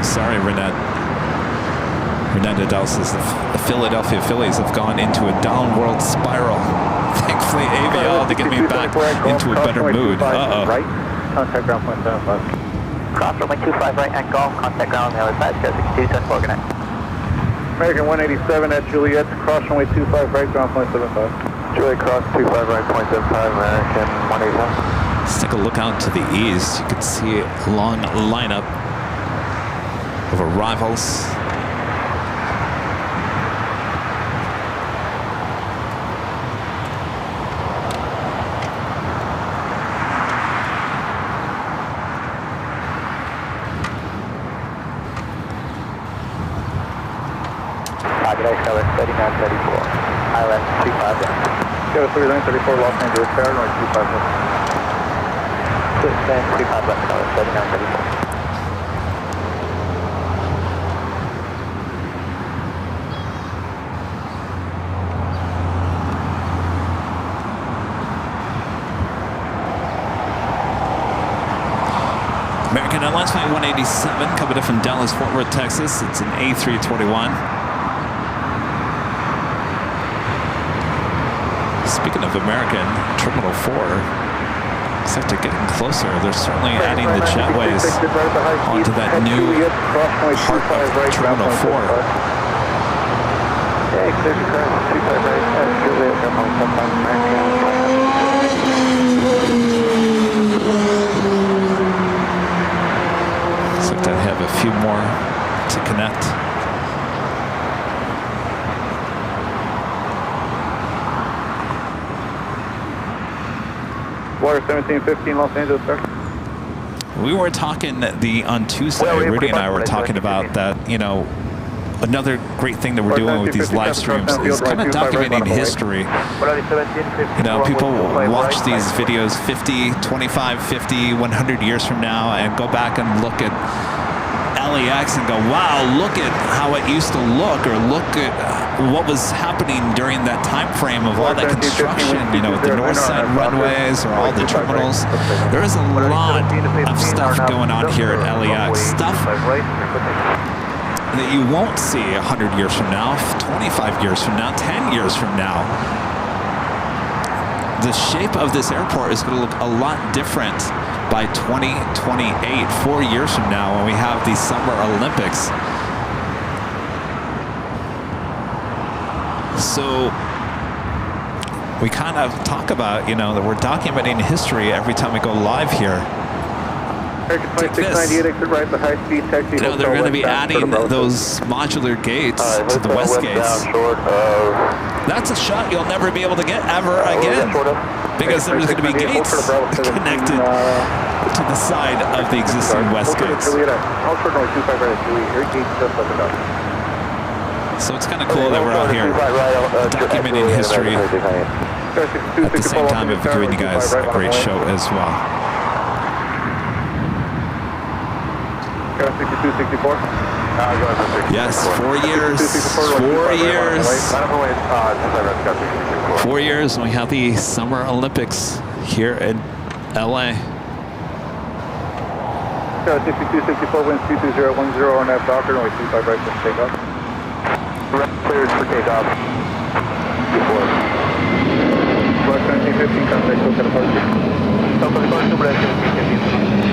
Sorry, Renette. Renette Adele says the Philadelphia Phillies have gone into a downward spiral. Thank hopefully AVL to get me back into a better mood. Uh-oh. Right, contact ground point 75. Cross runway 25 right at golf, contact ground on the other side, 062, 10 4, good night. American 187 at Juliet, cross runway 25 right, ground point 75. Juliet cross 25 right, point 75, American 187. Let's take a look out to the east. You can see a long lineup of arrivals. Paradise Color 3934, ILS 25 down. Go 3934 Los Angeles, Airline 25 left. Split stand 25 left color 3934. American Airlines Flight 187 coming in from Dallas, Fort Worth, Texas. It's an A321. Speaking of American, Terminal 4 looks like they're getting closer. They're certainly adding the jetways onto that new heart of Terminal 4. Yeah, clear to cross 25 right, Juliet, airport 75, American. Looks like they have a few more to connect. Water 1715 Los Angeles, sir. We were talking on Tuesday, Rudy and I were talking about that, you know, another great thing that we're doing with these live streams is kind of documenting history. You know, people watch these videos 50, 25, 50, 100 years from now and go back and look at LAX and go, wow, look at how it used to look, or look at what was happening during that time frame of all that construction, you know, with the north side runways or all the terminals. There is a lot of stuff going on here at LAX. Stuff that you won't see 100 years from now, 25 years from now, 10 years from now. The shape of this airport is going to look a lot different by 2028, 4 years from now, when we have the Summer Olympics. So we kind of talk about, you know, that we're documenting history every time we go live here. Take this. You know, they're going to be adding those modular gates to the west gates. That's a shot you'll never be able to get ever again, because there's going to be gates connected to the side of the existing west gates. So it's kind of cool that we're out here documenting history at the same time of giving you guys a great show as well. 6264. Yes, 4 years. 4 years. 4 years, and we have the Summer Olympics here in LA. 6264, winds 22010 on that Docker, only 25 right for takeoff. Cleared for takeoff. West 1715, contact Coca departure. Coca departure, West 1715.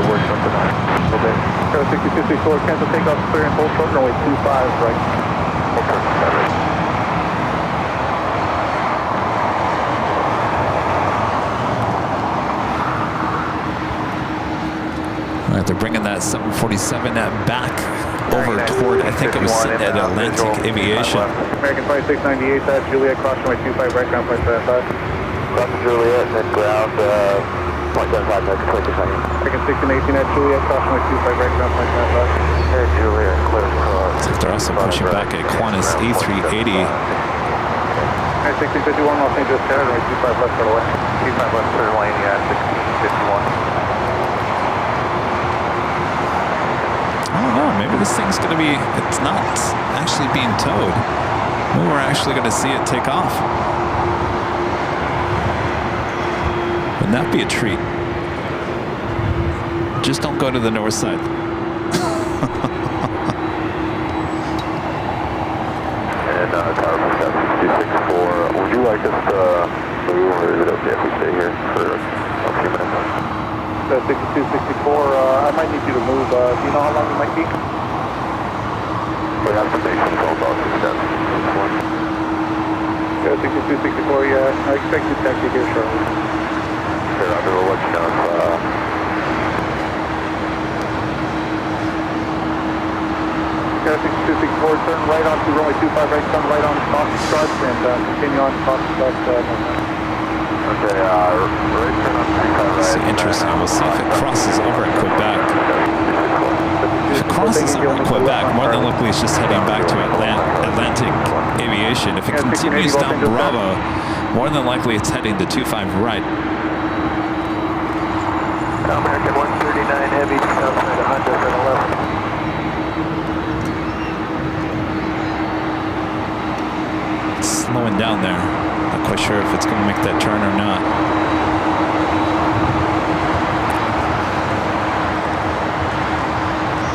Works up to 9. Okay. 6264, cancel takeoff, clear and hold short runway 25 right. Hold short, right. All right, they're bringing that 747 back over toward, I think it was sitting at Atlantic Aviation. American 5698, that's Juliet, cross runway 25 right, ground point 75. Cross Juliet, and then ground, point 75, next 20 seconds. American 1618 at Juliet, cross runway 25 right, ground point 75. Hey, Juliet, clear cross. So they're also pushing back a Qantas A380. 1651, Los Angeles, runway 25 left, for the way. 25 left, clear lane, yeah, 1651. I don't know, maybe this thing's going to be, it's not actually being towed. Maybe we're actually going to see it take off. Wouldn't that be a treat? Just don't go to the north side. you like us to move, or is it okay if we stay here for a few minutes? 6264, I might need you to move. Do you know how long you might be? We have to make some calls off instead. 6264, yeah, I expect you to taxi here shortly. Here, I'll let you know if, Yeah, 6264, turn right onto runway 25 right, turn right on Fox Struts and continue on Fox Struts. okay, right turn on 25 It's right. interesting. We'll see if it crosses over at Quebec. If it crosses over at Quebec, more than likely it's just heading back to Atlantic Aviation. If it continues down Bravo, more than likely it's heading to 25 right. American 139 Heavy, outside 111. Slowing down there. Not quite sure if it's going to make that turn or not.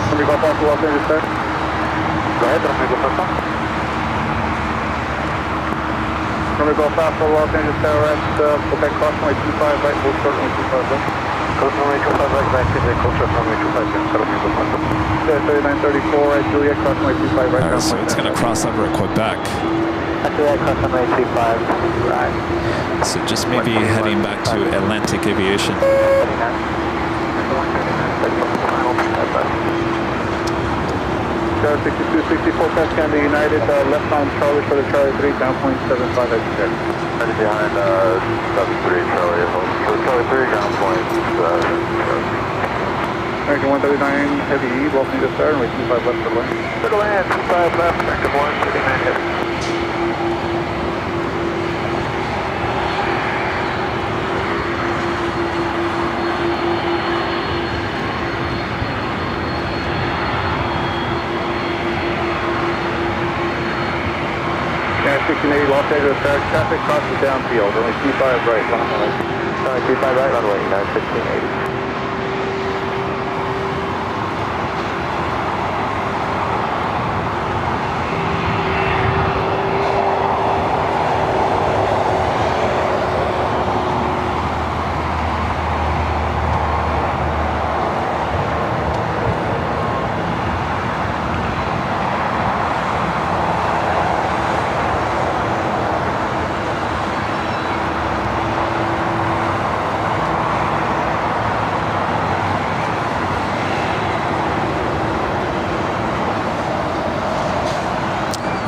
Can we go back to Los Angeles, sir? Go ahead, I'm going to go first. Can we go fast for Los Angeles Tower at Quebec crossway 25 right, full short runway 25 left? Coast runway 25 right, back to the coast runway 25 left. So let me go first. 3934 at Juliet crossway 25 right. Alright, so it's going to cross over at Quebec. After that, cross runway 35 right. So just maybe heading back to Atlantic Aviation. 6264 past Canada United, left on Charlie for the Charlie 3, down 0.75 at check. Right behind 73 Charlie. So Charlie 3, ground point. American 139 Heavy E, Los Angeles Tower, runway 25 left for land. To the land, 25 left, American 139 Heavy. Yeah, 1680 Los Angeles Tower, traffic crosses downfield, runway 25 right, runway 25 right, runway 1680.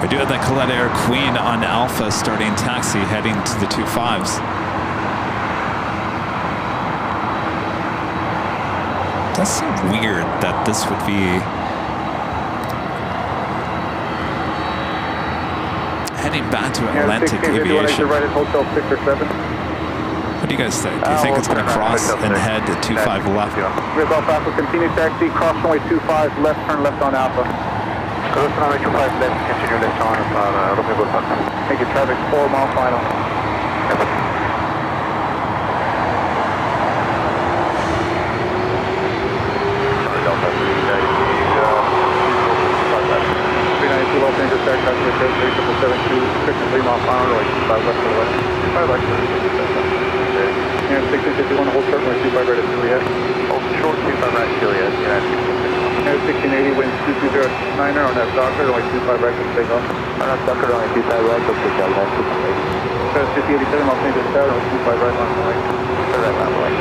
We do have the Colette Air Queen on Alpha starting taxi heading to the 25s. Does seem weird that this would be heading back to Atlantic Aviation. right at Hotel 6 or 7. What do you guys think? Do you think it's going to cross and head to 25 left? Rear Alpha Alpha, continue taxi, cross runway 25 left, turn left on Alpha. Coast runway 25 left, continue left on Romeo Golf. Make it traffic 4 mile final. Delta 392 Los Angeles Air Traffic 3772, restriction 3 mile final, runway 25 left to the west. 25 left to the west. And 1651, hold short, runway 25 right at Juliet. Hold short 25 right, Juliet. And 1680, wind 2209er on that Docker, runway 25 right to takeoff. On that Docker, runway 25 right, to takeoff, that's 1680. 5087 Los Angeles Tower, runway 25 right on the way. Right on the way,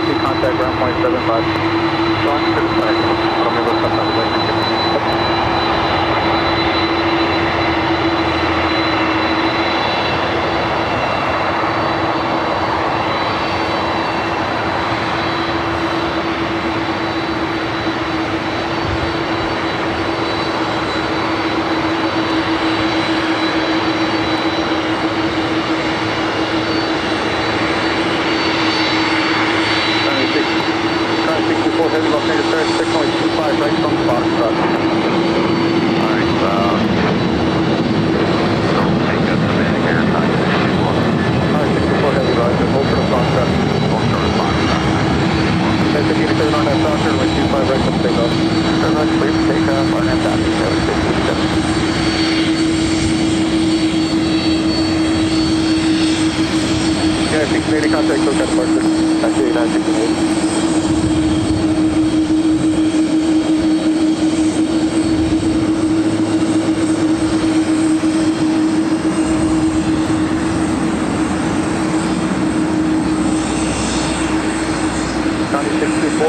Contact ground point 75. Romeo Golf, still got departure. Actually, 968.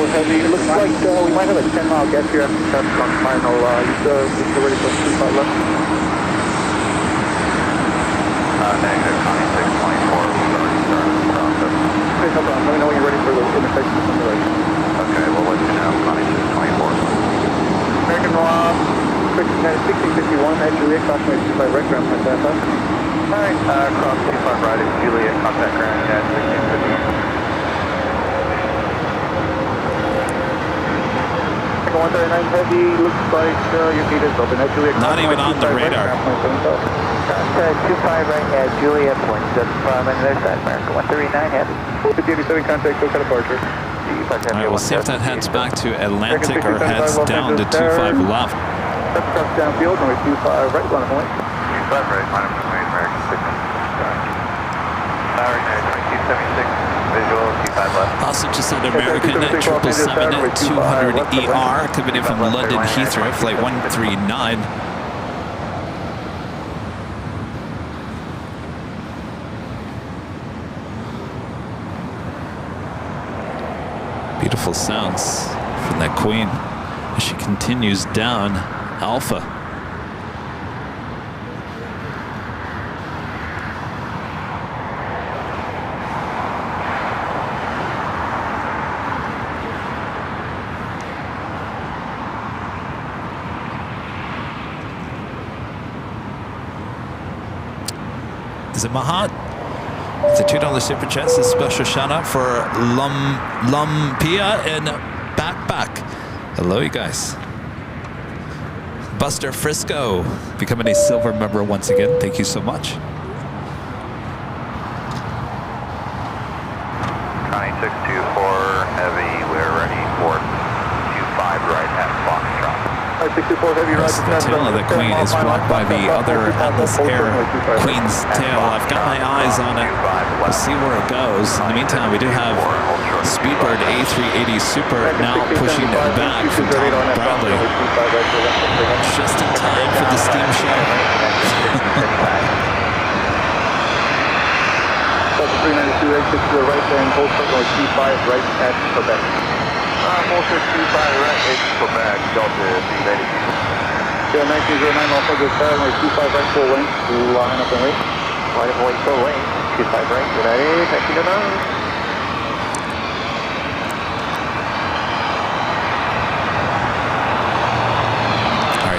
Heavy. It looks like we might have a 10-mile gap here after test on final. You still ready for 25 left? Negative, Connie 624. We've already started the process. Okay, no problem. Let me know when you're ready for the intersection of simulation. Okay, we'll let you know. Connie 624. American Law, 1651 at Juliet, cautionary 25 right ground, my bad. Alright, cross 25 right at Juliet, contact ground at 1651. 139 heavy, looks like your gate is open at Juliet. Not even on the radar. Contact 25 right at Juliet, point 75 on their side, America 139 heavy. 5087 contact, SoCal departure. All right, we'll see if that heads back to Atlantic or heads down to 25 left. That's cross downfield, runway 25 right, on the point. 25 right, minus American 6. Tower 276. Visual, 25 left. Also just an American 777-200ER coming in from London Heathrow, flight 139. Beautiful sounds from that Queen as she continues down Alpha. Is it Mahat? It's a $2 super chat. It's a special shout out for Lumpia and Backpack. Hello, you guys. Buster Frisco becoming a silver member once again. Thank you so much. Connie 624 heavy, we're ready for 25 right at Foxtrot. 624 heavy, Yes, the tail of the Queen is blocked by the other Atlas Air Queen's tail. I've got my eyes on it. We'll see where it goes. In the meantime, we do have Speedbird A380 Super now pushing it back from Tom Bradley. Just in time for the steam show. 392, exit to the right and hold circle 25 right at Quebec. Bullshit 25 right, it's Quebec, Delta 380. Yeah, 1909, also good start, 25 right, full length, line up and wait. Line up and wait, full lane, 25 right, United, taxi to 9.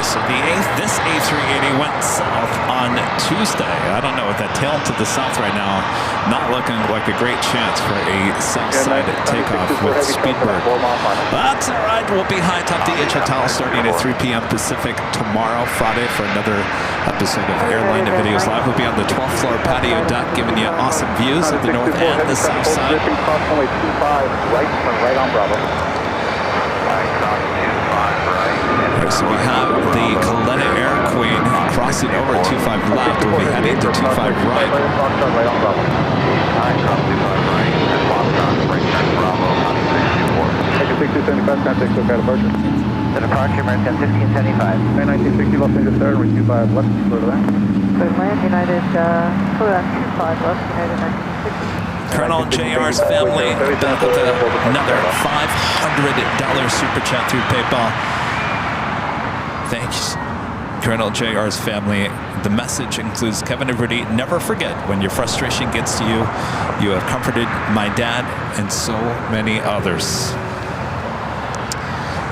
So this A380 went south on Tuesday. I don't know, with that tail to the south right now, not looking like a great chance for a south side takeoff with Speedbird. That's all right. We'll be high top the Hotel starting at 3 p.m. Pacific tomorrow, Friday, for another episode of Airline Videos Live. We'll be on the 12th floor patio deck, giving you awesome views of the north and the south side. Right on Bravo. So we have the Condor Air Queen crossing over 25 left. We'll be heading to 25 right. Alright, cross 25 right, and Foxtrot, right turn Bravo, Connie 624. 6275, contact SoCal departure. The departure, American 1675. 1960, Los Angeles start, runway 25 left, go to that. Good land, United, clear on 25 left, United 1960. Colonel JR's family back with another $500 super chat through PayPal. Thanks, Colonel JR's family. The message includes Kevin and Rudy. Never forget, when your frustration gets to you, you have comforted my dad and so many others.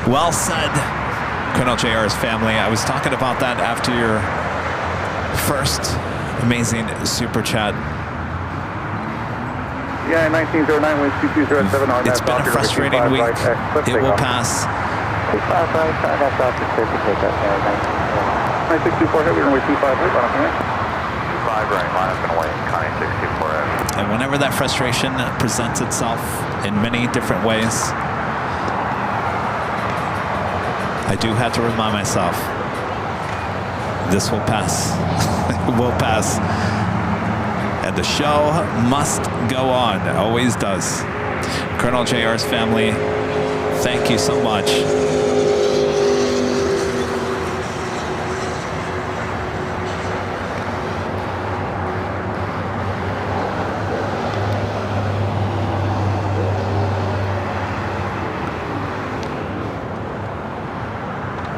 Well said, Colonel JR's family. I was talking about that after your first amazing super chat. Yeah, 1909, wind 2207 on It's been a frustrating week. It will pass. 25 right, that's off the circuit takeoff now, 9624 heavy, runway 25 right, on command. 25 right, line up and wait, Connie 624 heavy. And whenever that frustration presents itself in many different ways, I do have to remind myself, this will pass. It will pass. And The show must go on. It always does. Colonel JR's family, thank you so much.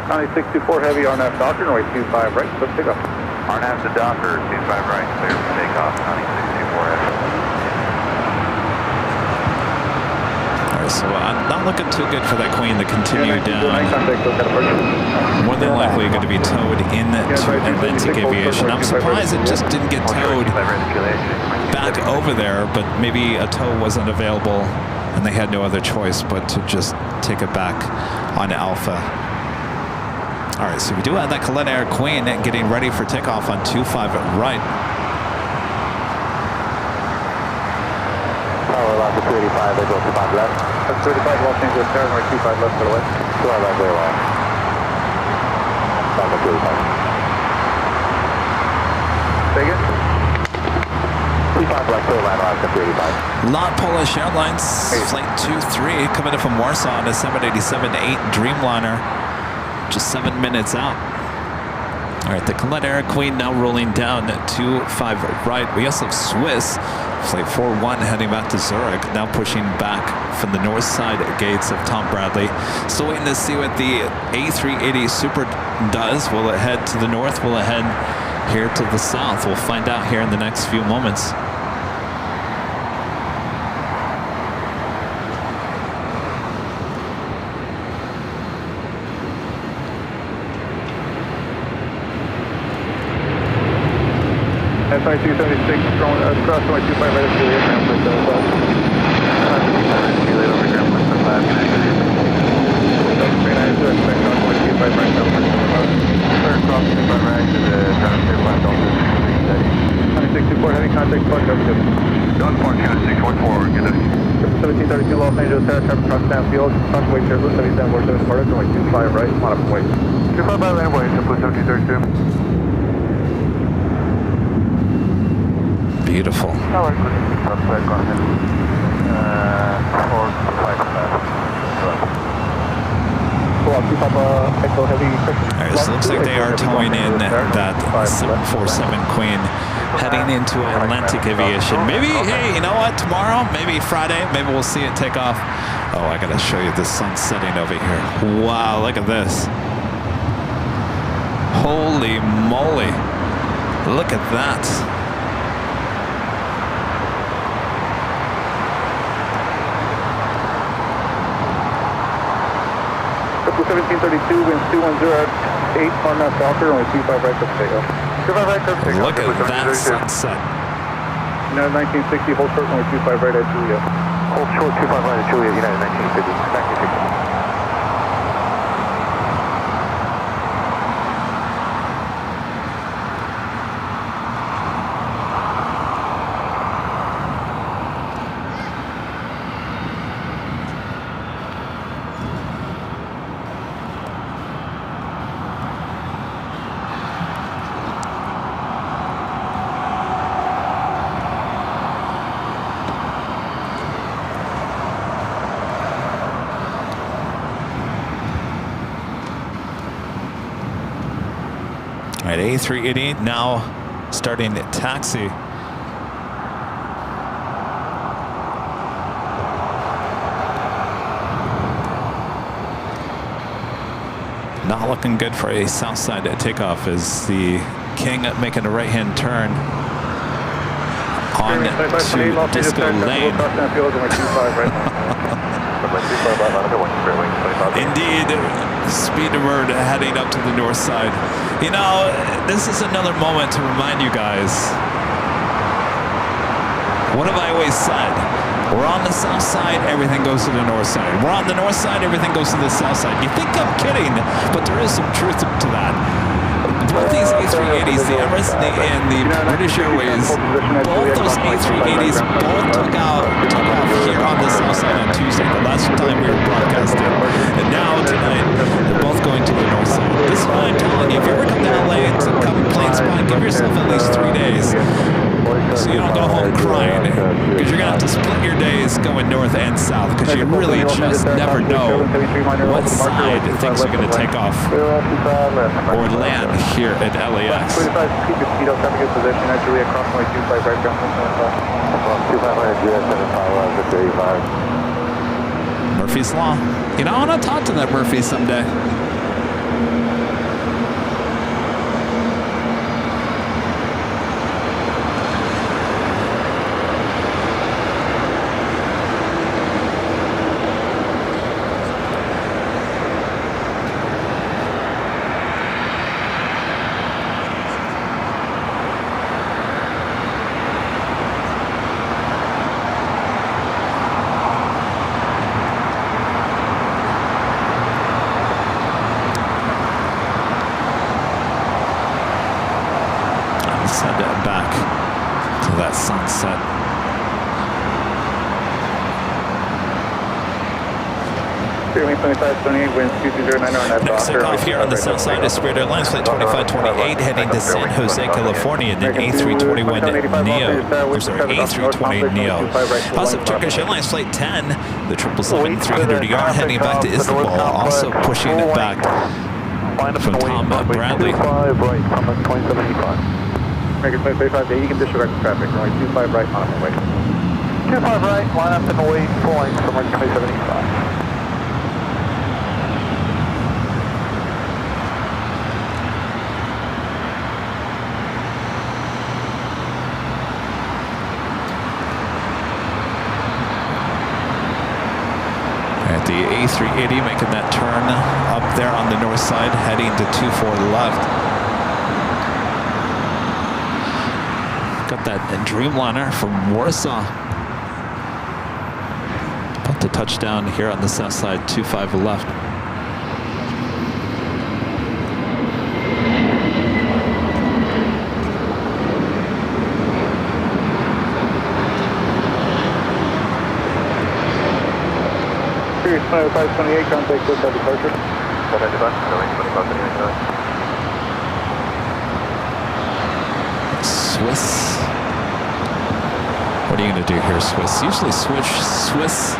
County 624 heavy RNAV Doctor, runway 25 right, so takeoff. RNAV to Docker, 25 right, clear for takeoff, County 624 heavy. All right, so not looking too good for that Queen to continue down. More than likely going to be towed into Atlantic Aviation. I'm surprised it just didn't get towed back over there, but maybe a tow wasn't available and they had no other choice but to just take it back on Alpha. All right, so we do have that Colette Air Queen getting ready for takeoff on 25 right. Tower left to 285, they go 25 left. That's 35 Los Angeles, runway 25 left, by the way. 2 left, very well. Back to 285. Say again? 25 left, clear line left to 285. Lot Polish Airlines, Flight 23, coming in from Warsaw on a 787-8 Dreamliner. Just 7 minutes out. All right, the Colette Air Queen now rolling down 25 right. We also have Swiss, Flight 41 heading back to Zurich, now pushing back from the north side gates of Tom Bradley. Still waiting to see what the A380 Super does. Will it head to the north? Will it head here to the south? We'll find out here in the next few moments. SI 276, cross runway 25 right at Juliet, transfer 75. Juliet over here, push the 5, connected. 39, expect runway 25 right, down 75. Third cross 25 right to the ground clear flat, Delta 330. 624 heavy contact, flight over. Don't form, County 614, get it. 1732 Los Angeles, traffic across Stanfield, cross weight turbo, 7747 Sparta, runway 25 right, line up and wait. 25 by land, wait, push 1732. Beautiful. Tower, good. Outside contact. 4 5 Keep up Echo heavy. All right, so it looks like they are towing in that 747 Queen heading into Atlantic Aviation. Maybe, hey, you know what? Tomorrow, maybe Friday, maybe we'll see it take off. Oh, I gotta show you the sun setting over here. Wow, look at this. Holy moly. Look at that. 1732, winds 2108 on that Docker, only 25 right for takeoff. 25 right for takeoff. Look at that sunset. United 1960, hold short, only 25 right at Juliet. Hold short, 25 right at Juliet, United 1950. 1960. All right, A380 now starting taxi. Not looking good for a south side takeoff as the King making a right-hand turn on to Disco Lane. Indeed, Speedbird heading up to the north side. You know, this is another moment to remind you guys. What have I always said? We're on the south side, everything goes to the north side. We're on the north side, everything goes to the south side. You think I'm kidding, but there is some truth to that. Both these A380s, the Emirates and the British Airways, both those A380s both took off here on the south side on Tuesday, the last time we were broadcasting. And now, tonight, they're both going to the north side. This is what I'm telling you. If you ever come to LA to come plane spot, give yourself at least 3 days. So you don't go home crying, because you're going to have to split your days going north and south, because you really just never know what side things are going to take off or land here at LAX. Keep your speed up, traffic in position, actually across my 25 right ground. 2500 Murphy's Law. You know, I want to talk to that Murphy someday. Send it back to that sunset. Next takeoff here on the south side of Spirit Airlines Flight 2528 heading to San Jose, California in an A321 Neo. I'm sorry, A320 Neo. Also Turkish Airlines Flight 10, the 777-300ER heading back to Istanbul, also pushing it back from Tom Bradley. American Flight 35, you can disregard the traffic. Runway 25 right, on the way. 25 right, line up and away, full line from 2785. At the A380 making that turn up there on the north side, heading to 24 left. Got that Dreamliner from Warsaw. About to touch down here on the south side, 25 left. Series 2528, contact with that departure. Swiss. What are you going to do here, Swiss? Usually Swiss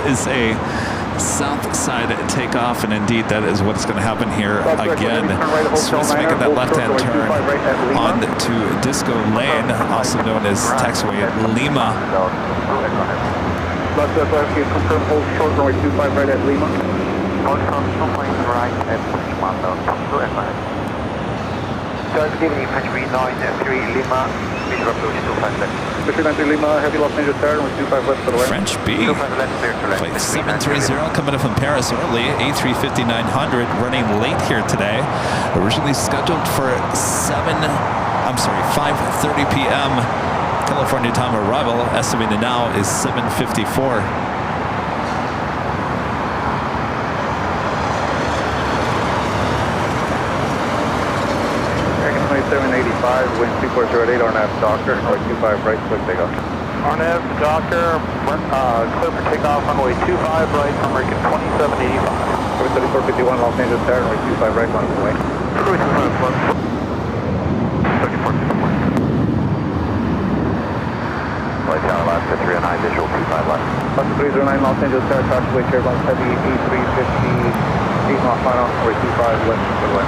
is a south side takeoff, and indeed that is what's going to happen here again. Swiss making that left-hand turn on to Disco Lane, also known as taxiway at Lima. Left confirm hold short runway 25 right at Lima. Hold from 2 right at Lima, to Airline. Good evening, French 393 Lima, please approach 25 left. 393 Lima, heavy Los Angeles tower, runway 25 left for the way. French B, flight 730 coming up from Paris early, A350-900 running late here today. Originally scheduled for 5:30 p.m. California time arrival, estimated now is 7:54. American 2785, wind 2408, RNAV Doctor, runway 25 right, quick takeoff. RNAV Doctor, clear for takeoff, runway 25 right, American 2785. 3451 Los Angeles tower, runway 25 right, on the way. Cruise 3451. Flight Tower Alaska 309, visual 25 left. Alaska 309 Los Angeles tower, taxiway Caravans heavy A350, 8 knot final, runway 25 left for the way.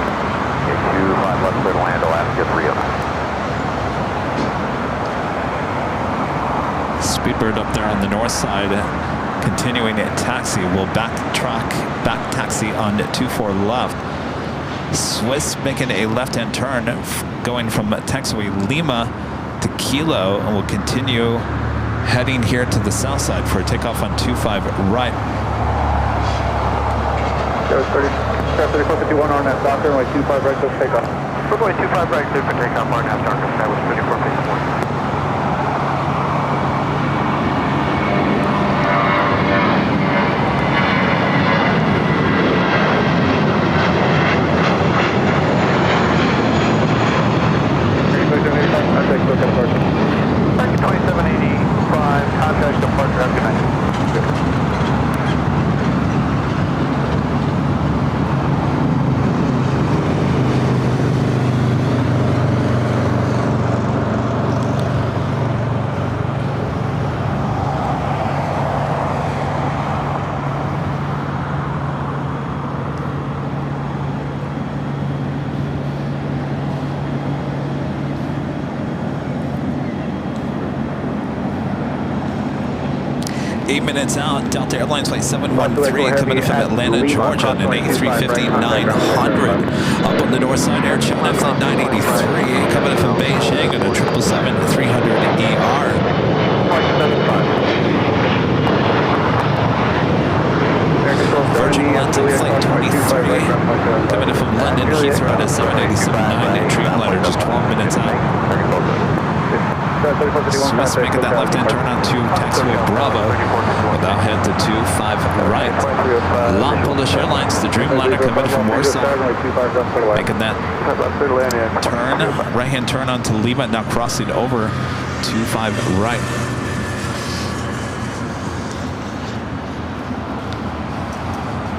25 left, clear to land, Alaska 309. Speedbird up there on the north side, continuing at taxi. Will back taxi on 24 left. Swiss making a left-hand turn, going from taxiway Lima to Kilo, and will continue heading here to the south side for a takeoff on 25 right. 3451 RNAV Doctor, runway 25 right, quick takeoff. Runway 25 right, clear for takeoff, RNAV Doctor, that was 3451. 8 minutes out. Delta Airlines Flight 713 coming in from Atlanta, Georgia on an A350 900. Up on the north side, Air China Flight 983 coming in from Beijing on a 777-300ER. Virgin Atlantic Flight 23 coming in from London Heathrow at a 787-9 Dreamliner, just 12 minutes out. Swiss making that left-hand turn on to taxiway Bravo, without head to 25 right. LAX Polish Airlines, the Dreamliner coming from Warsaw, making that turn, right-hand turn onto Lima, now crossing over 25 right.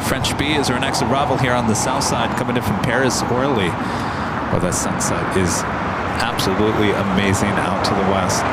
French B is our next arrival here on the south side, coming in from Paris Orly, where the sunset is absolutely amazing out to the west.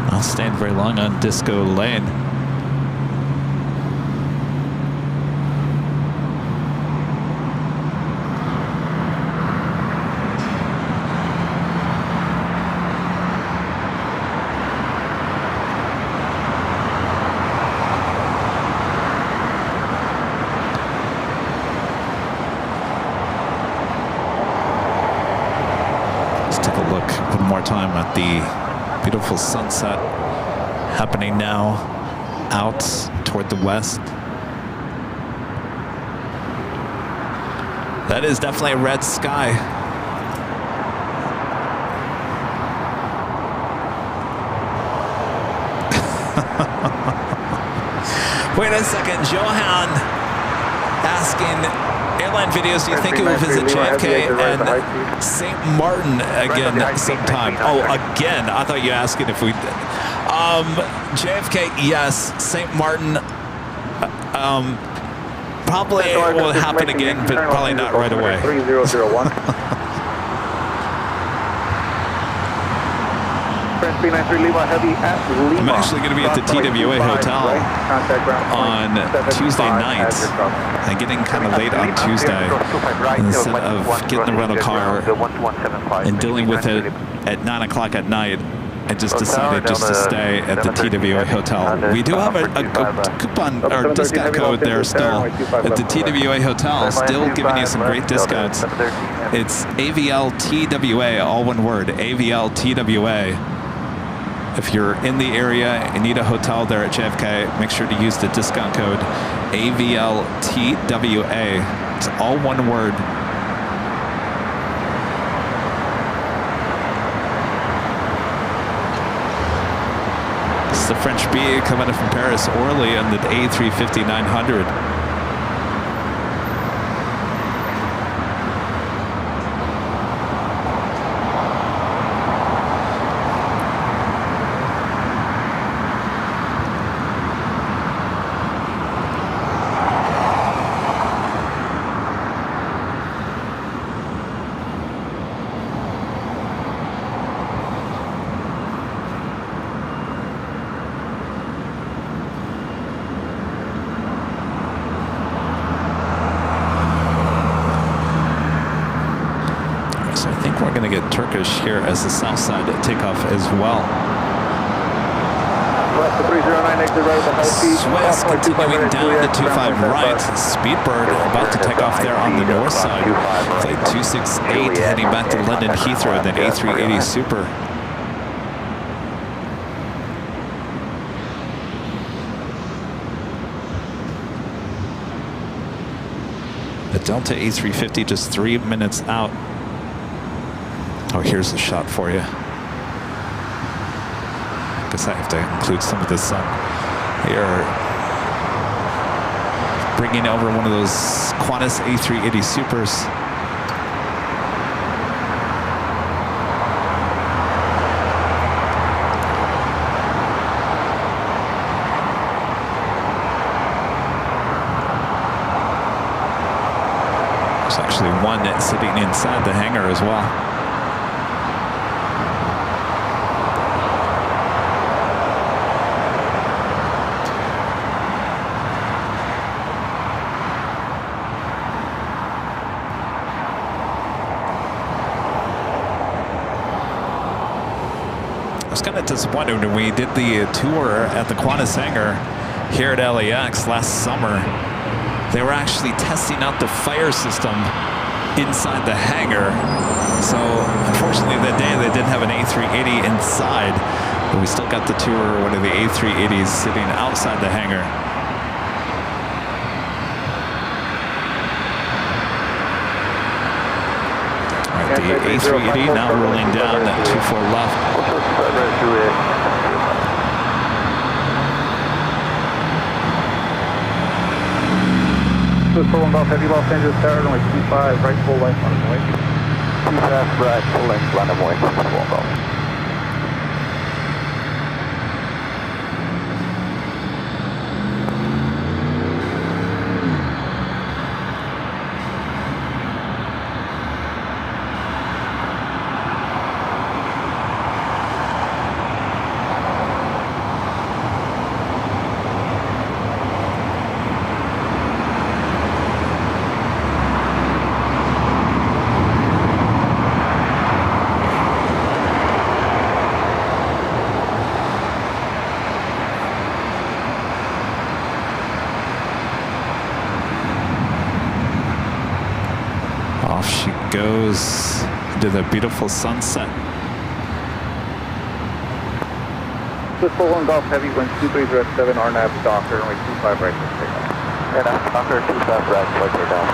Not staying very long on Disco Lane. Time at the beautiful sunset happening now out toward the west. That is definitely a red sky. Wait a second, Johan asking Airline Videos, do you think it will visit JFK and St. Martin again sometime? Oh, again? I thought you were asking if we... JFK, yes. St. Martin, probably it will happen again, but probably not right away. 3001. I'm actually going to be at the TWA Hotel on Tuesday night and getting kind of late on Tuesday. Instead of getting the rental car and dealing with it at 9 o'clock at night, I just decided just to stay at the TWA Hotel. We do have a coupon or discount code there still at the TWA Hotel, still giving you some great discounts. It's AVLTWA, all one word, AVLTWA. If you're in the area and need a hotel there at JFK, make sure to use the discount code AVLTWA. It's all one word. It's the French B coming in from Paris Orly on the A350 900. Turkish here as the south side takeoff as well. Swiss continuing down the 25 right. Speedbird about to take off there on the north side. Flight 268 heading back to London Heathrow, then A380 Super. The Delta A350 just 3 minutes out. Oh, here's the shot for you. Guess I have to include some of the sun. Here, bringing over one of those Qantas A380 Supers. There's actually one that's sitting inside the hangar as well. disappointed when we did the tour at the Qantas hangar here at LAX last summer. They were actually testing out the fire system inside the hangar. So unfortunately that day they didn't have an A380 inside, but we still got to tour one of the A380s sitting outside the hangar. All right, the A380 now rolling down at 24 left. Full and Golf Heavy Los Angeles Tower, runway 25, right full length on the way. 25 right, full length, runway 4 Golf. Off she goes into the beautiful sunset. Full and Golf Heavy, wind 2307, RNAV, Doctor, runway 25 right, takeoff. And Doctor 25 right, clear down.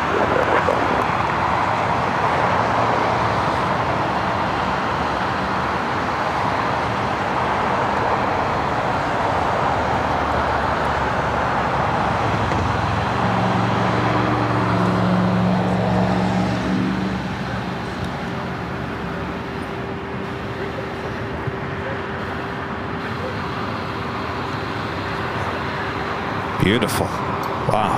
Beautiful. Wow.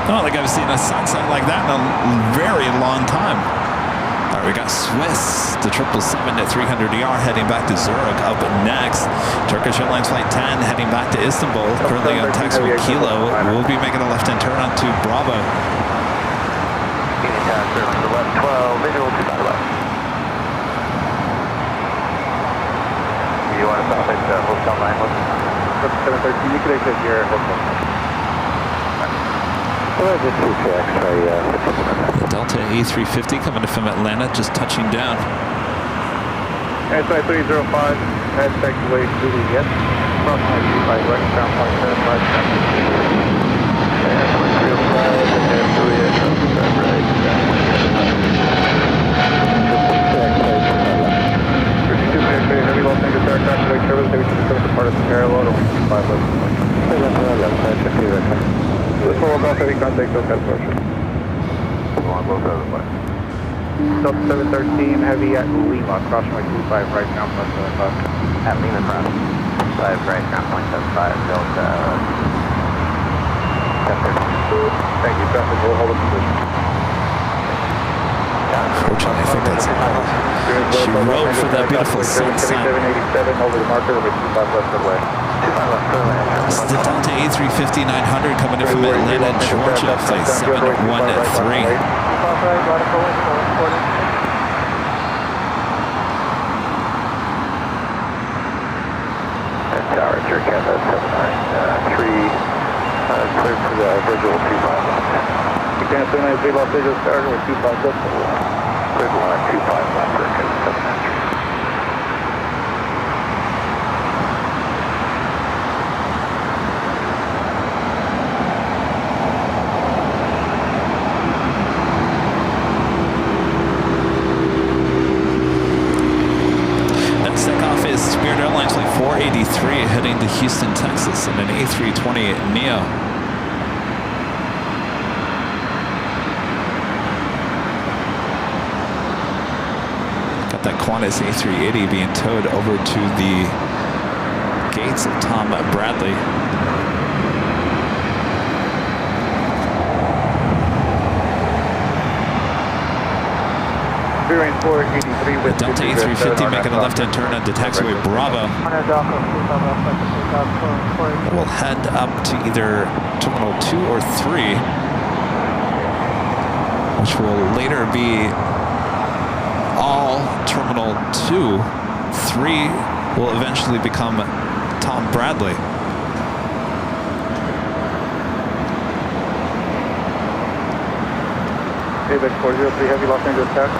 I don't think I've seen a sunset like that in a very long time. All right, we got Swiss, the 777 at 300ER heading back to Zurich. Up next, Turkish Airlines Flight 10 heading back to Istanbul. Currently on taxiway Kilo. We'll be making a left-hand turn onto Bravo. Union Tower, turn to left 12, visual to the left. You want to stop at Hotel 9? 713, you could exit here at Hotel 9. Delta A350 coming in from Atlanta, just touching down. Airline 305, head taxiway Juliet, cross my 25 right, ground point 75. Airline 305, and then Juliet, cross right, ground point 75. Heavy Los Angeles Air taxiway service, they should service part of the parallel to 125 left. Full and Golf Heavy, contact Delta approach. Delta 713, heavy at Lima, cross runway 25 right, ground point 75. At Lima, cross 5 right, ground point 75, Delta 713. Thank you, traffic will hold a position. Unfortunately, I think that's it. She rode for that beautiful sunset. 7787 over the marker, over 25 left of way. This is the Delta A350-900 coming in from Atlanta, Georgia, flight 713. Tower, Turkey, 793, clear to the visual 25 left. You can have 793 Los Angeles Tower, with 25 left. Clear to line 25 left, Turkey, 793. Takeoff is Spirit Airlines Flight 483 heading to Houston, Texas in an A320 Neo. Got that Qantas A380 being towed over to the gates of Tom Bradley. The Delta A350 making a left-hand turn onto taxiway Bravo. We'll head up to either Terminal 2 or 3, which will later be all Terminal 2, 3 will eventually become Tom Bradley. David 403 Heavy, Los Angeles tax.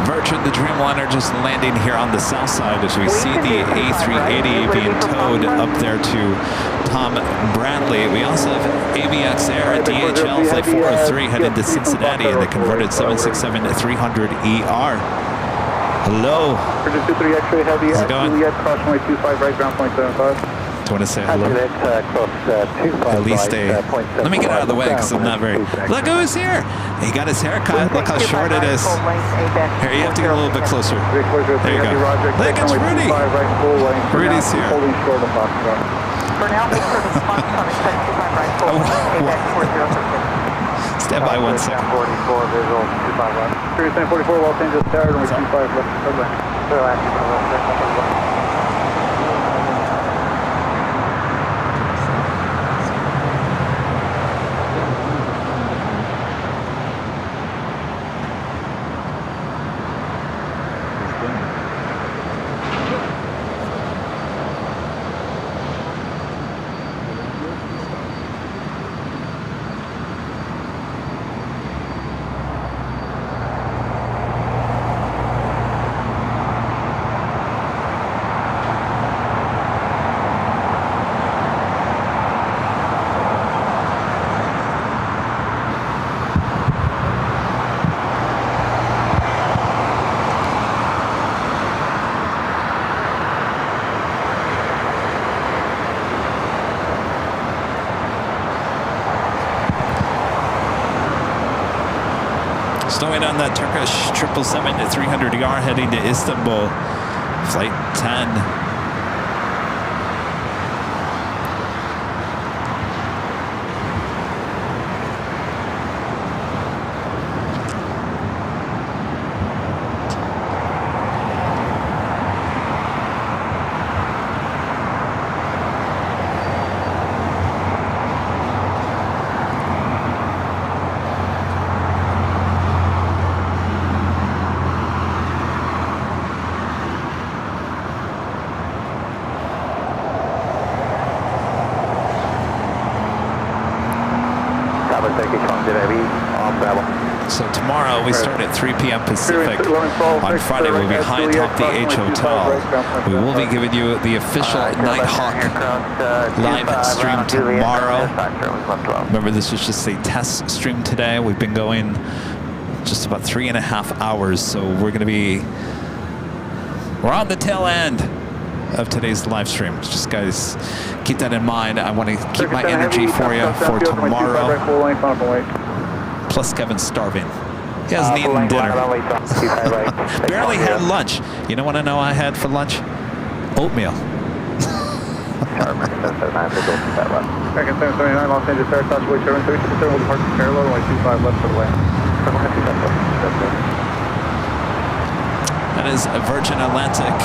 Virgin, the Dreamliner just landing here on the south side as we see the A380 being towed up there to Tom Bradley. We also have ABX Air DHL Flight 403 headed to Cincinnati in the converted 767-300ER. Hello. How's it going? Do you want to say hello? At least let me get out of the way because I'm not very... Look who's here! He got his haircut. Look how short it is. Here, you have to get a little bit closer. There you go. Look, it's Rudy! Rudy's here. For now, make sure the spot on extension 25 right full, ABX 403. Stand by 1 second. 44 visual 25 left. 44 Los Angeles Tower, runway 25 left. Snowing on that Turkish 777-300ER heading to Istanbul, flight 10. So tomorrow we start at 3 p.m. Pacific. On Friday we'll be high atop the H Hotel. We will be giving you the official Nighthawk live stream tomorrow. Remember, this was just a test stream today. We've been going just about 3.5 hours, so we're on the tail end of today's live stream. Just guys, keep that in mind. I want to keep my energy for you for tomorrow. Plus Kevin's starving. He hasn't eaten dinner. Barely had lunch. You know what I know I had for lunch? Oatmeal. Second 779 Los Angeles Air, Southwest Airline 32% will depart from parallel, runway 25 left for the way. That is Virgin Atlantic.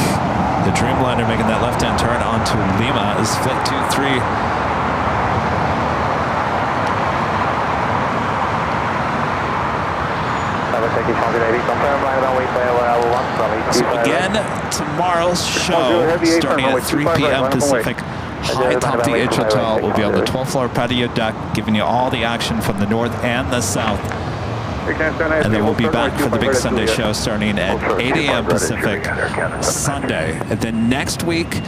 The Dreamliner making that left-hand turn onto Lima is flight 23. So again, tomorrow's show starting at 3 p.m. Pacific high-top DH hotel. We'll be on the 12th floor patio deck, giving you all the action from the north and the south. And then we'll be back for the big Sunday show starting at 8 a.m. Pacific Sunday. And then next week,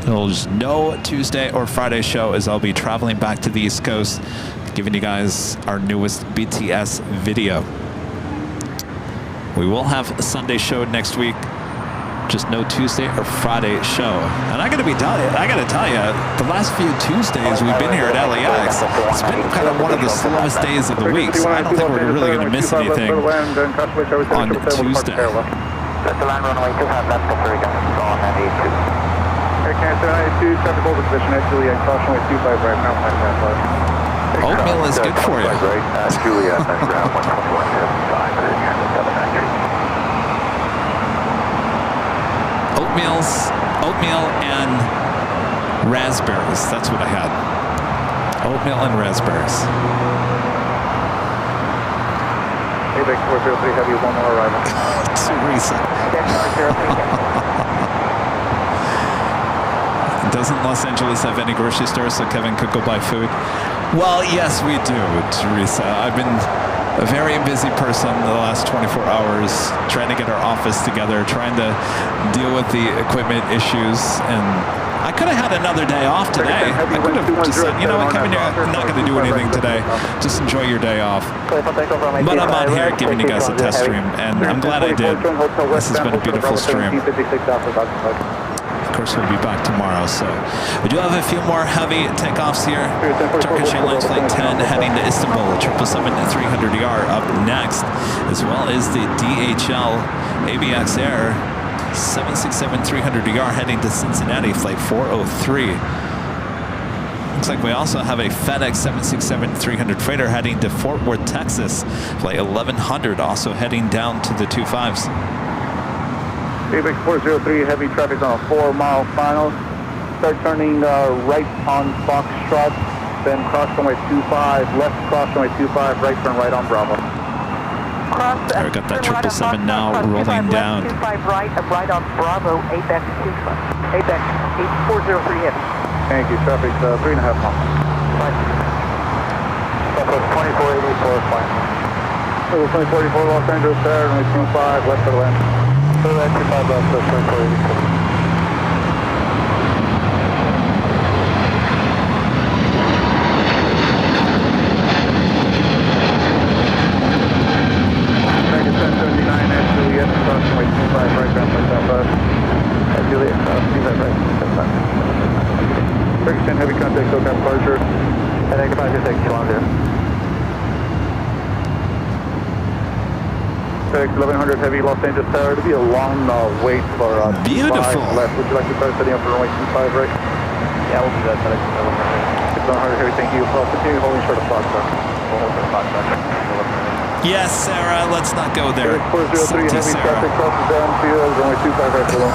there's no Tuesday or Friday show, as I'll be traveling back to the East Coast, giving you guys our newest BTS video. We will have a Sunday show next week, just no Tuesday or Friday show. And I gotta tell you, the last few Tuesdays we've been here at LAX, it's been kind of one of the slowest days of the week, so I don't think we're really gonna miss anything on Tuesday. That's the line runway 25 left, Costa Rica, on 92. Air Canada 92, traffic over position at Juliet, cross runway 25 right now, 595. Oatmeal is good for you. Right, Juliet, that's ground 12175, Oatmeal and raspberries. That's what I had. Oatmeal and raspberries. Hey, Vic 403, have you one more arrival? Teresa. Doesn't Los Angeles have any grocery stores so Kevin could go buy food? Well, yes, we do, Teresa. I've been a very busy person the last 24 hours trying to get our office together, trying to deal with the equipment issues, and I could have had another day off today. I could have just said, you know what, Kevin, you're not going to do anything today. Just enjoy your day off. But I'm out here giving you guys a test stream, and I'm glad I did. This has been a beautiful stream. Of course, we'll be back tomorrow. So we do have a few more heavy takeoffs here. Turkish Airlines Flight 10 heading to Istanbul, 777-300ER up next, as well as the DHL ABX Air 767-300ER heading to Cincinnati, Flight 403. Looks like we also have a FedEx 767-300 freighter heading to Fort Worth, Texas, Flight 1100, also heading down to the 25s. ABX 403, heavy traffic on a 4-mile final. Start turning right on Foxtrot, then cross runway 25, left cross runway 25, right turn right on Bravo. There, we got that 777 now rolling down. 25 right on Bravo, ABX 25. ABX 8403 heavy. Thank you, traffic 3.5 miles. Southwest 2484, fine. Southwest 2484, Los Angeles, there, runway 25, left for the land. So that's 25 left, so 2484. Heavy contact, SoCal departure. And then departure 6 kilometers. FedEx 1100 heavy, Los Angeles Tower. It'll be a long wait for beautiful. Left. Would you like to start setting up for runway 25 right? Yeah, we'll do that. FedEx 1100. 1100 heavy, thank you. Continue holding short of Foxtrot. We'll hold for the Foxtrot. Yes, Sarah, let's not go there. FedEx 403 heavy Sarah. traffic crosses downfield, runway 25 right for 1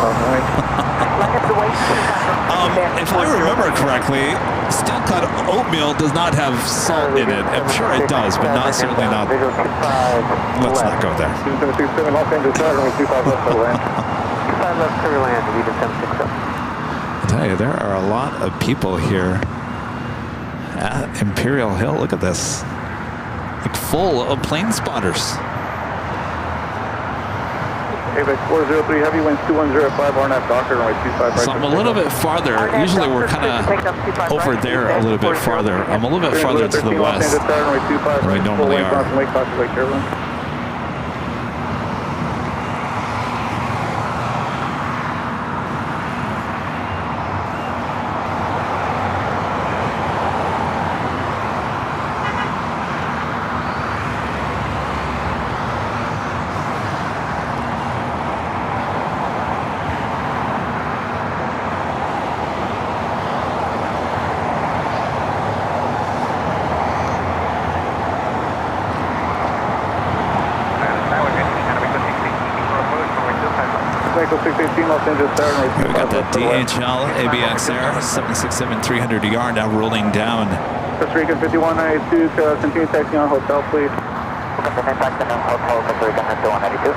if I remember correctly, steel cut oatmeal does not have salt in it. I'm sure it does, but certainly not. Let's not go there. Los Angeles Tower, runway 25 left for the land. 25 left for land, we need 767. I tell you, there are a lot of people here at Imperial Hill. Look at this. Like full of plane spotters. ABX 403 heavy, winds 2105, RNAV Docker, runway 25 right. So I'm a little bit farther. Usually we're kind of over there a little bit farther. I'm a little bit farther to the west than we normally are. We got that DHL ABX Air 767-300ER now rolling down. Costa Rica 5192, continue taxi on hotel, please. Continue taxi on hotel, Costa Rica 5192.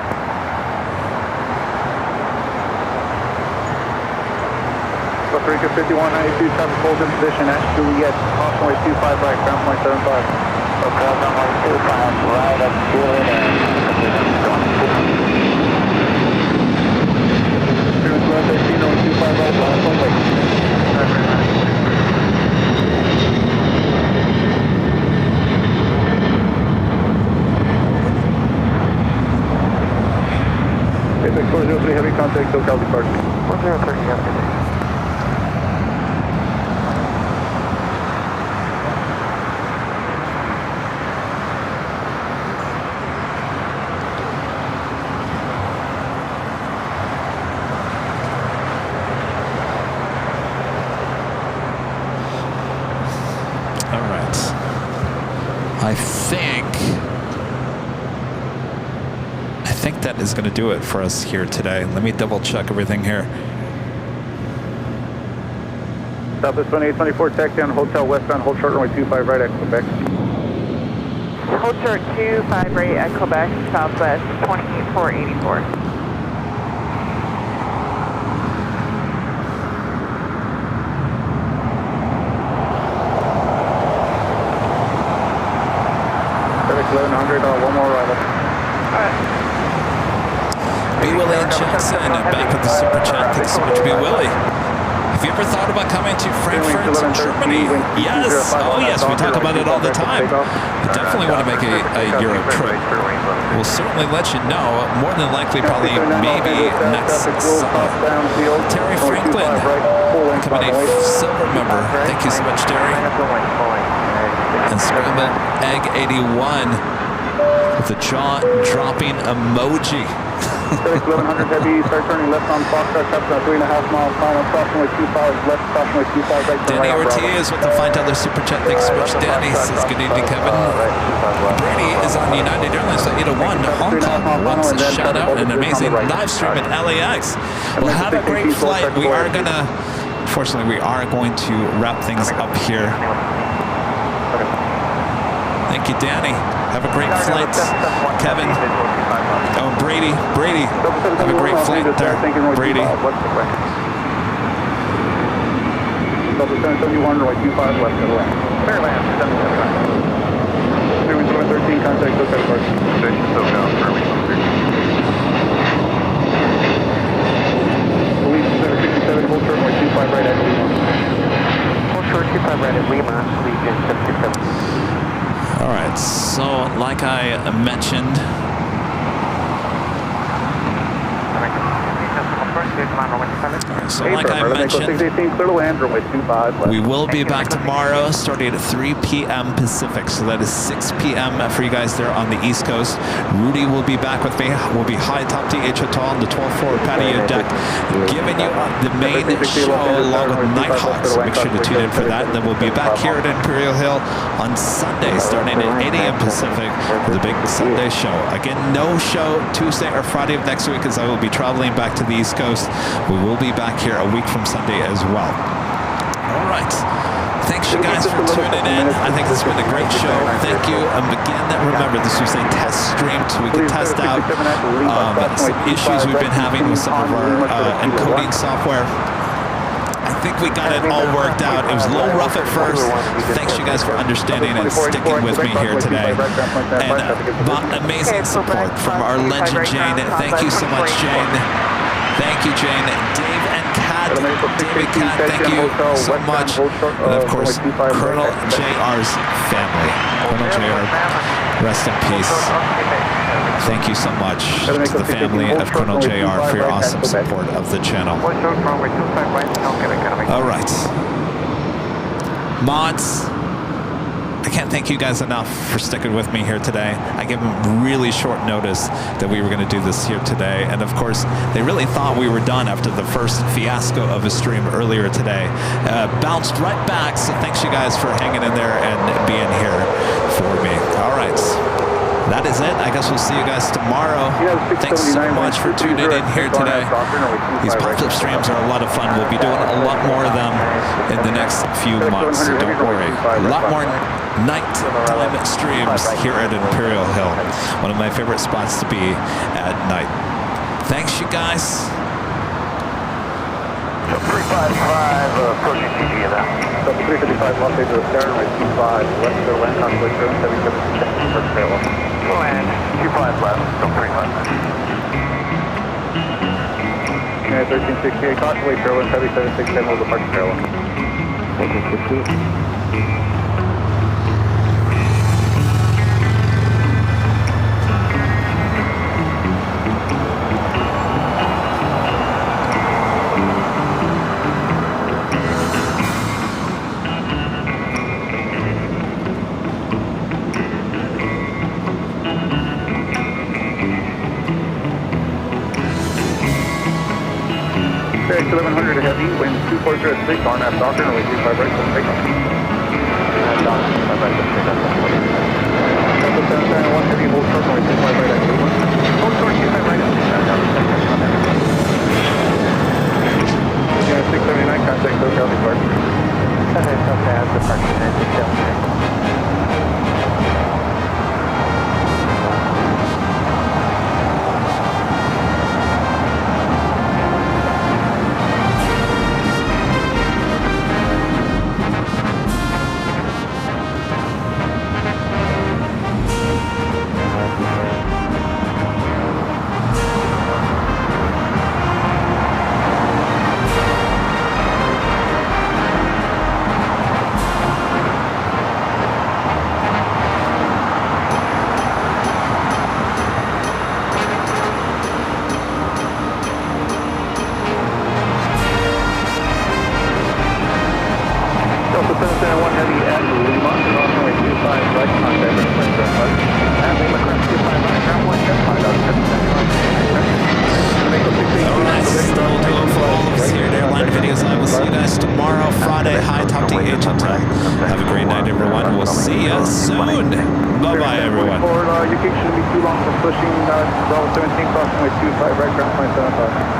Echo 3, 5192, traffic hold in position at Juliet, crossway 25 right, ground point 75. Okay, runway 25 right at Juliet and Apex 403, heavy contact, SoCal departure. 1030, yes. All right. I think that is going to do it for us here today. Let me double check everything here. Southwest 2824, taxi on Hotel Westbound, hold short runway 25 right at Quebec. Hold short 25 right at Quebec, Southwest 28484. FedEx 1100, one more arrival. B. Willie and Jackson back with the super chat. Thanks so much, B. Willie. Have you ever thought about coming to Frankfurt, Germany? Yes. Oh, yes. We talk about it all the time. I definitely want to make a Europe trip. We'll certainly let you know. More than likely, probably maybe next summer. Terry Franklin, becoming a silver member. Thank you so much, Terry. And Scrambled Egg 81 with the jaw-dropping emoji. FedEx 1100 heavy, start turning left on Foxtrot, traffic on 3.5 miles, final crossway 25, left crossway 25, right. Danny Ortiz with the $5 super chat. Thanks so much, Danny. Says good evening, Kevin. Brady is on United Airlines at 801. Hong Kong wants a shout out and an amazing live stream at LAX. Well, have a great flight. Unfortunately, we are going to wrap things up here. Thank you, Danny. Have a great flight, Kevin. Oh, Brady, have a great flight there, Brady. Delta 771, runway 25 left to the left. Fairland, 775. 13, contact SoCal departure. Station SoCal, firming. Police 767, hold short, runway 25 right at Lima. Hold short 25 right at Lima, Legion 767. All right, so like I mentioned, we will be back tomorrow starting at 3 p.m. Pacific. So that is 6 p.m. for you guys there on the East Coast. Rudy will be back with me. We'll be high top DH Hotel on the 12th floor patio deck, giving you the main show along with Nighthawks. So make sure to tune in for that. And then we'll be back here at Imperial Hill on Sunday starting at 8 a.m. Pacific for the big Sunday show. Again, no show Tuesday or Friday of next week as I will be traveling back to the East Coast. We will be back here a week from Sunday as well. All right. Thanks you guys for tuning in. I think it's been a great show. Thank you. Again, remember, this was a test stream so we could test out some issues we've been having with some of our encoding software. I think we got it all worked out. It was a little rough at first. Thanks you guys for understanding and sticking with me here today. And amazing support from our legend, Jane. Thank you so much, Jane. Thank you, Jane. Dave and Kat. David, Kat, thank you so much. And of course, Colonel JR's family. Colonel JR, rest in peace. Thank you so much to the family of Colonel JR for your awesome support of the channel. All right. Mods, I can't thank you guys enough for sticking with me here today. I gave them really short notice that we were going to do this here today. And of course, they really thought we were done after the first fiasco of a stream earlier today. Bounced right back, so thanks you guys for hanging in there and being here for me. All right. That is it. I guess we'll see you guys tomorrow. Thanks so much for tuning in here today. These pop-up streams are a lot of fun. We'll be doing a lot more of them in the next few months, so don't worry. A lot more nighttime streams here at Imperial Hill. One of my favorite spots to be at night. Thanks, you guys. 355, approaching CG now. Delta 355, Los Angeles, stern, right 25, west of land, convoy, 777, first parallel. Land, 25 left, Delta 35. United 1368, convoy, Airline 7767, will depart parallel. 1468. Okay, 1100 heavy, wind 2406, on that doctor, and we 25 right, so takeoff. Delta 771 heavy, hold short, only 25 right at 21. Hold short, 25 right at 21. Yeah, 679, contact SoCal departure. Okay, SoCal departure, 679. Delta 771 heavy at Lima, runway 25 right, contact Plane Jockey Kevin. At Lima, cross 25 right, ground 1, jet 5,771. Alright, that will do it for all of us here at Airline Videos. I will see you guys tomorrow, Friday. Hi, talk to you agent time. Have a great night, everyone. We'll see you soon. Bye-bye, everyone. Forward, your gate shouldn't be too long for pushing Bravo 17, crossing way 25 right, ground 575.